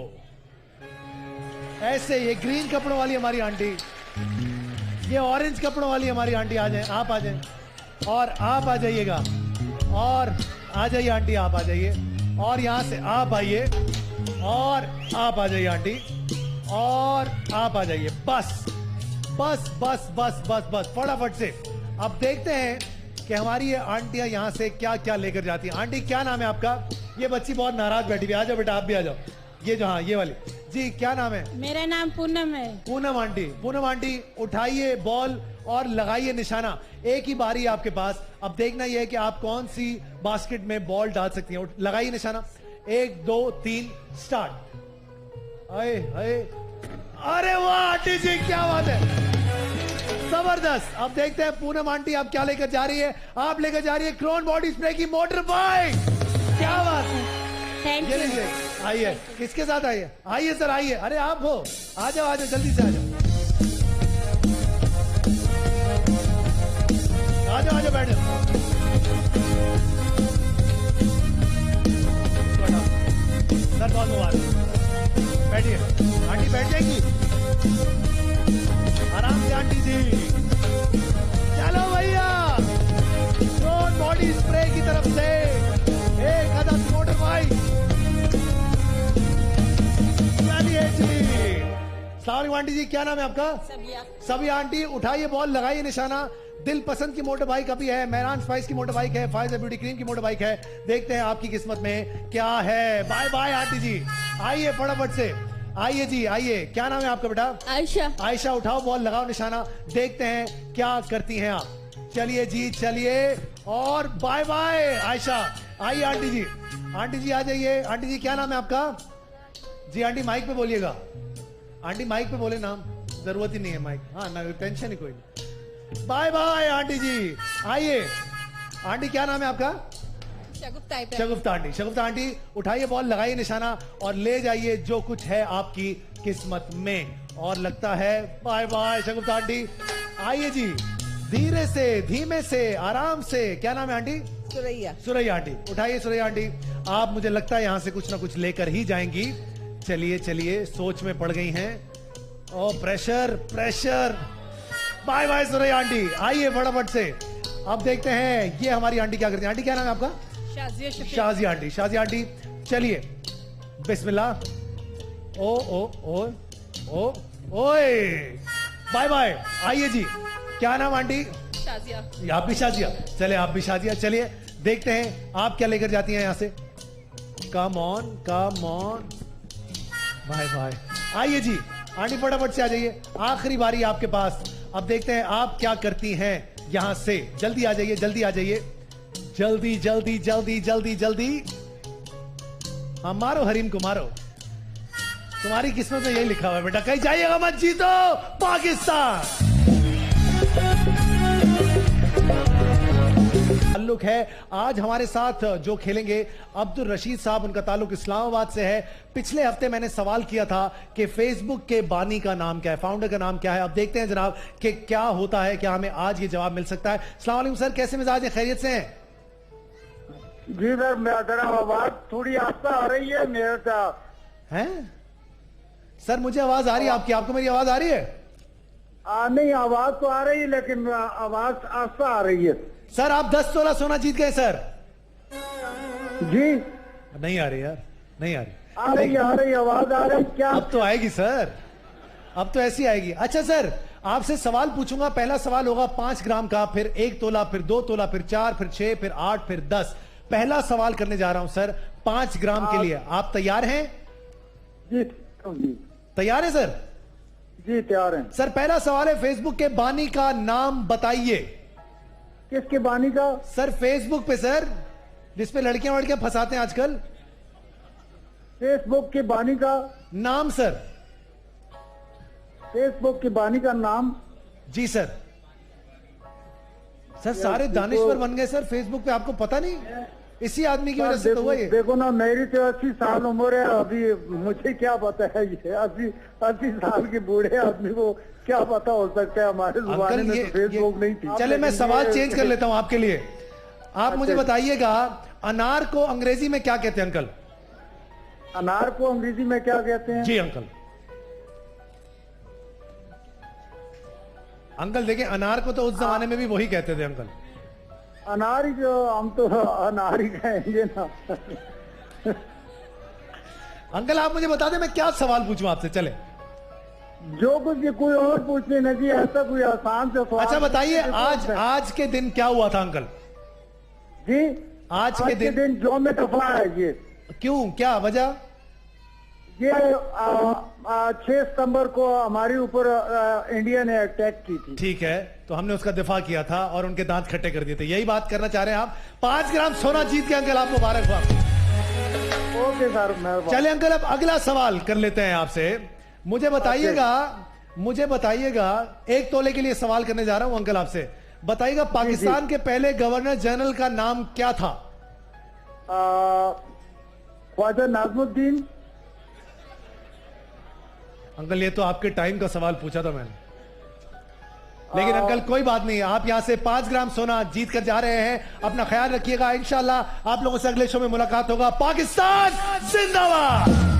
ऐसे ये ग्रीन कपड़ों वाली हमारी आंटी, ये ऑरेंज कपड़ों वाली हमारी आंटी आ जाए। आप आ जाए और आप आ जाइएगा, और आ जाइए आंटी, आप आ जाइए। और यहां से आप आइए और आप आ जाइए आंटी, और आप आ जाइए। बस बस बस बस बस बस फटाफट से। अब देखते हैं कि हमारी ये आंटियां यहां से क्या क्या लेकर जाती हैं। आंटी क्या नाम है आपका? ये बच्ची बहुत नाराज बैठी हुई, आ जाओ बेटा, आप भी आ जाओ। ये जो, हाँ ये वाली जी, क्या नाम है? मेरा नाम पूनम है। पूनम आंटी, पूनम आंटी उठाइए बॉल और लगाइए निशाना। एक ही बारी आपके पास। अब देखना यह है कि आप कौन सी बास्केट में बॉल डाल सकती हैं। लगाइए निशाना। 1 2 3 स्टार्ट। आए आए, अरे वाह आंटी जी, क्या बात है, जबरदस्त। अब देखते हैं पूनम आंटी आप क्या लेकर जा रही है। आप लेकर जा रही है क्रोन बॉडी स्प्रे की मोटर बाइक। क्या बात है, थैंक ये यू। लीजिए। आइए, किसके साथ आइए? आइए सर, आइए। अरे आप हो, आ जाओ आ जाओ, जल्दी से आ जाओ, आ जाओ आ जाओ, बैठ जाओ। सर बहुत मुबारक, बैठिए। आंटी बैठ जाएगी, आराम से आंटी जी। चलो भैया, क्रोन बॉडी स्प्रे की तरफ से एक अदद मोटर बाइक। चलिए जी। सलाम आंटी जी, क्या नाम है आपका? सबिया। सबिया आंटी, उठाइए बॉल, लगाइए निशाना। दिल पसंद की मोटर बाइक अभी है, मेहरान स्पाइस की मोटर बाइक है, फायजा ब्यूटी क्रीम की मोटर बाइक है। देखते हैं आपकी किस्मत में क्या है। बाय बाय आंटी जी, आइए फटाफट से, आइए जी आइए। क्या नाम है आपका बेटा? आयशा। आयशा, उठाओ बॉल, लगाओ निशाना। देखते हैं क्या करती हैं आप। चलिए जी चलिए, और बाय बाय आयशा। आइए आंटी जी, आंटी जी आ जाइए। आंटी जी क्या नाम है आपका? जी आंटी माइक पे बोलिएगा, आंटी माइक पे बोले नाम, जरूरत ही नहीं है माइक। हाँ ना, टेंशन ही कोई नहीं। बाय बाय आंटी जी, आइए। आंटी क्या नाम है आपका? शगुफ्ता आंटी। शगुफ्ता आंटी, उठाइए बॉल, लगाइए निशाना और ले जाइए जो कुछ है आपकी किस्मत में। और लगता है बाय बाय शगुफ्ता आंटी। आइए जी, धीरे से, धीमे से, आराम से। क्या नाम है आंटी? सुरैया। सुरैया आंटी, उठाइए सुरैया आंटी। आप मुझे लगता है यहां से कुछ ना कुछ लेकर ही जाएंगी। चलिए चलिए, सोच में पड़ गई हैं। ओ pressure pressure. Bye bye Suraiya aunty, आइए फटाफट से। अब देखते हैं ये हमारी आंटी क्या करती है। आंटी क्या नाम है आपका? शाजिया शफीक। शाजिया आंटी। शाजिया आंटी, चलिए बिस्मिल्लाह। ओ ओ ओ ओ ओए, बाय बाय। आइए जी, क्या नाम आंटी? शाजिया। आप भी शाजिया? चले आप भी शाजिया। चलिए देखते हैं आप क्या लेकर जाती हैं यहां से। Come on come on, bye bye. आइए जी आंटी, फटाफट से आ जाइए, आखिरी बारी आपके पास। अब देखते हैं आप क्या करती हैं यहां से। जल्दी आ जाइए, जल्दी आ जाइए, जल्दी जल्दी जल्दी जल्दी जल्दी। हाँ मारो हरीम को, मारो। तुम्हारी किस्मत में यही लिखा हुआ है बेटा, कहीं जाइएगा मत, जीतो पाकिस्तान। ताल्लुक है आज हमारे साथ जो खेलेंगे अब्दुल रशीद साहब, उनका ताल्लुक इस्लामाबाद से है। पिछले हफ्ते मैंने सवाल किया था कि फेसबुक के बानी का नाम क्या है, फाउंडर का नाम क्या है। अब देखते हैं जनाब कि क्या होता है, क्या हमें आज ये जवाब मिल सकता है। अस्सलाम वालेकुम सर, कैसे मिजाज है, खैरियत से हैं? जी सर, मेरा आवाज थोड़ी आस्था आ रही है मेरे साथ। हैं सर? मुझे आवाज आ रही है आपकी, आपको मेरी आवाज आ रही है? नहीं, आवाज तो आ रही है लेकिन आवाज आस्था आ रही है। सर आप 10 तोला सोना जीत गए सर। जी नहीं आ रही यार, नहीं आ रही। आ रही आवाज आ रही क्या? अब तो आएगी सर, अब तो ऐसी आएगी। अच्छा सर, आपसे सवाल पूछूंगा। पहला सवाल होगा 5 ग्राम का, फिर 1 तोला, फिर 2 तोला, फिर 4, फिर 6, फिर 8, फिर 10। पहला सवाल करने जा रहा हूं सर 5 ग्राम के लिए। आप तैयार हैं? जी तैयार है सर? जी तैयार हैं सर। पहला सवाल है, फेसबुक के बानी का नाम बताइए। किसके बानी का? सर फेसबुक पे सर, जिसपे लड़कियां वड़कियां फंसाते हैं आजकल। फेसबुक के बानी का नाम सर। फेसबुक के बानी का नाम? जी सर। सर सारे दानिश्वर बन गए सर फेसबुक पे, आपको पता नहीं? इसी आदमी की वजह से तो हुआ ये। देखो ना, मेरी तो 80 साल उम्र है अभी, मुझे क्या पता है ये 80 साल के बूढ़े आदमी को क्या पता हो सकता है। हमारे जमाने में तो फेसबुक नहीं थी। चले मैं सवाल चेंज कर लेता हूं आपके लिए। आप मुझे बताइएगा, अनार को अंग्रेजी में क्या कहते हैं अंकल? अनार को अंग्रेजी में क्या कहते हैं? जी अंकल। अंकल देखिए, अनार को तो उस जमाने में भी वही कहते थे अंकल। अनार ही, जो हम तो अनार ही कहेंगे ना। अंकल आप मुझे बता दें मैं क्या सवाल पूछूं आपसे, चले जो कुछ कोई और पूछने नहीं, ऐसा कोई आसान से सवाल। अच्छा बताइए, आज के दिन क्या हुआ था अंकल जी? आज के दिन यौम तफा है ये। क्यों, क्या वजह? ये 6 सितंबर को हमारे ऊपर इंडिया ने अटैक की थी। ठीक है, तो हमने उसका दिफा किया था और उनके दांत खट्टे कर दिए थे, यही बात करना चाह रहे हैं आप। 5 ग्राम सोना जीत के अंकल, आप मुबारक हो। ओके सर, मेहरबानी। चले अंकल, अब अगला सवाल कर लेते हैं आपसे। मुझे बताइएगा 1 तोले के लिए सवाल करने जा रहा हूं अंकल आपसे। बताइएगा पाकिस्तान के पहले गवर्नर जनरल का नाम क्या था? ख्वाजा नाज़मुद्दीन। अंकल ये तो आपके टाइम का सवाल पूछा था मैंने, लेकिन अंकल कोई बात नहीं, आप यहां से 5 ग्राम सोना जीत कर जा रहे हैं। अपना ख्याल रखिएगा, इंशाल्लाह आप लोगों से अगले शो में मुलाकात होगा। पाकिस्तान जिंदाबाद।